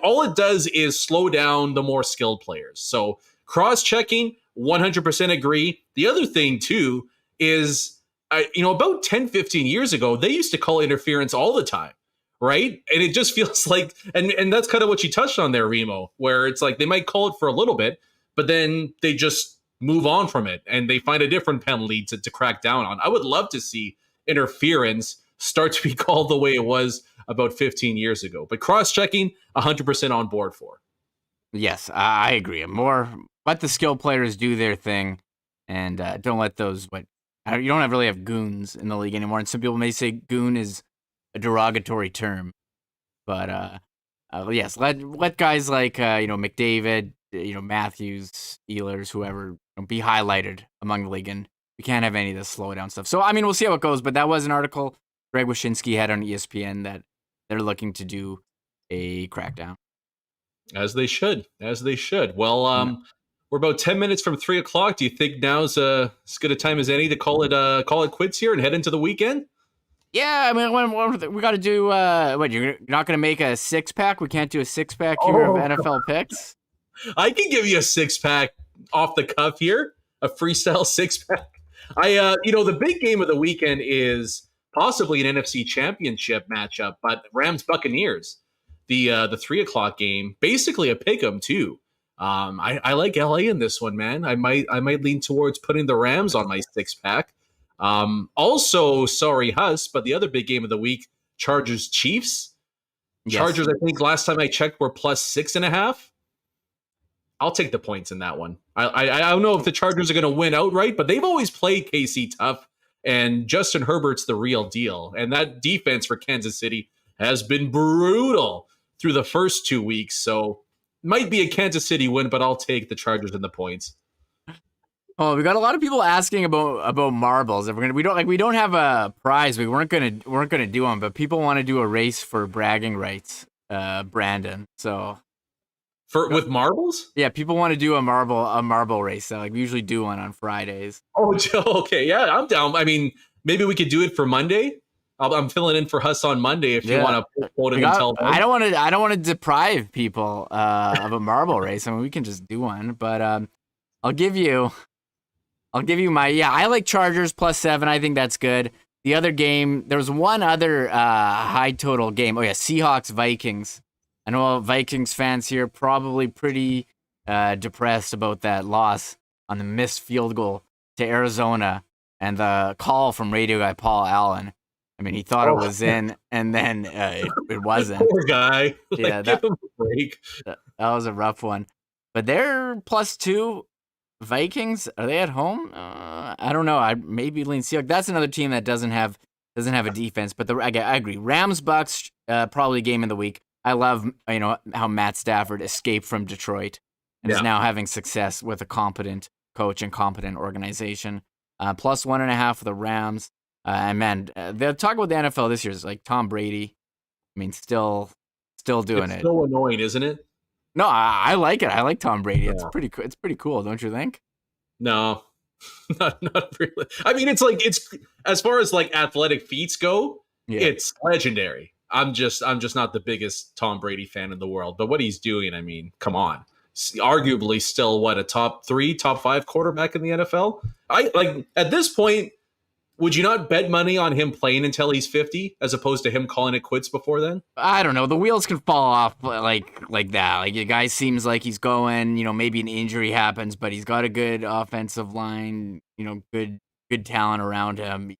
All it does is slow down the more skilled players. So cross-checking, 100% agree. The other thing too is, about 10, 15 years ago, they used to call interference all the time, right? And it just feels like, and that's kind of what you touched on there, Remo, where it's like they might call it for a little bit, but then they just move on from it and they find a different penalty to crack down on. I would love to see interference start to be called the way it was about 15 years ago. But cross-checking, 100% on board for. Yes, I agree. More let the skilled players do their thing, and don't let those you don't really have goons in the league anymore. And some people may say goon is a derogatory term, but yes, let guys like McDavid, Matthews, Ehlers, whoever, be highlighted among the league, and we can't have any of this slow down stuff. So I mean, we'll see how it goes. But that was an article Greg Wyshynski had on ESPN that they're looking to do a crackdown. As they should. Well, we're about 10 minutes from 3:00. Do you think now's as good a time as any to call it quits here and head into the weekend? Yeah, I mean, we got to do. You're not going to make a 6-pack? We can't do a 6-pack here of NFL picks. I can give you a 6-pack off the cuff here, a freestyle 6-pack. The big game of the weekend is possibly an NFC Championship matchup, but Rams Buccaneers, the 3:00 game, basically a pick'em too. I like LA in this one, man. I might lean towards putting the Rams on my 6-pack. Also, sorry, Huss, but the other big game of the week, Chargers Chiefs. Yes. Chargers, I think last time I checked, were plus 6.5. I'll take the points in that one. I don't know if the Chargers are going to win outright, but they've always played KC tough, and Justin Herbert's the real deal. And that defense for Kansas City has been brutal through the first 2 weeks. So might be a Kansas City win, but I'll take the Chargers and the points. Oh, we got a lot of people asking about marbles. If we don't have a prize. We weren't gonna do one, but people want to do a race for bragging rights, Brandon. So with marbles? Yeah, people want to do a marble race. So we usually do one on Fridays. Oh, okay, yeah, I'm down. I mean, maybe we could do it for Monday. I'm filling in for Huss on Monday if you want to quote it until then. I don't want to deprive people of a marble race. I mean, we can just do one, but I'll give you I'll give you I like Chargers +7. I think that's good. The other game, there was one other high total game. Oh yeah, Seahawks Vikings. I know Vikings fans here probably pretty depressed about that loss on the missed field goal to Arizona and the call from radio guy Paul Allen. I mean, he thought it was in, and then it wasn't. Poor guy. Yeah, Give him a break. That was a rough one. But they're +2. Vikings, are they at home? I don't know. I maybe lean Seahawks. That's another team that doesn't have a defense. But I agree. Rams Bucks probably game of the week. I love how Matt Stafford escaped from Detroit and is now having success with a competent coach and competent organization. +1.5 for the Rams. And man, the talk about the NFL this year is like Tom Brady. I mean, still doing it. It's so annoying, isn't it? No, I like it. I like Tom Brady. Yeah. It's pretty cool, don't you think? No, not really. I mean, it's as far as like athletic feats go, it's legendary. I'm just not the biggest Tom Brady fan in the world, but what he's doing, I mean, come on. Arguably still a top 3, top 5 quarterback in the NFL. At this point, would you not bet money on him playing until he's 50 as opposed to him calling it quits before then? I don't know. The wheels can fall off like that. Like the guy seems like he's going, maybe an injury happens, but he's got a good offensive line, good talent around him.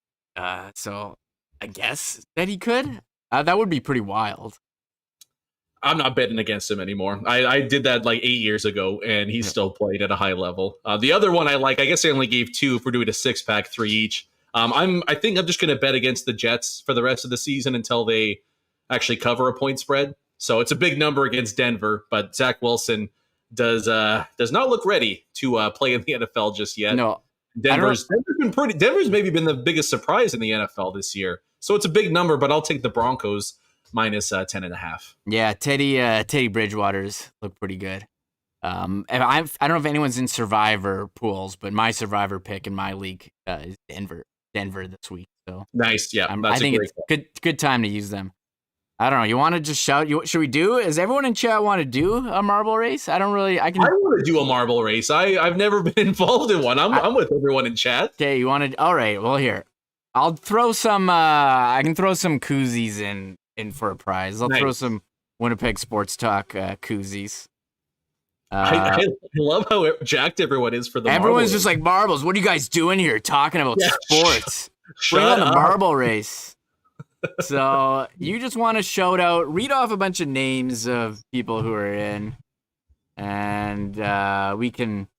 So I guess that he could. That would be pretty wild. I'm not betting against him anymore. I did that like 8 years ago, and he's still played at a high level. The other one I like, I guess I only gave 2 if we're doing a 6-pack, 3 each. I think I'm just going to bet against the Jets for the rest of the season until they actually cover a point spread. So it's a big number against Denver, but Zach Wilson does not look ready to play in the NFL just yet. No, Denver's maybe been the biggest surprise in the NFL this year. So it's a big number, but I'll take the Broncos minus 10.5. Yeah, Teddy Bridgewater's look pretty good. I don't know if anyone's in Survivor pools, but my Survivor pick in my league is Denver this week. So nice, yeah. I think it's good time to use them. I don't know. You want to just shout? Should we do? Does everyone in chat want to do a marble race? I want to do a marble race. I've never been involved in one. I'm with everyone in chat. Okay, you want to? All right. Well, here I'll throw some. I can throw some koozies in for a prize. I'll throw some Winnipeg Sports Talk koozies. I love how jacked everyone is for the everyone's just like marbles. What are you guys doing here talking about sports? Bring on the marble race. So you just want to shout out, read off a bunch of names of people who are in, and we can.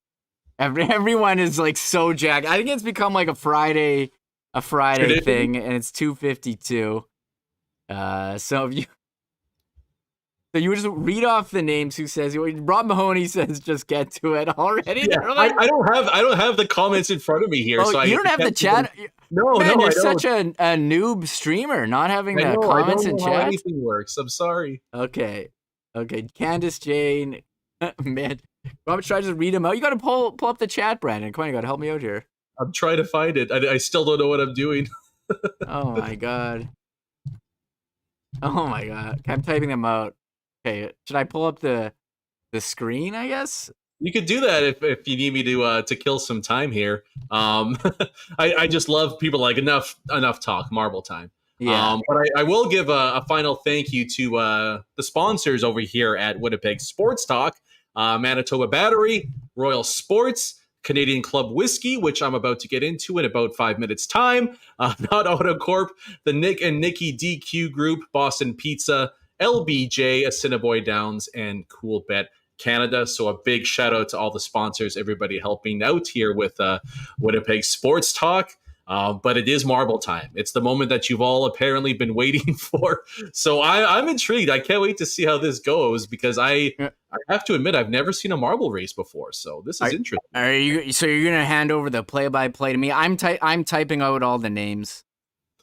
Everyone is like so jacked. I think it's become like a Friday thing, and it's 2:52. So you would just read off the names. Who says? Rob Mahoney says, "Just get to it already." Yeah, like, I don't have the comments in front of me here. Oh, so you don't have the chat. No, you're such a noob streamer, not having the comments in chat. How anything works. I'm sorry. Okay. Candace Jane, man, Robert, should I just read them out? You got to pull up the chat, Brandon. Come on, you got to help me out here. I'm trying to find it. I still don't know what I'm doing. Oh my god. I'm typing them out. Okay, should I pull up the screen, I guess? You could do that if you need me to kill some time here. I just love people like enough talk, marble time. Yeah. But I will give a final thank you to the sponsors over here at Winnipeg Sports Talk, Manitoba Battery, Royal Sports, Canadian Club Whiskey, which I'm about to get into in about 5 minutes time, Not Auto Corp, the Nick and Nikki DQ Group, Boston Pizza, LBJ, Assiniboia Downs, and Coolbet Canada. So a big shout out to all the sponsors, everybody helping out here with Winnipeg Sports Talk. But it is marble time. It's the moment that you've all apparently been waiting for. So I'm intrigued. I can't wait to see how this goes because I have to admit I've never seen a marble race before. So this is interesting. So you're gonna hand over the play-by-play to me? I'm typing out all the names.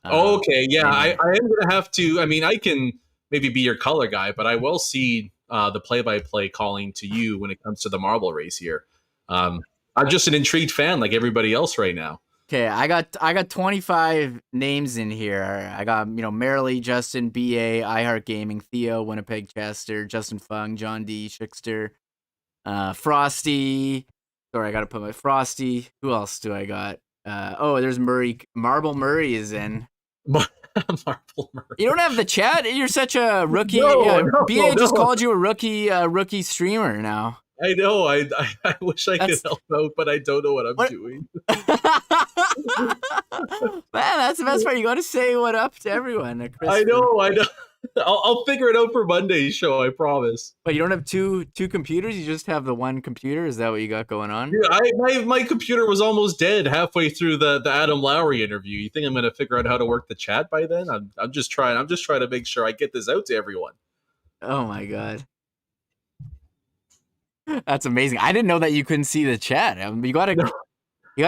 Okay, yeah, I am gonna have to. I mean, I can maybe be your color guy, but I will see the play-by-play calling to you when it comes to the marble race here. I'm just an intrigued fan like everybody else right now. Okay, I got 25 names in here. I got, Marilee, Justin, BA, iHeart Gaming, Theo, Winnipeg Chester, Justin Fung, John D, Schickster, Frosty, Sorry, I got to put my Frosty. Who else do I got? There's Murray. Marble Murray is in. Marble Murray. You don't have the chat? You're such a rookie. No, BA just no. called you a rookie streamer now. I know. I wish I could help out, but I don't know what I'm doing. Man, that's the best part. You got to say what up to everyone. I know. I'll figure it out for Monday's show. I promise. But you don't have two computers. You just have the one computer. Is that what you got going on? Yeah, my computer was almost dead halfway through the Adam Lowry interview. You think I'm going to figure out how to work the chat by then? I'm just trying. I'm just trying to make sure I get this out to everyone. Oh my god. That's amazing. I didn't know that you couldn't see the chat. You gotta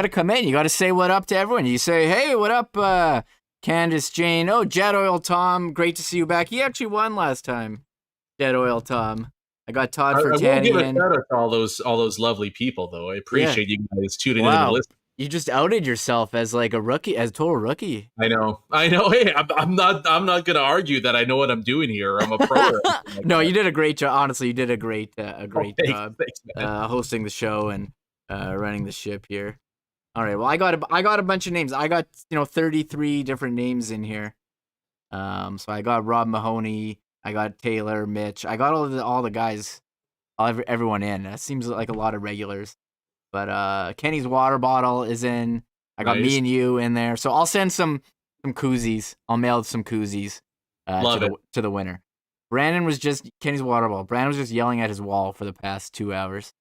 come in. You gotta say what up to everyone. You say, hey, what up, Candace Jane? Oh, Jet Oil Tom, great to see you back. He actually won last time. Jet Oil Tom. I got Todd for Tanny. I will give a shout out to all those lovely people, though. I appreciate you guys tuning in and listening. You just outed yourself as like a rookie, as a total rookie. I know. Hey, I'm not gonna argue that I know what I'm doing here. I'm a pro. No, you did a great job. Honestly, you did a great job thanks, hosting the show and running the ship here. All right. Well, I got a bunch of names. I got 33 different names in here. So I got Rob Mahoney. I got Taylor, Mitch. I got all the guys, everyone in. That seems like a lot of regulars. But Kenny's water bottle is in. I got me and you in there. So I'll send some koozies. I'll mail some koozies to the winner. Brandon was just Kenny's water bottle. Brandon was just yelling at his wall for the past 2 hours.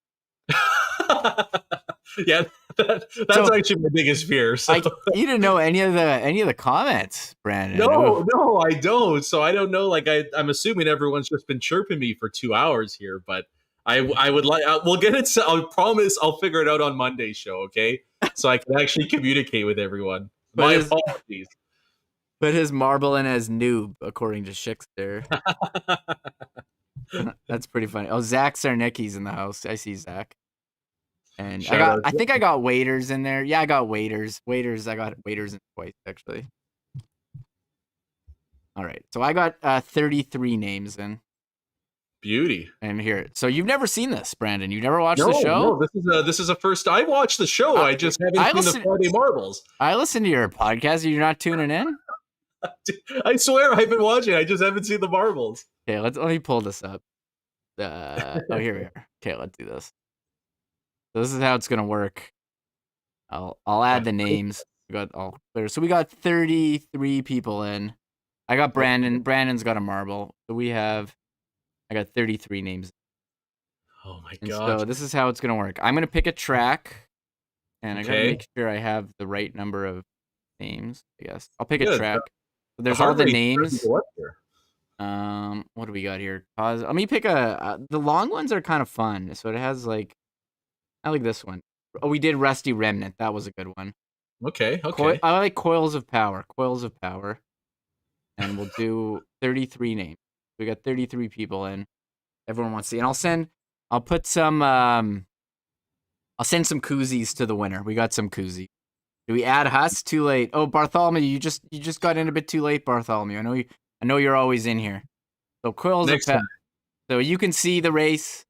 Yeah, that's actually my biggest fear. So. You didn't know any of the comments, Brandon. No, I don't. So I don't know. Like I'm assuming everyone's just been chirping me for 2 hours here, but I would like. We'll get it. I promise. I'll figure it out on Monday's show. Okay, so I can actually communicate with everyone. My apologies. But his marbling as noob, according to Schickster. That's pretty funny. Oh, Zach Sarnicki's in the house. I see Zach. And I think I got waiters in there. Yeah, I got waiters. I got waiters in twice, actually. All right. So I got 33 names in. Beauty. And here. So you've never seen this, Brandon. You never watched the show? No, this is a first. I watched the show. I just haven't seen the Friday Marbles. I listen to your podcast. You're not tuning in? I swear I've been watching. I just haven't seen the Marbles. Okay, let me pull this up. Here we are. Okay, let's do this. So this is how it's gonna work. I'll add the names. We got all clear. So we got 33 people in. I got Brandon. Brandon's got a marble. So I got 33 names. Oh my god! So this is how it's gonna work. I'm gonna pick a track, and I gotta make sure I have the right number of names. I guess I'll pick a track. So there's all the names. What do we got here? Pause. Let me pick the long ones are kind of fun. So it has like, I like this one. Oh, we did Rusty Remnant. That was a good one. Okay. I like Coils of Power. And we'll do 33 names. We got 33 people in. Everyone wants to see. And I'll send some koozies to the winner. We got some koozies. Do we add Huss? Too late. Oh, Bartholomew, you just got in a bit too late, Bartholomew. I know you're always in here. So Coils of Power. So you can see the race,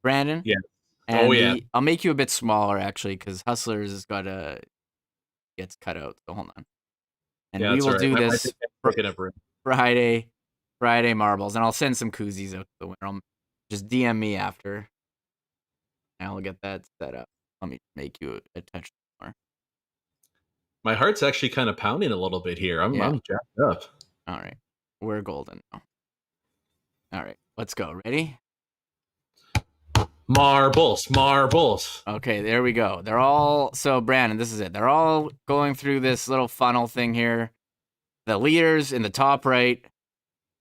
Brandon. Yeah. And I'll make you a bit smaller actually, because Hustlers has gets cut out. So hold on. And we will do this Friday Marbles, and I'll send some koozies out to the winner. Just DM me after, and I'll get that set up. Let me make you a touch more. My heart's actually kind of pounding a little bit here. I'm jacked up. All right, we're golden now. All right, let's go. Ready? Marbles. Okay, there we go. They're all so Brandon. This is it. They're all going through this little funnel thing here. The leaders in the top right.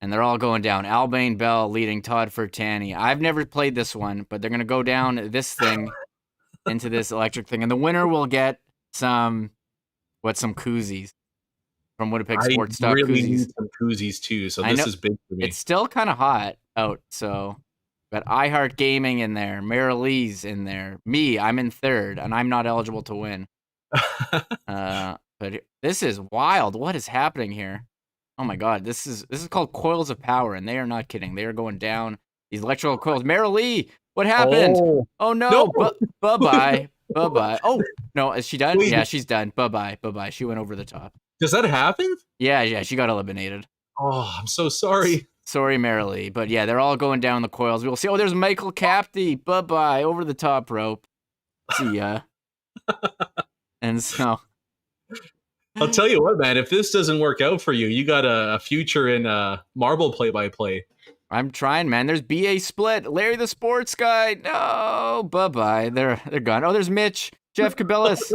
And they're all going down. Albane Bell leading Todd Furtani. I've never played this one, but they're going to go down this thing into this electric thing. And the winner will get some koozies from Winnipeg Sports Talk. I really need some koozies too, so this is big for me. It's still kind of hot out, so got iHeart Gaming in there. Mara Lee's in there. Me, I'm in third, and I'm not eligible to win. But this is wild. What is happening here? Oh my god, this is called Coils of Power, and they are not kidding. They are going down these electrical coils. Mara Lee, what happened? Oh no. Bye-bye. Bye-bye. Oh, no, is she done? Wait. Yeah, she's done. Bye-bye. Bye-bye. She went over the top. Does that happen? Yeah, she got eliminated. Oh, I'm so sorry. Sorry, Marilee. But yeah, they're all going down the coils. We'll see. Oh, there's Michael Capty. Bye-bye. Over the top rope. See ya. And so... I'll tell you what, man, if this doesn't work out for you, you got a future in marble play-by-play. I'm trying, man. There's BA Split. Larry the Sports Guy. No. Bye-bye. They're gone. Oh, there's Mitch. Jeff Cabellis.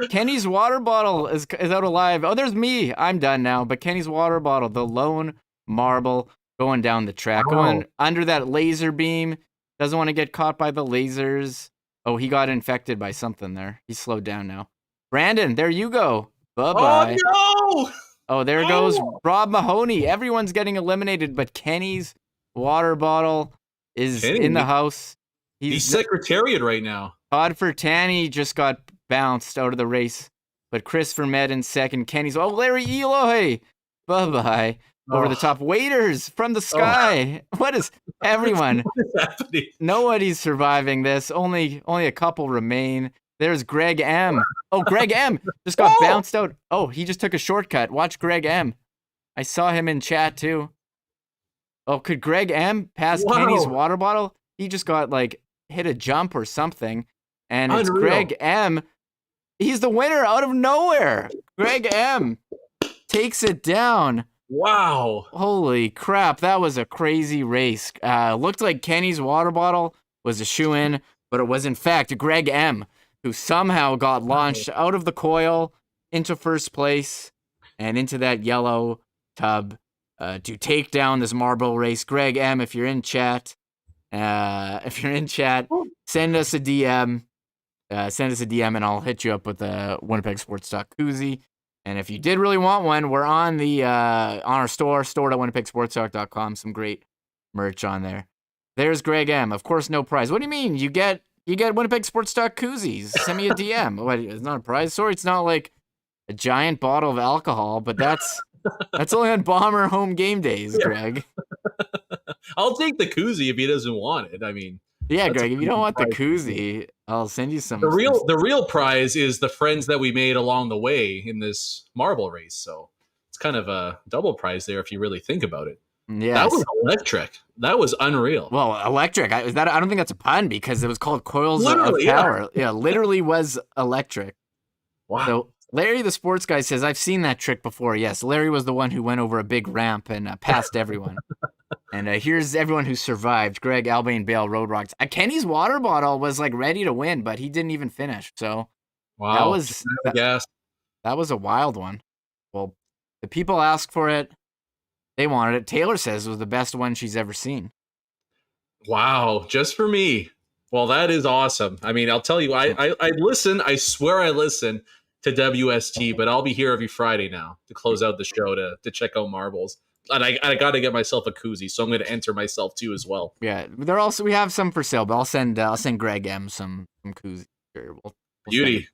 Kenny's water bottle is out alive. Oh, there's me. I'm done now. But Kenny's water bottle, the lone marble going down the track, going under that laser beam. Doesn't want to get caught by the lasers. Oh, he got infected by something there. He's slowed down now. Brandon, there you go. Bye-bye. Oh, no! Oh, there goes Rob Mahoney. Everyone's getting eliminated, but Kenny's water bottle is in the house. He's Secretariat right now. Todd Fertani just got bounced out of the race, but Chris Vermette in second. Kenny's Larry Eloy. Bye-bye. Over the top. Waiters from the sky. What is everyone? What is happening? Nobody's surviving this. Only a couple remain. There's Greg M. Oh, Greg M. just got bounced out. Oh, he just took a shortcut. Watch Greg M. I saw him in chat too. Oh, could Greg M pass Kenny's water bottle? He just got hit a jump or something. And it's Greg M. He's the winner out of nowhere. Greg M. takes it down. Wow. Holy crap. That was a crazy race. Looked like Kenny's water bottle was a shoo-in, but it was in fact Greg M., who somehow got launched out of the coil into first place and into that yellow tub to take down this marble race. Greg M., if you're in chat, send us a DM. Send us a DM and I'll hit you up with a Winnipeg Sports Talk koozie. And if you did really want one, we're on our store.winnipegsportstalk.com. Some great merch on there. There's Greg M. Of course, no prize. What do you mean? You get Winnipeg Sports Talk koozies. Send me a DM. What? It's not a prize. Sorry, it's not like a giant bottle of alcohol, but that's only on Bomber home game days, Greg. I'll take the koozie if he doesn't want it. I mean, yeah, Greg. If you don't want the koozie, I'll send you some. The real prize is the friends that we made along the way in this marble race. So it's kind of a double prize there if you really think about it. Yeah, that was electric. That was unreal. Well, electric. I don't think that's a pun because it was called Coils of Power. Yeah, literally was electric. Wow. So Larry, the sports guy, says, I've seen that trick before. Yes, Larry was the one who went over a big ramp and passed everyone. And here's everyone who survived. Greg, Albane, Bale, Road Rocks. Kenny's water bottle was ready to win, but he didn't even finish. So wow, that was a wild one. Well, the people asked for it. They wanted it. Taylor says it was the best one she's ever seen. Wow, just for me. Well, that is awesome. I mean, I'll tell you, I listen. I swear I listen to WST, but I'll be here every Friday now to close out the show to check out marbles. And I got to get myself a koozie, so I'm going to enter myself too as well. Yeah, we have some for sale, but I'll send Greg M some koozies. Sure, we'll Beauty.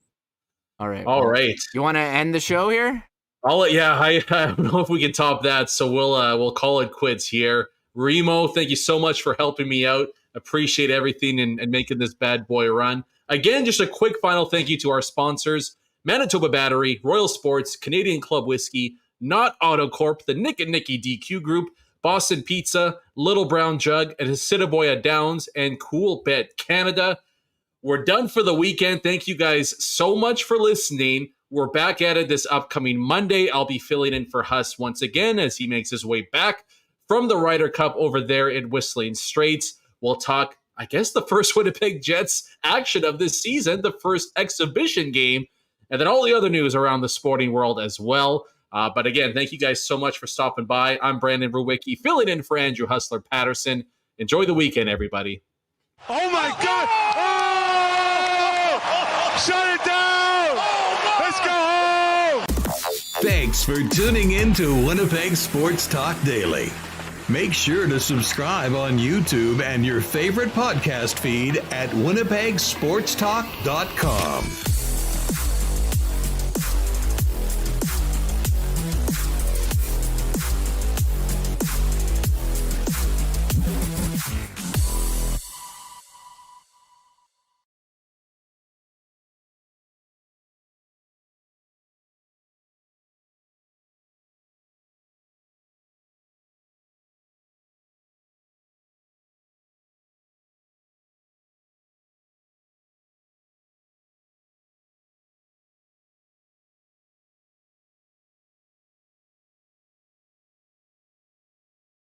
All right. All right. You want to end the show here? I don't know if we can top that, so we'll call it quits here. Remo, thank you so much for helping me out. Appreciate everything and making this bad boy run. Again, just a quick final thank you to our sponsors, Manitoba Battery, Royal Sports, Canadian Club Whiskey, Not Autocorp, the Nick and Nicky DQ Group, Boston Pizza, Little Brown Jug, and Assiniboia Downs, and Coolbet Canada. We're done for the weekend. Thank you guys so much for listening. We're back at it this upcoming Monday. I'll be filling in for Huss once again as he makes his way back from the Ryder Cup over there in Whistling Straits. We'll talk, I guess, the first Winnipeg Jets action of this season, the first exhibition game, and then all the other news around the sporting world as well. But again, thank you guys so much for stopping by. I'm Brandon Rewucki, filling in for Andrew Hustler Patterson. Enjoy the weekend, everybody. Oh, my God! Oh! Shut it down! Let's go home! Thanks for tuning in to Winnipeg Sports Talk Daily. Make sure to subscribe on YouTube and your favorite podcast feed at winnipegsportstalk.com.